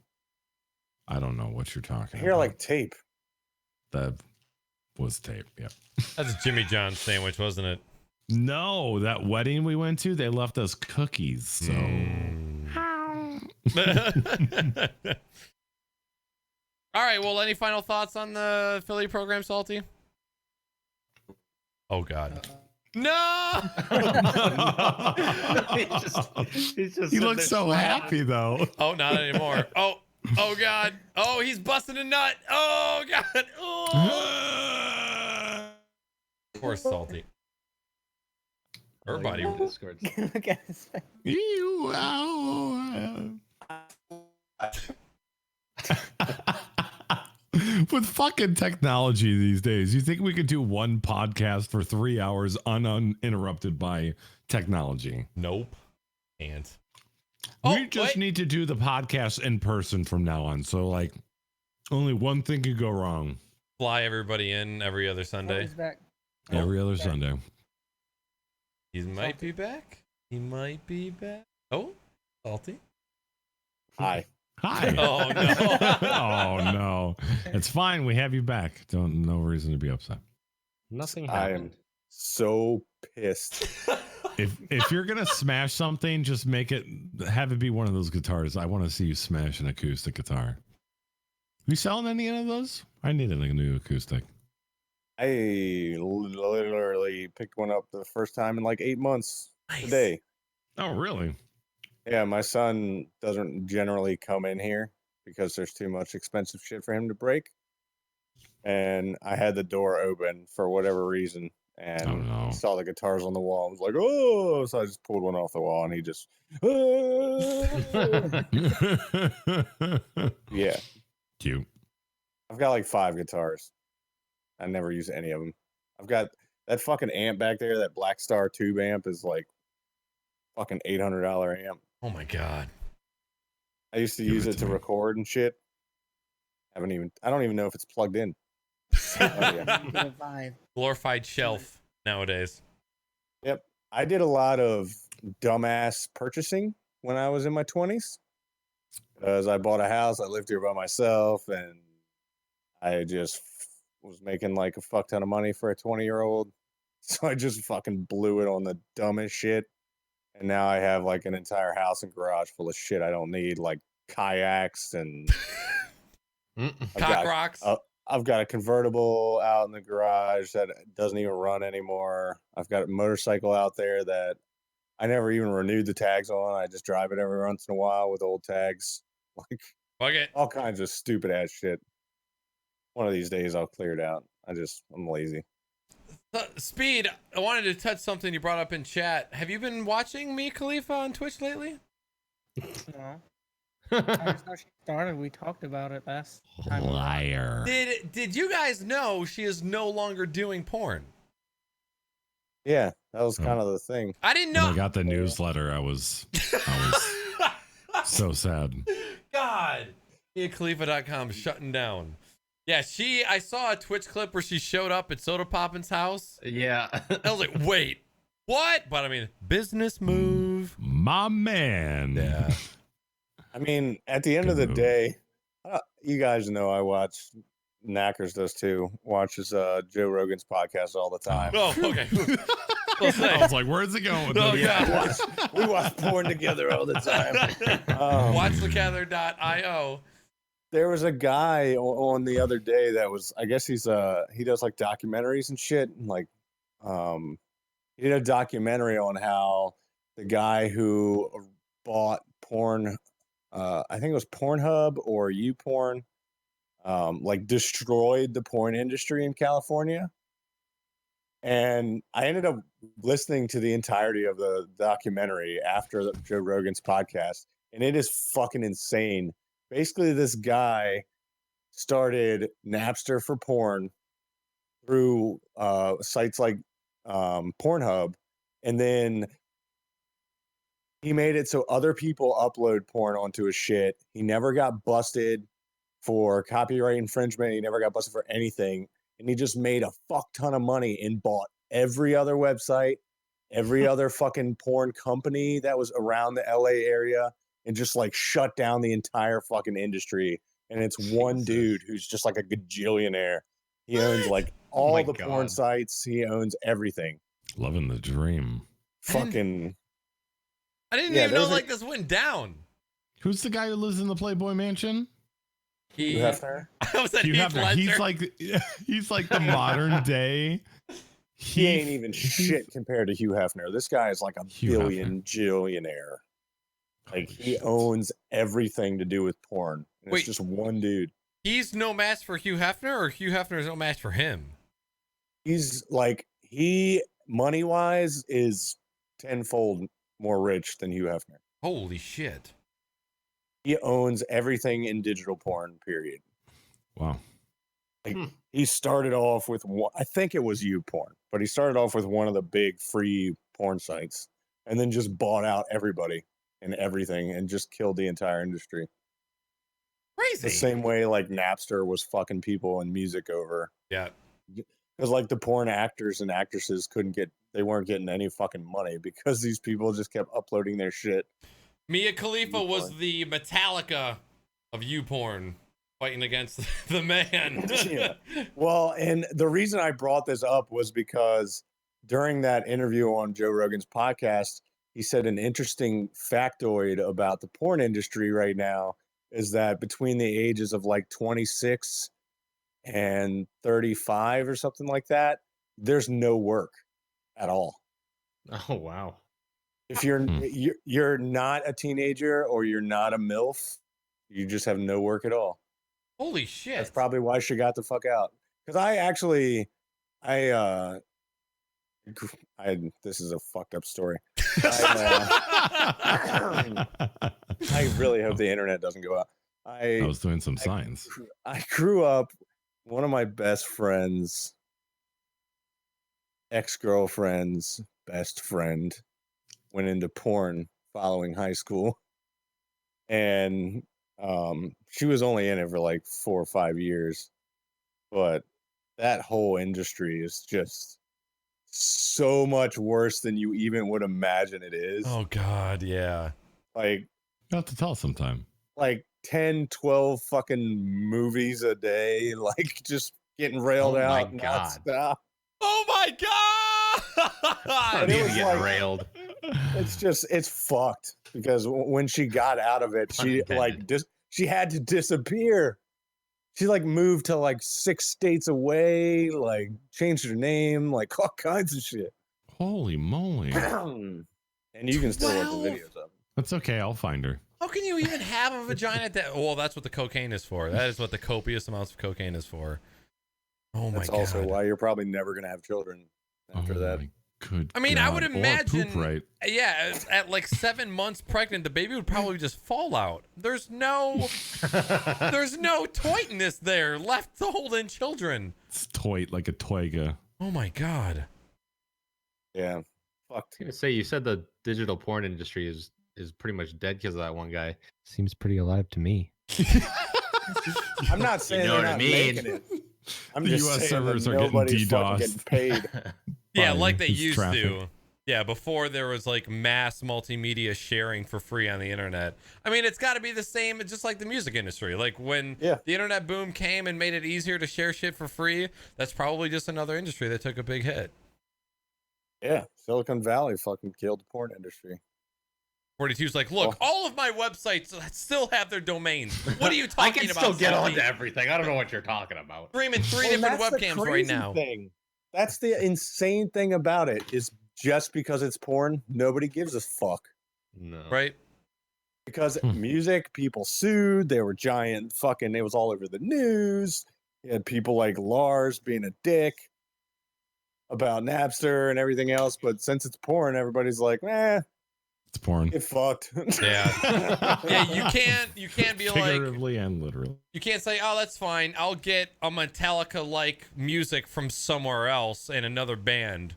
S1: I don't know what you're talking
S3: about. You're like tape.
S1: That was tape. Yeah.
S2: That's a Jimmy John's sandwich, wasn't it?
S1: No, that wedding we went to, they left us cookies. So.
S2: All right. Well, any final thoughts on the affiliate program, Salty? Oh God. No!
S1: He looks so happy though.
S2: Oh, not anymore. Oh God. Oh, he's busting a nut. Oh God. Oh. Poor Salty. Everybody.
S4: Look at his face.
S1: With fucking technology these days, you think we could do one podcast for 3 hours uninterrupted by technology?
S2: Nope. And
S1: we just need to do the podcast in person from now on. So like only one thing could go wrong.
S2: Fly everybody in every other Sunday.
S4: He's back.
S1: Every other Sunday.
S2: He might be back. He might be back. Oh, Salty.
S3: Hi.
S1: Hi.
S2: Oh no.
S1: Oh no. It's fine. We have you back. No reason to be upset.
S5: Nothing
S3: I am
S5: happened.
S3: so pissed.
S1: If you're gonna smash something, just have it be one of those guitars. I want to see you smash an acoustic guitar. You selling any of those? I needed a new acoustic.
S3: I literally picked one up the first time in like 8 months
S2: Nice.
S3: today.
S1: Oh, really?
S3: Yeah, my son doesn't generally come in here because there's too much expensive shit for him to break. And I had the door open for whatever reason, and
S1: Oh, no.
S3: he saw the guitars on the wall. I was like, oh, so I just pulled one off the wall, and he just, yeah.
S1: Cute.
S3: I've got like 5 guitars. I never use any of them. I've got that fucking amp back there. That Black Star tube amp is like fucking $800 amp.
S2: Oh my god.
S3: I used to
S1: Give
S3: use
S1: it
S3: it
S1: to
S3: to
S1: me.
S3: record and shit. I don't even know if it's plugged in. Oh, yeah.
S4: Good vibe.
S2: Glorified shelf nowadays.
S3: Yep. I did a lot of dumbass purchasing when I was in my 20s. Because I bought a house, I lived here by myself, and I just was making like a fuck ton of money for a 20-year-old. So I just fucking blew it on the dumbest shit. And now I have like an entire house and garage full of shit I don't need, like kayaks, and
S2: Cock rocks.
S3: I've got a convertible out in the garage that doesn't even run anymore. I've got a motorcycle out there that I never even renewed the tags on. I just drive it every once in a while with old tags. Like
S2: Fuck it.
S3: all kinds of stupid ass shit. One of these days I'll clear it out. I'm lazy.
S2: Speed, I wanted to touch something you brought up in chat. Have you been watching Mia Khalifa on Twitch lately?
S4: No. I just know she started. We talked about it last time.
S1: Liar.
S2: Did you guys know she is no longer doing porn?
S3: Yeah, that was
S1: Oh.
S3: kind of the thing.
S2: I didn't
S1: When
S2: know.
S1: I got the newsletter, I was so sad.
S2: God. MiaKhalifa.com shutting down. Yeah, I saw a Twitch clip where she showed up at Soda Poppin's house.
S5: Yeah.
S2: I was like, wait, what? But I mean, business move.
S1: My man.
S2: Yeah.
S3: I mean, at the end
S1: Good
S3: of the
S1: move.
S3: day, you guys know I watch. Naaackers does too. Watches Joe Rogan's podcast all the time.
S2: Oh, okay.
S1: I was like, where's it going?
S2: Oh, yeah.
S3: We watch porn together all the time.
S2: WatchTogether.io.
S3: There was a guy on the other day that was, I guess he does like documentaries and shit. And like, he did a documentary on how the guy who bought porn, I think it was Pornhub or YouPorn, like destroyed the porn industry in California. And I ended up listening to the entirety of the documentary after Joe Rogan's podcast, and it is fucking insane. Basically, this guy started Napster for porn through sites like Pornhub, and then he made it so other people upload porn onto his shit. He never got busted for copyright infringement. He never got busted for anything. And he just made a fuck ton of money and bought every other website, every other fucking porn company that was around the LA area, and just like shut down the entire fucking industry. And it's one
S5: Jesus.
S3: dude who's just like a gajillionaire. He owns like all
S5: my
S3: the porn
S5: God.
S3: sites. He owns everything.
S1: Living the dream.
S3: Fucking
S2: I didn't
S3: Yeah,
S2: even know
S3: there's a-
S2: like this went down.
S1: Who's the guy who lives in the Playboy Mansion?
S2: He,
S3: Hugh Hefner.
S2: I was at
S1: Hugh
S2: Heath
S1: Hefner.
S2: Ledger.
S1: He's like the modern day.
S3: He ain't even shit compared to Hugh Hefner. This guy is like a
S1: Hugh
S3: billionaire. Like
S1: Holy
S3: he
S1: shit.
S3: owns everything to do with porn. And
S2: Wait.
S3: it's just one dude.
S2: He's no match for Hugh Hefner, or Hugh Hefner is no match for him?
S3: He's like he money wise is tenfold more rich than Hugh Hefner.
S2: Holy shit.
S3: He owns everything in digital porn, period.
S1: Wow.
S3: He started off with one, I think it was YouPorn, but he started off with one of the big free porn sites and then just bought out everybody and everything and just killed the entire industry.
S2: Crazy.
S3: The same way like Napster was fucking people and music over.
S2: Yeah.
S3: Because like the porn actors and actresses they weren't getting any fucking money because these people just kept uploading their shit.
S2: Mia Khalifa was
S3: Porn.
S2: the Metallica of you porn fighting against the man.
S3: Yeah. Well, and the reason I brought this up was because during that interview on Joe Rogan's podcast, he said an interesting factoid about the porn industry right now is that between the ages of like 26 and 35 or something like that, there's no work at all.
S5: Oh wow.
S3: If you're not a teenager or you're not a MILF, you just have no work at all.
S2: Holy shit.
S3: That's probably why she got the fuck out. Because this is a fucked up story. I really hope the internet doesn't go out.
S1: I was doing some signs.
S3: I grew up, one of my best friends, ex-girlfriend's best friend, went into porn following high school. And she was only in it for like 4 or 5 years. But that whole industry is just so much worse than you even would imagine it is.
S2: Oh God, yeah.
S3: Like,
S1: You'll have to tell sometime.
S3: like 10, 12 fucking movies a day, like just getting railed
S5: Oh my
S3: out
S5: God.
S3: nonstop.
S2: Oh my God.
S5: I
S3: And
S5: need
S3: it
S5: to
S3: was
S5: get
S3: like-
S5: railed.
S3: It's fucked because when she got out of it, she like she had to disappear. She like moved to like 6 states away, like changed her name, like all kinds of shit.
S1: Holy moly.
S3: And you can still look
S2: 12?
S3: the videos of it.
S1: That's okay. I'll find her.
S2: How can you even have a vagina at that? Well, that's what the cocaine is for. That is what the copious amounts of cocaine is for. Oh my
S3: That's
S2: God.
S3: also why you're probably never gonna have children after that.
S1: my good
S2: I mean, I would
S1: God. Or
S2: imagine,
S1: poop right.
S2: yeah, at like 7 months pregnant, the baby would probably just fall out. There's no toitness there left to hold in children.
S1: It's toy like a toiga.
S2: Oh my God.
S3: Yeah, fucked.
S5: I was gonna say, you said the digital porn industry is pretty much dead because of that one guy. Seems pretty alive to me.
S3: I'm not saying
S5: know
S3: they're
S5: what I
S3: not
S5: mean.
S3: making it. I'm
S1: The
S3: just
S1: US
S3: saying
S1: servers
S3: that
S1: are getting
S3: nobody's fucking
S1: DDoSed.
S3: getting paid.
S2: Yeah,
S1: Fine,
S2: like they
S1: it's
S2: used
S1: traffic.
S2: to. Yeah, before there was like mass multimedia sharing for free on the internet. I mean, it's got to be the same, just like the music industry. Like when
S3: Yeah.
S2: the internet boom came and made it easier to share shit for free, that's probably just another industry that took a big hit.
S3: Yeah, Silicon Valley fucking killed the porn industry.
S2: 42's like, look, all of my websites still have their domains. What are you
S5: I
S2: talking
S5: can
S2: about?
S5: still get
S2: Salty?
S5: onto everything. I don't know what you're talking about.
S2: Streaming 3
S3: Well,
S2: different
S3: that's the
S2: webcams right
S3: crazy
S2: now.
S3: thing. That's the insane thing about it is just because it's porn, nobody gives a fuck.
S5: No.
S2: Right?
S3: Because music, people sued. They were giant fucking, it was all over the news. You had people like Lars being a dick about Napster and everything else. But since it's porn, everybody's like,
S1: It's porn.
S3: get fucked.
S2: Yeah. Yeah, you can't be like,
S1: Figuratively and literally.
S2: you can't say, oh, that's fine. I'll get a Metallica-like music from somewhere else and another band.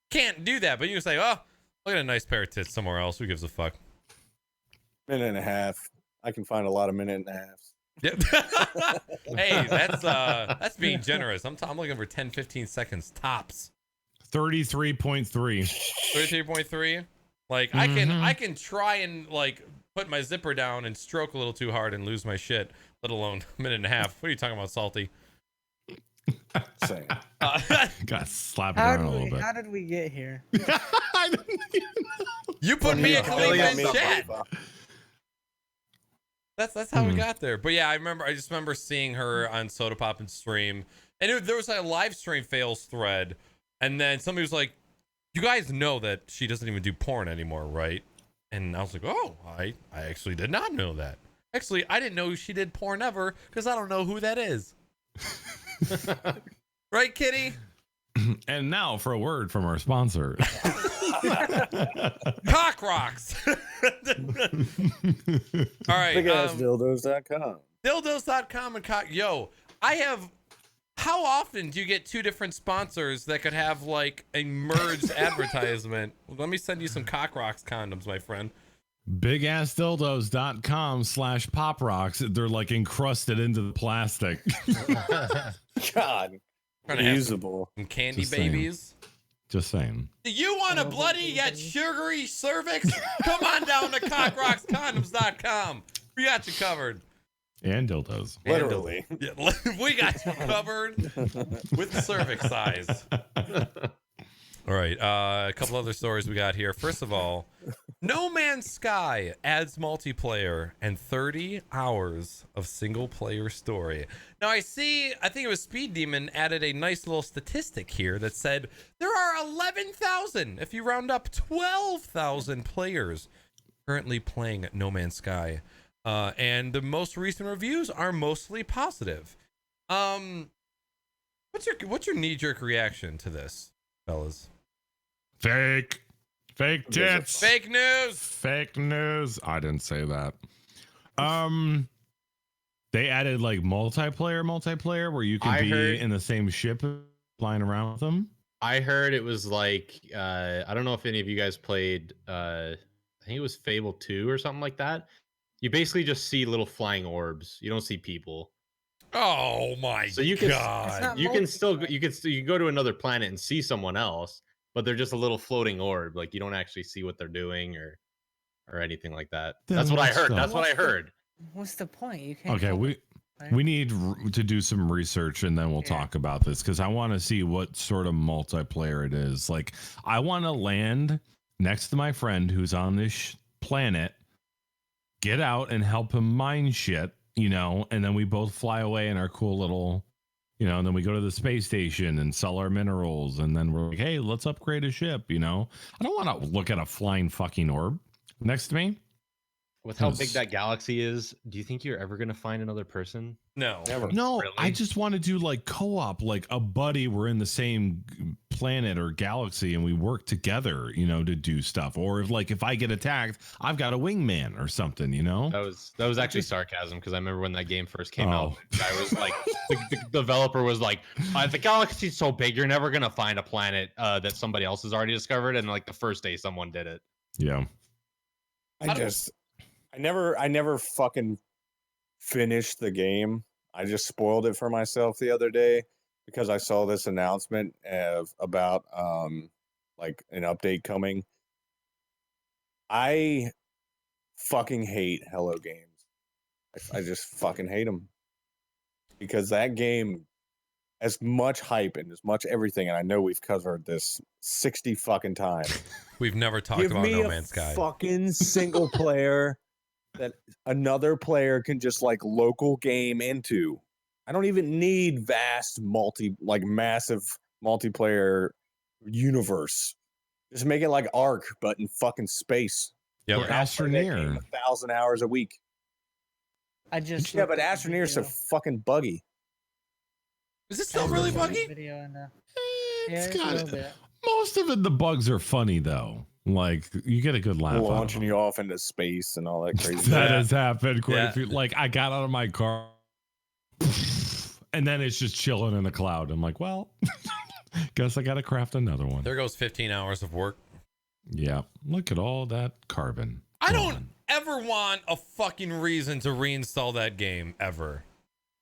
S2: Can't do that, but you can say, oh, look at a nice pair of tits somewhere else. Who gives a fuck?
S3: Minute and a half. I can find a lot of minute and a halves.
S2: Yep. Hey, that's being generous. I'm looking for 10, 15 seconds tops.
S1: 33.3.
S2: 33.3. Like I can try and like put my zipper down and stroke a little too hard and lose my shit, let alone a minute and a half. What are you talking about, Salty?
S3: Same.
S1: Got slapped around a little bit.
S4: How did we get here?
S1: I don't even know.
S2: You put me and Khalifa in chat.
S3: Khalifa.
S2: That's how we got there. But yeah, I just remember seeing her on Soda Pop and stream, and there was a live stream fails thread, and then somebody was like, "You guys know that she doesn't even do porn anymore, right?" And I was like, "Oh, I actually did not know that. Actually, I didn't know she did porn ever because I don't know who that is." Right, Kitty?
S1: And now for a word from our sponsor.
S2: Cock rocks. All right.
S3: BigAssDildos.com.
S2: Dildos.com and cock. Yo, how often do you get 2 different sponsors that could have like a merged advertisement? Let me send you some cock rocks condoms, my friend.
S1: BigAssDildos.com/pop rocks. They're like encrusted into the plastic.
S3: God.
S2: Trying to have
S3: Usable.
S2: some candy
S1: Just saying.
S2: babies.
S1: Just saying.
S2: Do you want a bloody yet sugary cervix? Come on down to cockrockscondoms.com. We got you covered.
S1: And dildos.
S3: Literally.
S2: Yeah, we got you covered with cervix size. All right, a couple other stories we got here. First of all, No Man's Sky adds multiplayer and 30 hours of single player story. Now I think it was SpeedDemon added a nice little statistic here that said there are 11,000, if you round up 12,000 players currently playing No Man's Sky. And the most recent reviews are mostly positive. What's your knee-jerk reaction to this, fellas?
S1: Fake tits.
S2: Fake news.
S1: Fake news. I didn't say that. They added like multiplayer where you can be in the same ship flying around with them.
S5: I heard it was like I don't know if any of you guys played I think it was Fable 2 or something like that. You basically just see little flying orbs. You don't see people.
S2: Oh my
S5: So you can
S2: god.
S5: you can go to another planet and see someone else, but they're just a little floating orb. Like you don't actually see what they're doing or anything like that. That's what I heard. That's what I heard.
S4: What's the point? You can't.
S1: Okay, we need to do some research and then we'll talk about this because I want to see what sort of multiplayer it is. Like I want to land next to my friend who's on this planet, get out and help him mine shit, and then we both fly away in our cool little, and then we go to the space station and sell our minerals. And then we're like, hey, let's upgrade a ship. I don't want to look at a flying fucking orb next to me.
S5: With how big that galaxy is, do you think you're ever going to find another person?
S2: No.
S3: Never.
S1: No,
S5: Really?
S1: I just want to do like co-op, like a buddy. We're in the same planet or galaxy and we work together, to do stuff. Or if I get attacked, I've got a wingman or something,
S5: That was actually sarcasm because I remember when that game first came out. The guy was like, the developer was like, the galaxy's so big, you're never gonna find a planet that somebody else has already discovered. And like the first day, someone did it.
S1: Yeah.
S3: I never fucking finished the game. I just spoiled it for myself the other day because I saw this announcement about like an update coming. I fucking hate Hello Games. I just fucking hate them because that game, as much hype and as much everything, and I know we've covered this 60 fucking times.
S2: We've never talked about No Man's Sky.
S3: Fucking single player that another player can just like local game into. I don't even need vast massive multiplayer universe. Just make it like Ark, but in fucking space.
S2: Yeah,
S1: Or Astroneer.
S3: 1,000 hours a week.
S4: I just
S3: Yeah, but Astroneer's so fucking buggy.
S2: Is it still really buggy?
S4: Video and,
S1: It's
S4: a
S1: got
S4: little bit.
S1: most of it. The bugs are funny though. Like you get a good laugh.
S3: Launching you off into space and all that crazy.
S1: That has happened quite
S2: Yeah.
S1: a few. Like I got out of my car and then it's just chilling in the cloud. I'm like, well, guess I got to craft another one.
S2: There goes 15 hours of work.
S1: Yeah. Look at all that carbon.
S2: I
S1: Come
S2: don't
S1: on.
S2: ever want a fucking reason to reinstall that game ever.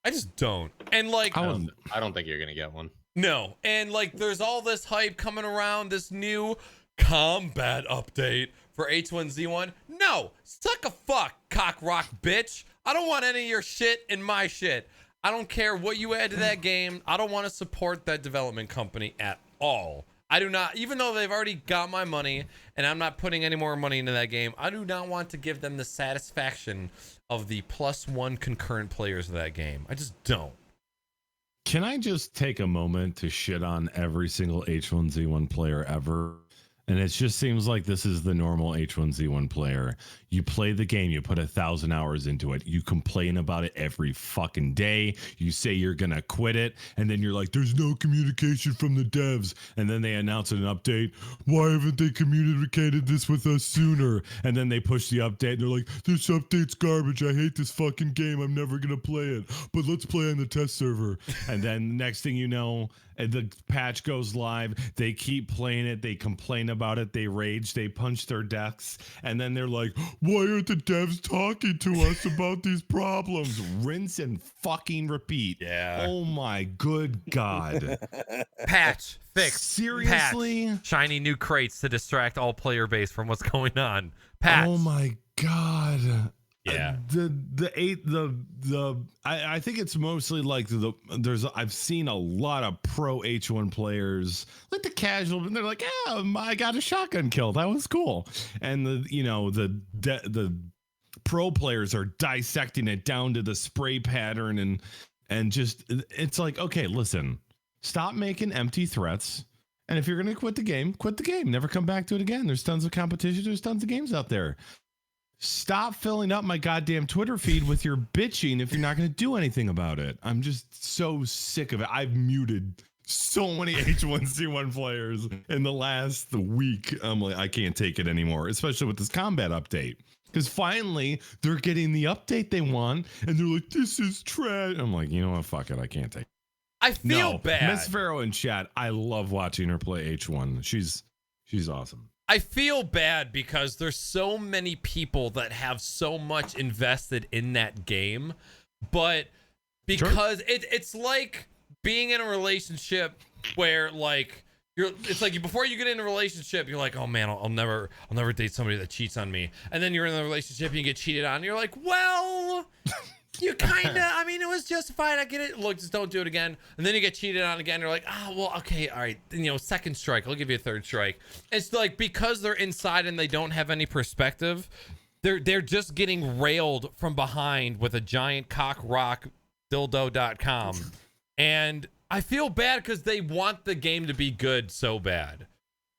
S2: I just don't. And like,
S1: I wouldn't-
S5: I don't think you're gonna get one.
S2: no. And like, there's all this hype coming around this new combat update for H1Z1. No, suck a fuck, cock rock bitch. I don't want any of your shit in my shit. I don't care what you add to that game. I don't want to support that development company at all. I do not, even though they've already got my money and I'm not putting any more money into that game, I do not want to give them the satisfaction of the +1 concurrent players of that game. I just don't.
S1: Can I just take a moment to shit on every single H1Z1 player ever? And it just seems like this is the normal H1Z1 player. You play the game, you put 1,000 hours into it. You complain about it every fucking day. You say you're going to quit it. And then you're like, there's no communication from the devs. And then they announce an update. Why haven't they communicated this with us sooner? And then they push the update and they're like, this update's garbage. I hate this fucking game. I'm never going to play it. But let's play on the test server. And then next thing you know, the patch goes live. They keep playing it. They complain about it. They rage. They punch their decks. And then they're like, why aren't the devs talking to us about these problems? Rinse and fucking repeat.
S2: Yeah.
S1: Oh my good God.
S2: Patch, fix,
S1: Seriously?
S2: patch. Shiny new crates to distract all player base from what's going on. Patch.
S1: Oh my God.
S2: Yeah.
S1: I think it's mostly like I've seen a lot of pro H1 players, like the casual, and they're like, yeah, I got a shotgun kill. That was cool. And the pro players are dissecting it down to the spray pattern and just, it's like, okay, listen, stop making empty threats. And if you're going to quit the game, quit the game. Never come back to it again. There's tons of competition. There's tons of games out there. Stop filling up my goddamn Twitter feed with your bitching if you're not going to do anything about it. I'm just so sick of it. I've muted so many H1Z1 players in the last week. I'm like, I can't take it anymore, especially with this combat update. Because finally, they're getting the update they want, and they're like, this is trash. I'm like, you know what? Fuck it. I can't take it.
S2: I feel bad.
S1: Miss Pharaoh in chat, I love watching her play H1. She's awesome.
S2: I feel bad because there's so many people that have so much invested in that game, but because it's like being in a relationship where like it's like before you get in a relationship, you're like, oh man, I'll never date somebody that cheats on me, and then you're in a relationship and you get cheated on, and you're like, well. You kind of, I mean, it was justified. I get it. Look, just don't do it again. And then you get cheated on again. You're like, oh, well, okay, all right. Second strike. I'll give you a third strike. It's like because they're inside and they don't have any perspective, they're just getting railed from behind with a giant cock rock dildo.com. And I feel bad because they want the game to be good so bad.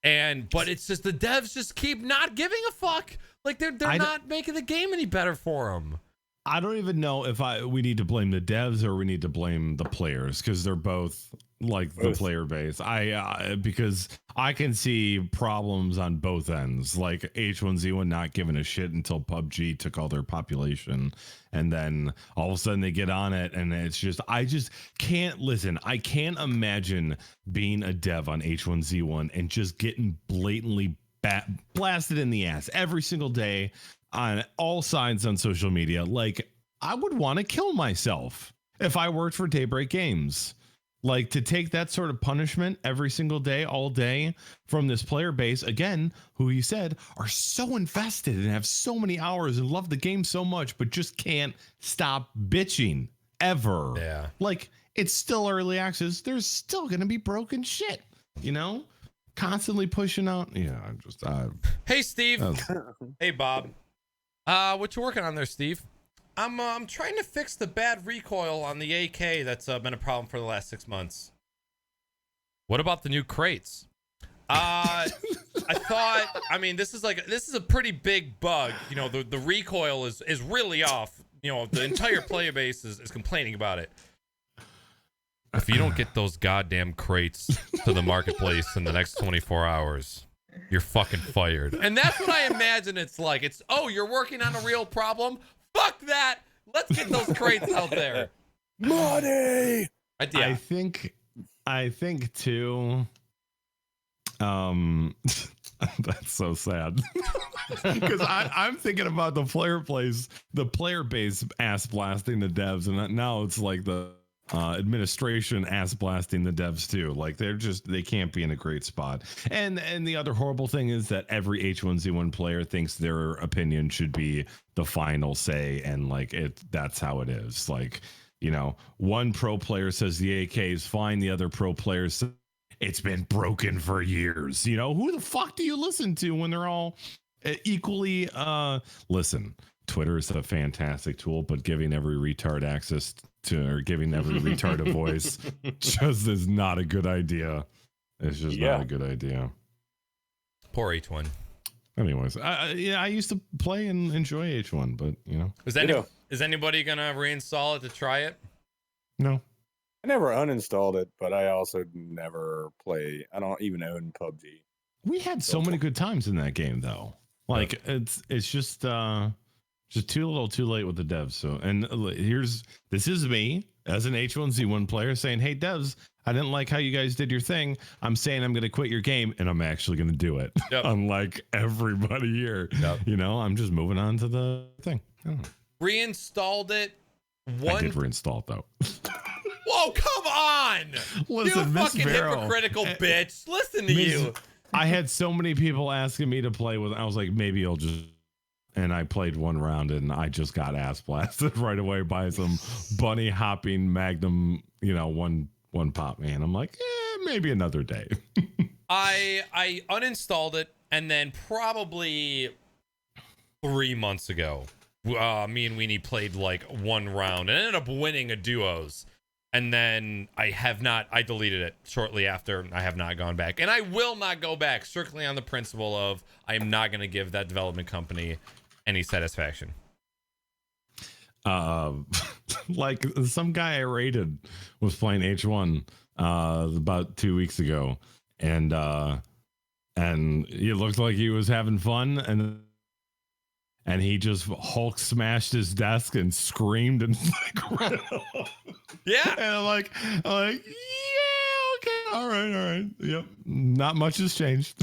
S2: But it's just the devs just keep not giving a fuck. Like they're not making the game any better for them.
S1: I don't even know if we need to blame the devs or we need to blame the players because they're both like the player base. Because I can see problems on both ends, like H1Z1 not giving a shit until PUBG took all their population, and then all of a sudden they get on it, and it's just I just can't listen. I can't imagine being a dev on H1Z1 and just getting blatantly blasted in the ass every single day. On all sides on social media. Like, I would want to kill myself if I worked for Daybreak Games. Like, to take that sort of punishment every single day, all day from this player base, again, who you said are so invested and have so many hours and love the game so much, but just can't stop bitching ever.
S2: Yeah. Like,
S1: it's still early access. There's still going to be broken shit, constantly pushing out. Yeah, I'm just,
S2: hey, Steve. Hey, Bob. What you working on there, Steve? I'm trying to fix the bad recoil on the AK that's been a problem for the last 6 months. What about the new crates? I thought, I mean, this is a pretty big bug. The recoil is really off. The entire player base is complaining about it. If you don't get those goddamn crates to the marketplace in the next 24 hours, you're fucking fired. And that's what I imagine it's like. It's, oh, you're working on a real problem? Fuck that. Let's get those crates out there.
S3: Money.
S1: I think too. That's so sad. Because I'm thinking about the player base ass blasting the devs, and now it's like the administration ass blasting the devs too. Like they can't be in a great spot. And the other horrible thing is that every H1Z1 player thinks their opinion should be the final say, and like that's how it is. Like, one pro player says the AK is fine, the other pro player says it's been broken for years. Who the fuck do you listen to when they're all equally listen? Twitter is a fantastic tool, but giving every retard access to, or giving every retard a voice just is not a good idea. It's just not a good idea.
S2: Poor H1.
S1: Anyways, I used to play and enjoy H1, but
S2: is anybody gonna reinstall it to try it?
S1: No.
S3: I never uninstalled it, but I also never play. I don't even own PUBG.
S1: We had so many good times in that game, though. Like it's just too little, too late with the devs. So, and this is me as an H1Z1 player saying, "Hey, devs, I didn't like how you guys did your thing. I'm saying I'm going to quit your game, and I'm actually going to do it." Yep. Unlike everybody here, I'm just moving on to the thing.
S2: Reinstalled it.
S1: I did reinstall it though.
S2: Whoa, come on!
S1: Listen,
S2: you fucking hypocritical bitch. Listen to you.
S1: I had so many people asking me to play with. I was like, maybe I'll just and I played one round, and I just got ass blasted right away by some bunny hopping Magnum, one pop, man. I'm like, maybe another day.
S2: I uninstalled it, and then probably 3 months ago, me and Weenie played like one round and ended up winning a duos. And then I deleted it shortly after. I have not gone back, and I will not go back, strictly on the principle of I am not going to give that development company any satisfaction.
S1: Like some guy I rated was playing H1 about 2 weeks ago, and he looked like he was having fun, and he just Hulk smashed his desk and screamed and like,
S2: yeah.
S1: And I'm like, yeah, okay, all right, yep. Not much has changed.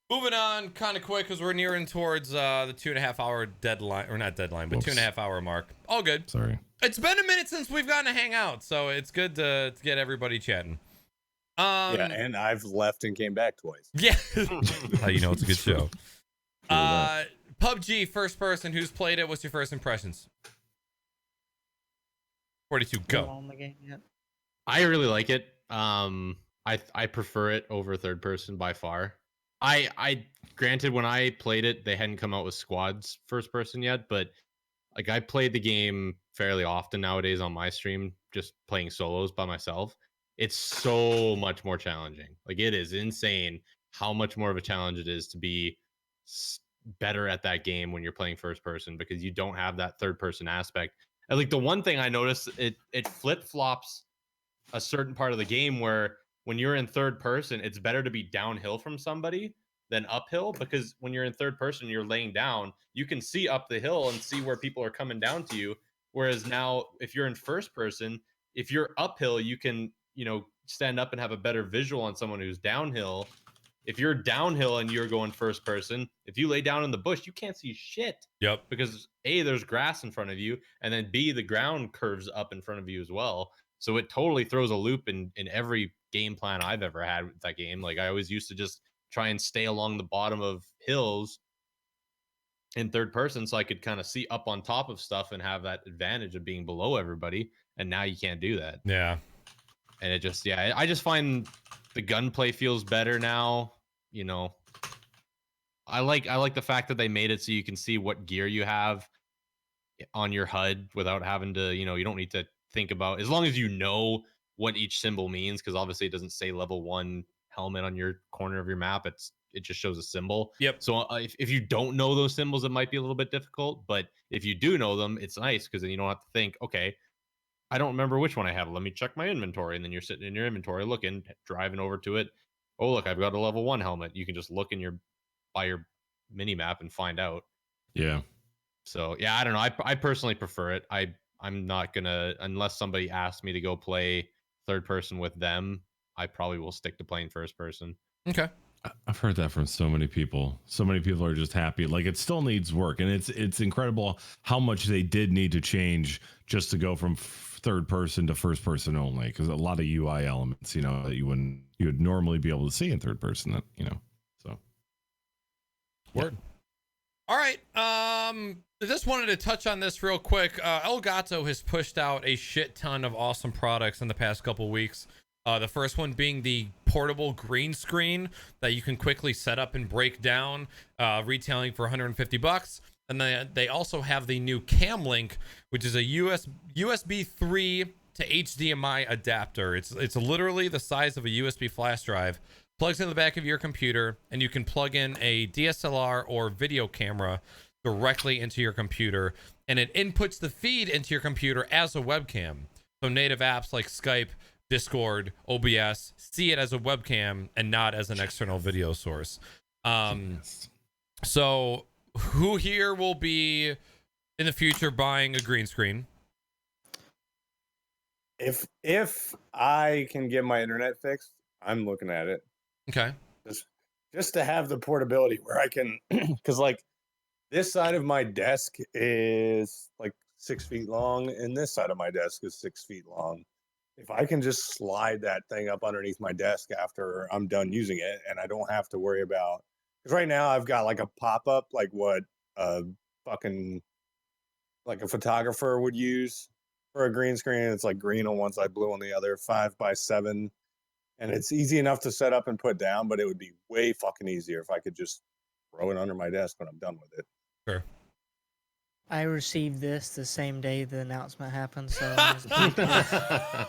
S2: Moving on kind of quick because we're nearing towards the 2.5 hour deadline, or not deadline, but 2.5 hour mark. All good.
S1: Sorry.
S2: It's been a minute since we've gotten to hang out, so it's good to get everybody chatting.
S3: Yeah, and I've left and came back twice.
S2: Yeah. How you know it's a good show.
S1: that.
S2: PUBG first person, who's played it? What's your first impressions? 42, go.
S4: On the game, yeah.
S5: I really like it. I prefer it over third person by far. I granted, when I played it, they hadn't come out with squads first person yet, but like I played the game fairly often nowadays on my stream, just playing solos by myself. It's so much more challenging. Like, it is insane how much more of a challenge it is to be better at that game when you're playing first person, because you don't have that third person aspect. And like, the one thing I noticed, it flip flops a certain part of the game where when you're in third person, it's better to be downhill from somebody than uphill, because when you're in third person, you're laying down, you can see up the hill and see where people are coming down to you. Whereas now, if you're in first person, if you're uphill, you can, stand up and have a better visual on someone who's downhill. If you're downhill and you're going first person, if you lay down in the bush, you can't see shit.
S2: Yep.
S5: Because A, there's grass in front of you, and then B, the ground curves up in front of you as well. So it totally throws a loop in every game plan I've ever had with that game. Like, I always used to just try and stay along the bottom of hills in third person so I could kind of see up on top of stuff and have that advantage of being below everybody. And now you can't do that.
S2: Yeah.
S5: And it just, I just find the gunplay feels better now. I like the fact that they made it so you can see what gear you have on your HUD without having to, you don't need to think about, as long as you know what each symbol means, because obviously it doesn't say level 1 helmet on your corner of your map. It just shows a symbol.
S2: Yep.
S5: So if you don't know those symbols, it might be a little bit difficult, but if you do know them, it's nice, because then you don't have to think, okay, I don't remember which one I have. Let me check my inventory. And then you're sitting in your inventory looking, driving over to it. Oh, look, I've got a level 1 helmet. You can just look by your mini map and find out.
S1: Yeah.
S5: So yeah, I don't know. I personally prefer it. I'm not gonna, unless somebody asks me to go play third person with them, I probably will stick to playing first person.
S2: Okay.
S1: I've heard that from so many people. So many people are just happy. Like, it still needs work, and it's incredible how much they did need to change just to go from third person to first person only, because a lot of UI elements, that you would normally be able to see in third person, that so.
S2: Word. Yeah. All right. I just wanted to touch on this real quick. Elgato has pushed out a shit ton of awesome products in the past couple weeks. The first one being the portable green screen that you can quickly set up and break down, retailing for $150. And then they also have the new Cam Link, which is a USB 3 to HDMI adapter. It's literally the size of a USB flash drive. Plugs in the back of your computer, and you can plug in a DSLR or video camera directly into your computer, and it inputs the feed into your computer as a webcam. So native apps like Skype, Discord, OBS see it as a webcam and not as an external video source. So who here will be in the future buying a green screen?
S3: If I can get my internet fixed, I'm looking at it.
S2: Okay.
S3: Just to have the portability where I can, because like this side of my desk is like 6 feet long, and this side of my desk is 6 feet long. If I can just slide that thing up underneath my desk after I'm done using it, and I don't have to worry about, 'Cause right now I've got like a pop-up, like what fucking like a photographer would use for a green screen. It's like green on one side, blue on the other, 5x7, and it's easy enough to set up and put down. But it would be way fucking easier if I could just throw it under my desk when I'm done with it.
S2: Sure.
S4: I received this the same day the announcement happened, so yeah.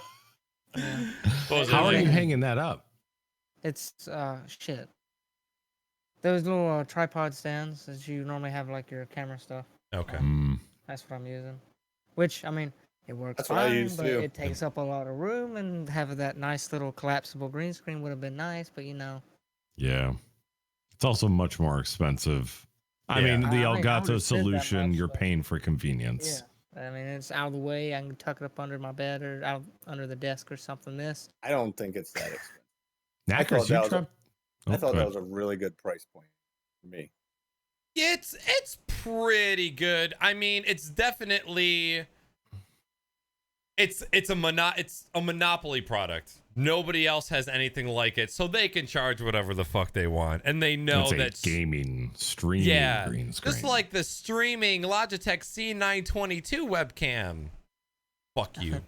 S2: What was
S1: How are
S2: it?
S1: you hanging that up?
S4: It's shit. Those little tripod stands that you normally have like your camera stuff.
S2: Okay.
S4: That's what I'm using. Which I mean, it works
S3: That's what I
S4: fine,
S3: use
S4: but
S3: too.
S4: it takes up a lot of room, and having that nice little collapsible green screen would have been nice. But you know,
S1: Yeah. It's also much more expensive. I
S2: Yeah.
S1: mean, the
S4: I
S1: Elgato
S4: would've said that
S1: solution,
S4: much,
S1: you're
S4: but-
S1: paying for convenience.
S4: yeah. I mean, it's out of the way. I can tuck it up under my bed or out under the desk or something. This.
S3: I don't think it's that expensive.
S1: Naaackers,
S3: that
S1: you
S3: was a-
S1: tried.
S3: I thought that
S1: Okay.
S3: was a really good price point for me.
S2: It's pretty good. I mean, it's definitely it's a monopoly product. Nobody else has anything like it, so they can charge whatever the fuck they want, and they know
S1: It's a
S2: that
S1: gaming streaming green screen.
S2: just like the streaming Logitech C922 webcam. Fuck you.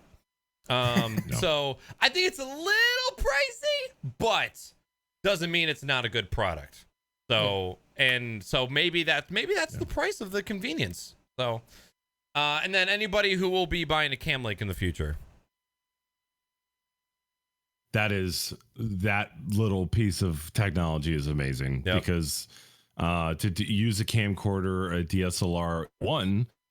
S2: So I think it's a little pricey, but doesn't mean it's not a good product. So maybe that's the price of the convenience. So, and then anybody who will be buying a Cam Link in the future.
S1: That little piece of technology is amazing because to use a camcorder, a DSLR,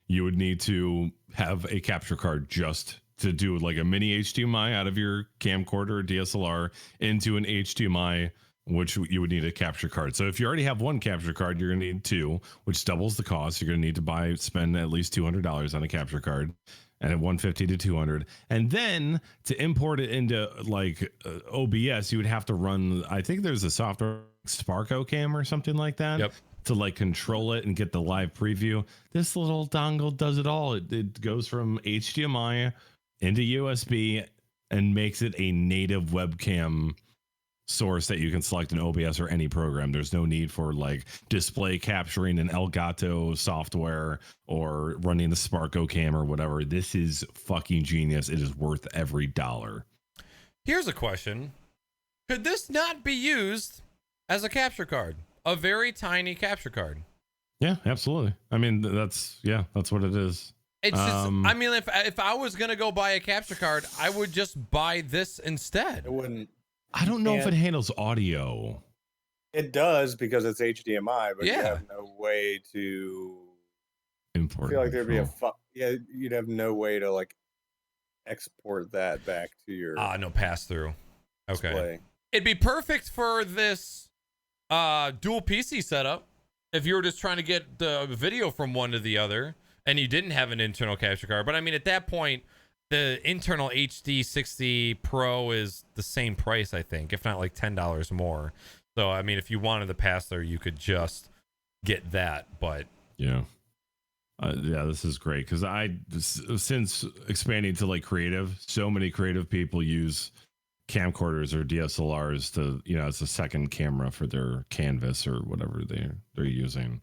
S1: you would need to have a capture card just to do like a mini HDMI out of your camcorder or DSLR into an HDMI, which you would need a capture card. So if you already have one capture card, you're going to need two, which doubles the cost. You're going to need to spend at least $200 on a capture card, and at $150 to $200. And then to import it into like OBS, you would have to run, I think there's a software, Sparko Cam or something like that.
S2: Yep.
S1: To like control it and get the live preview. This little dongle does it all. It goes from HDMI into USB and makes it a native webcam source that you can select in OBS or any program. There's no need for like display capturing an Elgato software or running the Sparko Cam or whatever. This is fucking genius. It is worth every dollar.
S2: Here's a question. Could this not be used as a capture card? A very tiny capture card.
S1: Yeah, absolutely. I mean, that's what it is.
S2: It's just, I mean, if I was going to go buy a capture card, I would just buy this instead.
S3: It wouldn't.
S1: I don't know if
S3: And-
S1: it handles audio.
S3: It does because it's HDMI, but you
S2: Yeah.
S3: have no way to. I
S1: Import.
S3: feel like there'd be a
S1: control.
S3: you'd have no way to like export that back to your
S2: No pass through. Okay.
S3: display.
S2: It'd be perfect for this dual PC setup if you were just trying to get the video from one to the other and you didn't have an internal capture card. But I mean, at that point, the internal HD 60 Pro is the same price, I think, if not like $10 more. So, I mean, if you wanted the pass through, you could just get that. But
S1: Yeah. This is great because since expanding to like creative, so many creative people use camcorders or DSLRs to, it's a second camera for their canvas or whatever they're using.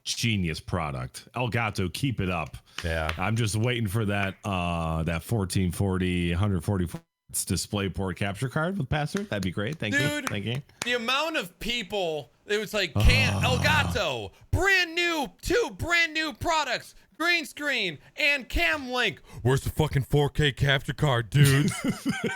S1: Genius product. Elgato, keep it up.
S2: yeah.
S1: I'm just waiting for that 1440 140 DisplayPort capture card with pass-through. That'd be great. Thank
S2: Dude.
S1: you. Thank you.
S2: The amount of people, it was like, Elgato, brand new products, green screen and Cam Link. Where's the fucking 4K capture card, dude?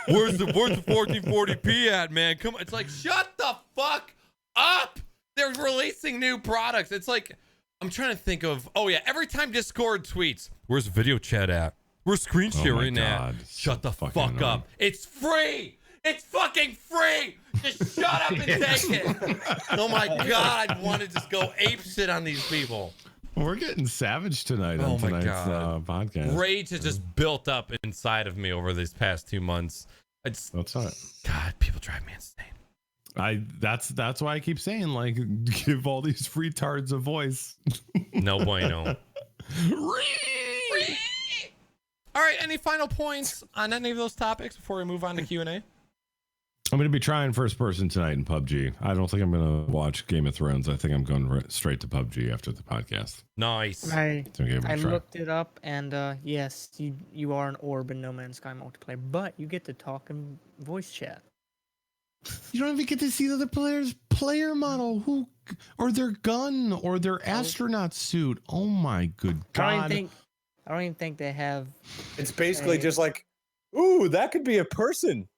S2: Where's the 1440p at, man? Come on. It's like, shut the fuck up. They're releasing new products. It's like, I'm trying to think of, every time Discord tweets, where's video chat at? Where's screen sharing at?
S1: God.
S2: Shut the
S1: fucking
S2: fuck
S1: annoying.
S2: up. It's free. It's fucking free. Just shut up and take it. Oh my God. I want to just go ape shit on these people.
S1: We're getting savage tonight
S2: Oh
S1: on
S2: my
S1: tonight's
S2: God.
S1: podcast.
S2: Rage has just built up inside of me over these past 2 months. It's,
S1: That's it.
S2: God, people drive me insane.
S1: That's why I keep saying, like, give all these retards a voice.
S2: No bueno. All right, any final points on any of those topics before we move on to Q&A?
S1: I'm going to be trying first person tonight in PUBG. I don't think I'm going to watch Game of Thrones. I think I'm going straight to PUBG after the podcast.
S2: Nice.
S4: I
S1: So give it a try.
S4: looked it up, and yes, you are an orb in No Man's Sky multiplayer, but you get to talk and voice chat.
S1: You don't even get to see the other player's player model, or their gun, or their astronaut suit. Oh my good God!
S4: I don't even think they have.
S3: It's basically just like, ooh, that could be a person.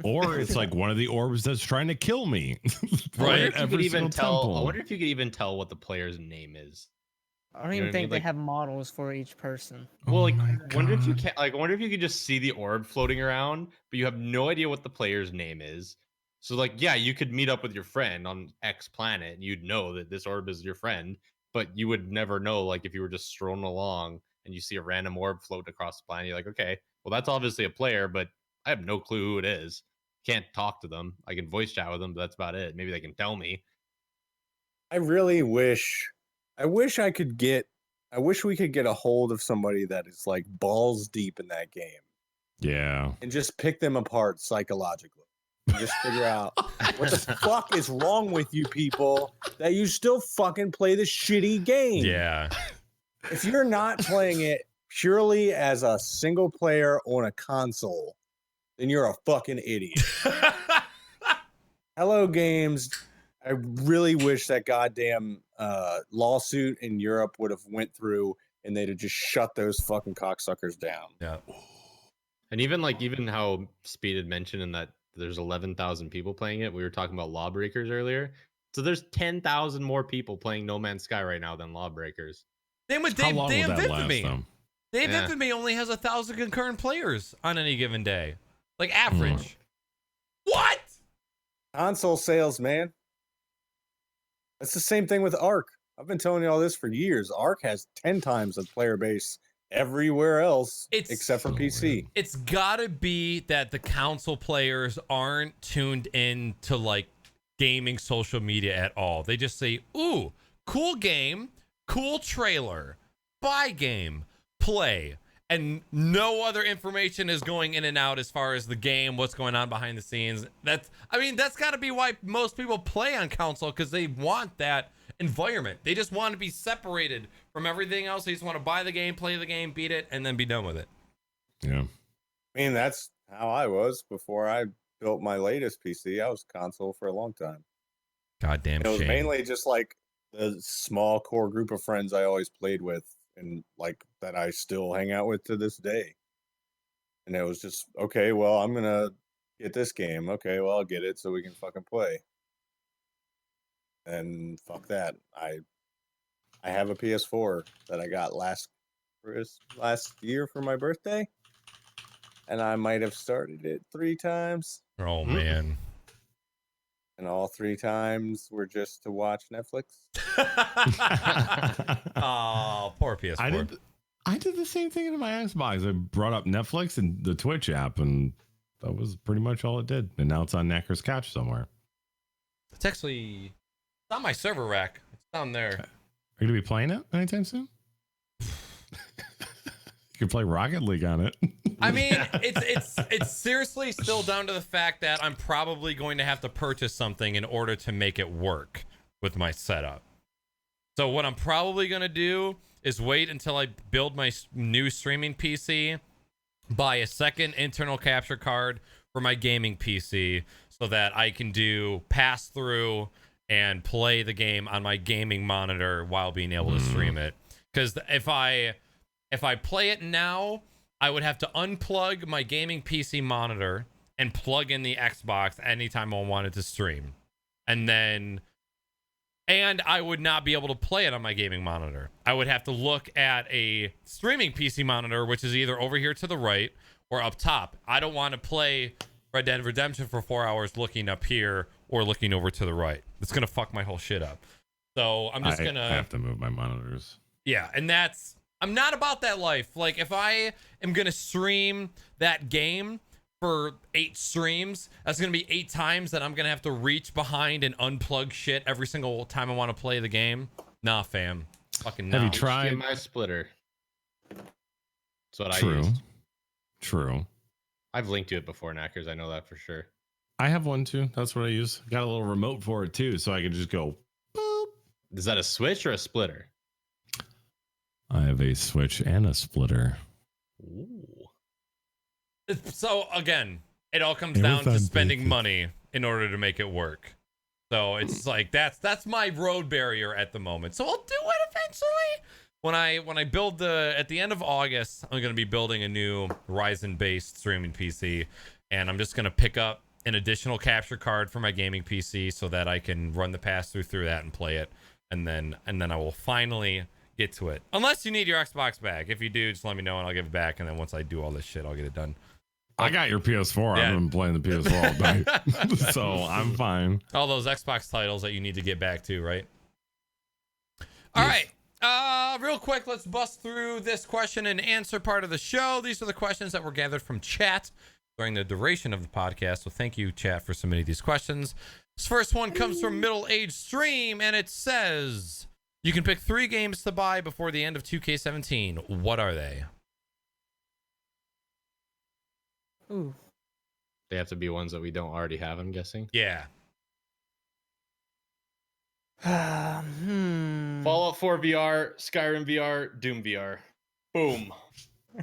S1: Or it's like one of the orbs that's trying to kill me.
S2: Right.
S5: I wonder if you could even tell what the player's name is.
S4: I don't
S5: You know
S4: even
S5: what I
S4: think
S5: mean?
S4: they
S5: Like-
S4: have models for each person.
S5: Well, like,
S1: my
S5: wonder if you
S1: God.
S5: can, like, wonder if you could just see the orb floating around, but you have no idea what the player's name is. So, like, yeah, you could meet up with your friend on X planet, and you'd know that this orb is your friend, but you would never know, like, if you were just strolling along and you see a random orb float across the planet, you're like, okay, well, that's obviously a player, but I have no clue who it is. Can't talk to them. I can voice chat with them, but that's about it. Maybe they can tell me.
S3: I really wish. I wish we could get a hold of somebody that is like balls deep in that game
S1: Yeah.
S3: and just pick them apart psychologically. And just figure out what the fuck is wrong with you people that you still fucking play the shitty game.
S2: Yeah.
S3: If you're not playing it purely as a single player on a console, then you're a fucking idiot. Hello Games. I really wish that goddamn lawsuit in Europe would have went through and they'd have just shut those fucking cocksuckers down.
S2: Yeah.
S5: And even how Speed had mentioned in that there's 11,000 people playing it. We were talking about Lawbreakers earlier. So there's 10,000 more people playing No Man's Sky right now than Lawbreakers.
S2: Same with
S1: How
S2: Dave
S1: long will that last,
S2: Infamy.
S1: though?
S2: Dave
S5: Yeah.
S2: Infamy only has 1,000 concurrent players on any given day. Like average. What?
S3: Console sales, man. It's the same thing with Ark. I've been telling you all this for years. Ark has 10 times the player base everywhere else except for
S1: so
S3: PC.
S1: weird.
S2: It's gotta be that the console players aren't tuned in to like gaming social media at all. They just say, ooh, cool game, cool trailer, buy game, play. And no other information is going in and out as far as the game, what's going on behind the scenes. That's gotta be why most people play on console, because they want that environment. They just want to be separated from everything else. They just want to buy the game, play the game, beat it, and then be done with it.
S1: Yeah.
S3: I mean, that's how I was before I built my latest PC. I was console for a long time.
S2: Goddamn
S3: And it was
S2: shame.
S3: mainly just like the small core group of friends I always played with and like that I still hang out with to this day. And it was just, okay, well, I'm going to get this game. Okay, well, I'll get it so we can fucking play. And fuck that. I have a PS4 that I got last year for my birthday. And I might have started it 3 times.
S2: Oh man.
S3: And all 3 times were just to watch Netflix.
S2: Oh, poor PS4.
S1: I did the same thing in my Xbox. I brought up Netflix and the Twitch app, and that was pretty much all it did. And now it's on Naaackers' couch somewhere.
S2: It's actually on my server rack. It's down there.
S1: Are you gonna be playing it anytime soon? You can play Rocket League on it.
S2: I mean, it's seriously still down to the fact that I'm probably going to have to purchase something in order to make it work with my setup. So what I'm probably going to do is wait until I build my new streaming PC, buy a second internal capture card for my gaming PC so that I can do pass through and play the game on my gaming monitor while being able to stream it. Because if I play it now, I would have to unplug my gaming PC monitor and plug in the Xbox anytime I wanted to stream. And I would not be able to play it on my gaming monitor. I would have to look at a streaming PC monitor, which is either over here to the right or up top. I don't want to play Red Dead Redemption for 4 hours looking up here or looking over to the right. It's going to fuck my whole shit up. So I'm just going to...
S1: I have to move my monitors.
S2: Yeah, and that's... I'm not about that life. Like, if I am going to stream that game for 8 streams, that's going to be 8 times that I'm going to have to reach behind and unplug shit every single time I want to play the game. Nah, fam. Fucking no.
S1: Have you tried
S5: HDMI splitter? That's what I
S1: True.
S5: used.
S1: True.
S5: I've linked to it before, Naaackers. I know that for sure.
S1: I have one too. That's what I use. Got a little remote for it too, so I can just go. Boop.
S5: Is that a switch or a splitter?
S1: I have a switch and a splitter.
S5: Ooh.
S2: So again, it all comes down to spending money in order to make it work. So it's like that's my road barrier at the moment. So I'll do it eventually. When I build at the end of August, I'm gonna be building a new Ryzen based streaming PC, and I'm just gonna pick up an additional capture card for my gaming PC so that I can run the pass through that and play it, and then I will finally get to it. Unless you need your Xbox back. If you do, just let me know and I'll give it back. And then once I do all this shit, I'll get it done.
S1: I got your PS4.
S2: Yeah.
S1: I've been playing the PS4 all night, so I'm fine.
S2: All those Xbox titles that you need to get back to, right? All right. Real quick, let's bust through this question and answer part of the show. These are the questions that were gathered from chat during the duration of the podcast. So thank you, chat, for submitting these questions. This first one comes from Middle Age Stream, and it says, you can pick 3 games to buy before the end of 2K17. What are they?
S4: Ooh.
S5: They have to be ones that we don't already have, I'm guessing.
S2: Yeah.
S5: Fallout 4 VR, Skyrim VR, Doom VR. Boom.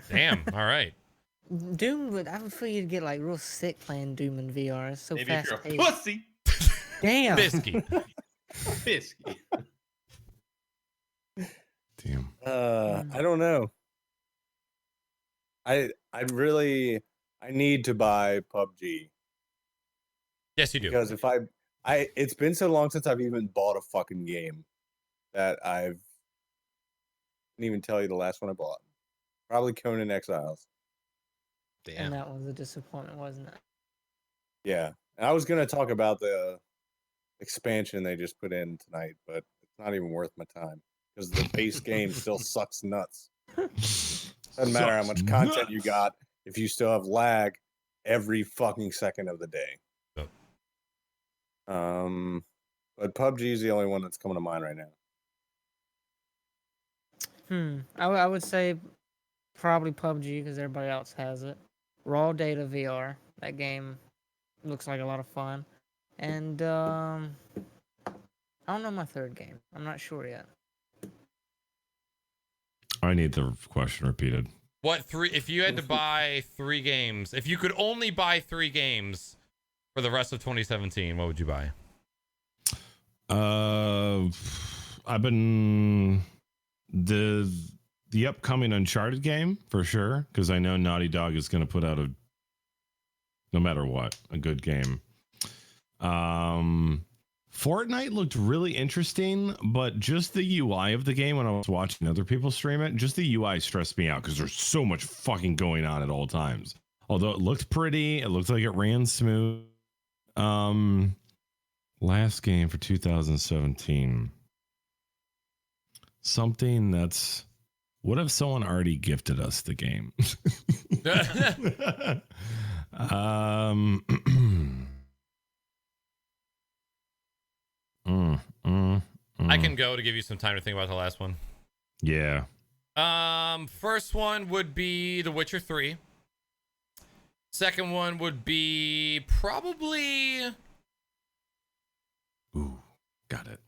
S2: Damn. All right.
S4: Doom would. I would feel you'd get like real sick playing Doom in VR. It's so
S5: Maybe if
S4: fast
S5: you're a
S4: paced.
S5: pussy.
S4: Damn.
S2: Bisky.
S5: Bisky.
S1: Damn.
S3: I don't know. I need to buy PUBG
S2: Yes, you do.
S3: because if it's been so long since I've even bought a fucking game that can't even tell you the last one I bought. Probably Conan Exiles.
S4: And
S5: Damn.
S4: that was a disappointment, wasn't it?
S3: Yeah, and I was gonna talk about the expansion they just put in tonight, but it's not even worth my time because the base game still sucks nuts. Doesn't matter how much content you got if you still have lag every fucking second of the day.
S2: Yep.
S3: But PUBG is the only one that's coming to mind right now.
S4: I would say probably PUBG because everybody else has it. Raw Data VR. That game looks like a lot of fun. And I don't know my third game. I'm not sure yet.
S1: I need the question repeated.
S2: What 3? If you had to buy 3 games, if you could only buy 3 games for the rest of 2017, what would you buy?
S1: I've been the upcoming Uncharted game for sure because I know Naughty Dog is going to put out no matter what, a good game. Fortnite looked really interesting, but just the UI of the game when I was watching other people stream it, just the UI stressed me out because there's so much fucking going on at all times. Although it looked pretty, it looked like it ran smooth. Last game for 2017. Something that's, what if someone already gifted us the game?
S2: I can go to give you some time to think about the last one.
S1: Yeah.
S2: First one would be The Witcher 3. Second one would be probably...
S1: Ooh, got it.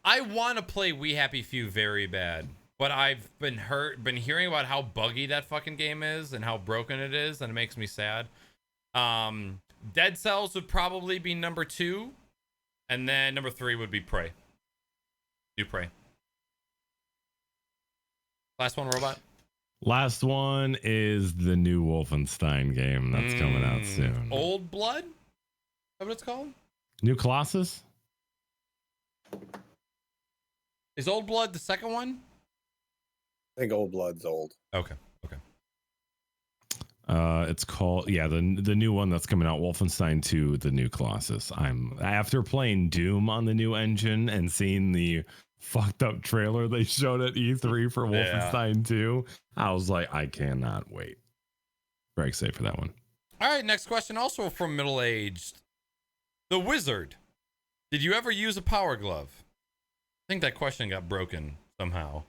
S2: I want to play We Happy Few very bad, but I've been hearing about how buggy that fucking game is and how broken it is, and it makes me sad. Dead Cells would probably be number 2, and then number 3 would be Prey. Do Prey. Last one, Robot.
S1: Last one is the new Wolfenstein game that's coming out soon.
S2: Old Blood? Is that what it's called?
S1: New Colossus?
S2: Is Old Blood the second one?
S3: I think Old Blood's old.
S2: Okay.
S1: It's called the new one that's coming out, Wolfenstein 2, the new Colossus. After playing Doom on the new engine and seeing the fucked up trailer they showed at E3 for Wolfenstein 2, I was like, I cannot wait. Very excited for that one.
S2: All right, next question, also from Middle Aged. The Wizard. Did you ever use a power glove? I think that question got broken somehow.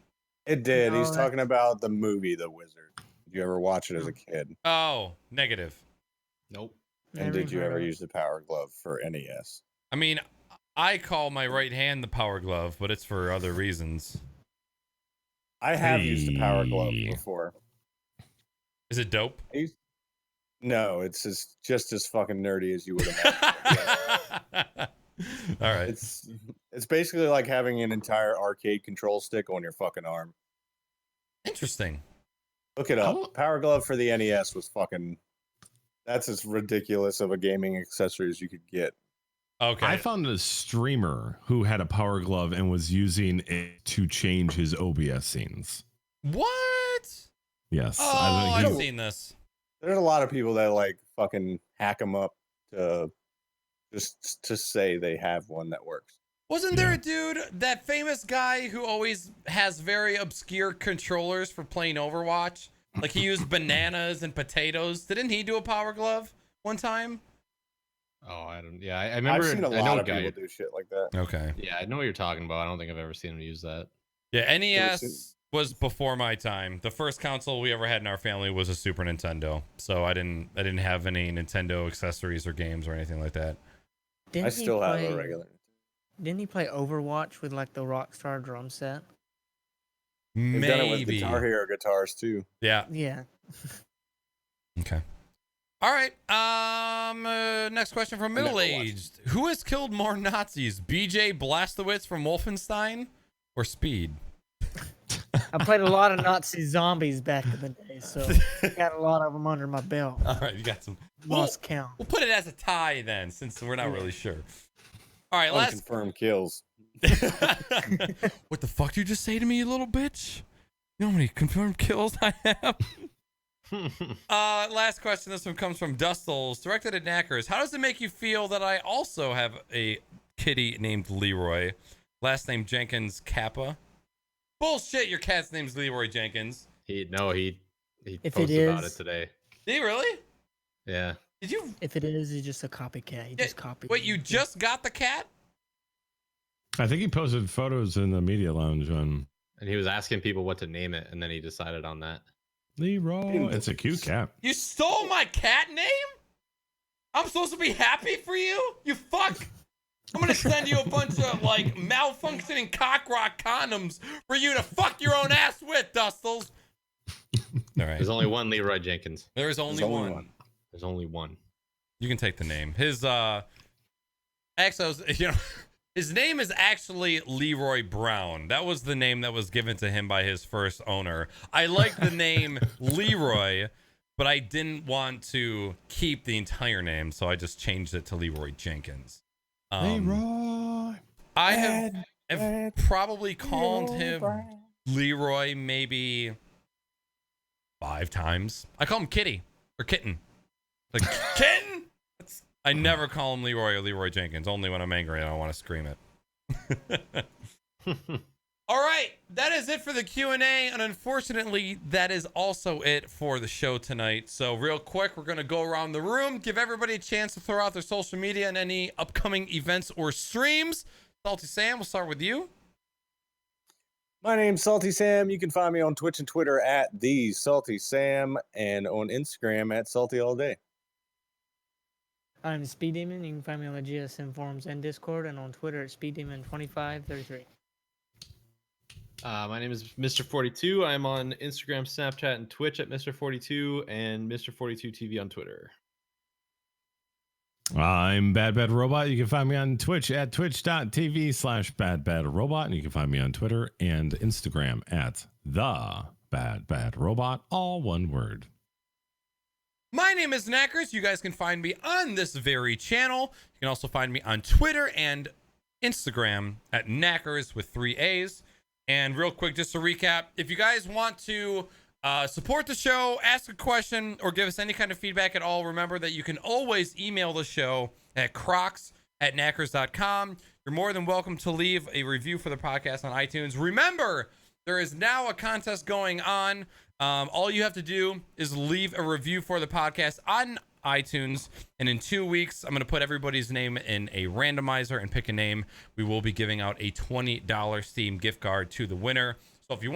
S3: It did.
S4: No,
S3: He's talking about the movie The Wizard. Did you ever watch it as a kid?
S2: Oh, negative.
S5: Nope.
S3: And
S4: Never
S3: did you
S4: heard
S3: ever
S4: of it.
S3: use the Power Glove for NES?
S2: I mean, I call my right hand the power glove, but it's for other reasons.
S3: I have used the Power Glove
S1: Hey.
S3: before.
S2: Is it dope?
S3: No, it's just as fucking nerdy as you would imagine.
S2: All right.
S3: It's basically like having an entire arcade control stick on your fucking arm.
S2: Interesting.
S3: Look it up.
S1: How-
S3: Power Glove for the NES was fucking. That's as ridiculous of a gaming accessory as you could get.
S2: Okay.
S1: I found a streamer who had a power glove and was using it to change his OBS scenes.
S2: What?
S1: Yes.
S2: Oh,
S1: I
S2: I've
S1: think
S2: seen this.
S3: There's a lot of people that like fucking hack them up to just to say they have one that works.
S2: Wasn't there
S1: Yeah.
S2: a dude, that famous guy who always has very obscure controllers for playing Overwatch? Like he used bananas and potatoes. Didn't he do a power glove one time?
S5: Oh, I don't. Yeah, I remember.
S3: I've seen a
S5: I know
S3: lot
S5: a
S3: of
S5: guy.
S3: people do shit like that.
S2: Okay.
S5: Yeah, I know what you're talking about. I don't think I've ever seen him use that.
S2: Yeah,
S3: ever
S2: NES
S3: seen-
S2: was before my time. The first console we ever had in our family was a Super Nintendo. So I didn't have any Nintendo accessories or games or anything like that.
S4: Didn't
S3: I
S4: he
S3: still have
S4: play-
S3: a regular.
S4: Didn't he play Overwatch with like the Rockstar drum set?
S3: They've done it with
S2: Maybe.
S3: Guitar Hero guitars too.
S2: Yeah.
S4: Yeah.
S2: Okay. All right. Next question from
S3: I never
S2: Middle Aged. Who has killed more Nazis, BJ Blazkowicz from Wolfenstein or Speed?
S4: I played a lot of Nazi zombies back in the day, so I got a lot of them under my belt.
S2: All right, you got some.
S4: Lost count.
S2: We'll put it as a tie then, since we're not really sure. All right, last.
S3: Unconfirmed kills.
S2: What the fuck did you just say to me, you little bitch? You know how many confirmed kills I have? Last question. This one comes from Dustles, directed at Naaackers. How does it make you feel that I also have a kitty named Leroy, last name Jenkins Kappa? Bullshit, your cat's name's Leroy Jenkins.
S5: He
S4: If
S5: posted
S4: it
S5: about it
S4: is-
S5: today.
S2: Did he really?
S5: Yeah.
S2: Did you?
S4: If it is, he's just a copycat. He
S2: Yeah,
S4: just copied.
S2: Wait, you just got the cat?
S1: I think he posted photos in the media lounge on
S5: And he was asking people what to name it, and then he decided on that.
S1: Leroy. It's a cute cat.
S2: You stole my cat name? I'm supposed to be happy for you? You fuck. I'm gonna send you a bunch of like malfunctioning cockroach condoms for you to fuck your own ass with, Dustles. All right.
S5: There's only one Leroy Jenkins.
S2: There is only
S3: only
S2: one.
S3: one.
S5: There's only one.
S2: You can take the name. His his name is actually Leroy Brown. That was the name that was given to him by his first owner. I like the name Leroy, but I didn't want to keep the entire name, so I just changed it to Leroy Jenkins.
S1: Leroy.
S2: I have probably called him Leroy maybe 5 times. I call him Kitty or Kitten. Like Kitten. I never call him Leroy or Leroy Jenkins. Only when I'm angry and I want to scream it. All right, that is it for the Q&A, and unfortunately, that is also it for the show tonight. So real quick, we're going to go around the room, give everybody a chance to throw out their social media and any upcoming events or streams. SaltySam, we'll start with you.
S3: My name's SaltySam. You can find me on Twitch and Twitter at the SaltySam and on Instagram at SaltyAllDay.
S4: I'm SpeedDemon. You can find me on the GSM forums and Discord, and on Twitter at SpeedDemon2533.
S5: My name is MrFortyTwo. I'm on Instagram, Snapchat, and Twitch at MrFortyTwo and MrFortyTwo TV on Twitter.
S1: I'm BadBadRobot. You can find me on Twitch at twitch.tv/BadBadRobot. And you can find me on Twitter and Instagram at the BadBadRobot, all one word.
S2: My name is Naaackers. You guys can find me on this very channel. You can also find me on Twitter and Instagram at Naaackers with 3 A's. And real quick, just to recap, if you guys want to support the show, ask a question, or give us any kind of feedback at all, remember that you can always email the show at crocs@naackers.com. You're more than welcome to leave a review for the podcast on iTunes. Remember, there is now a contest going on. All you have to do is leave a review for the podcast on iTunes, and in 2 weeks I'm going to put everybody's name in a randomizer and pick a name. We will be giving out a $20 Steam gift card to the winner. So if you want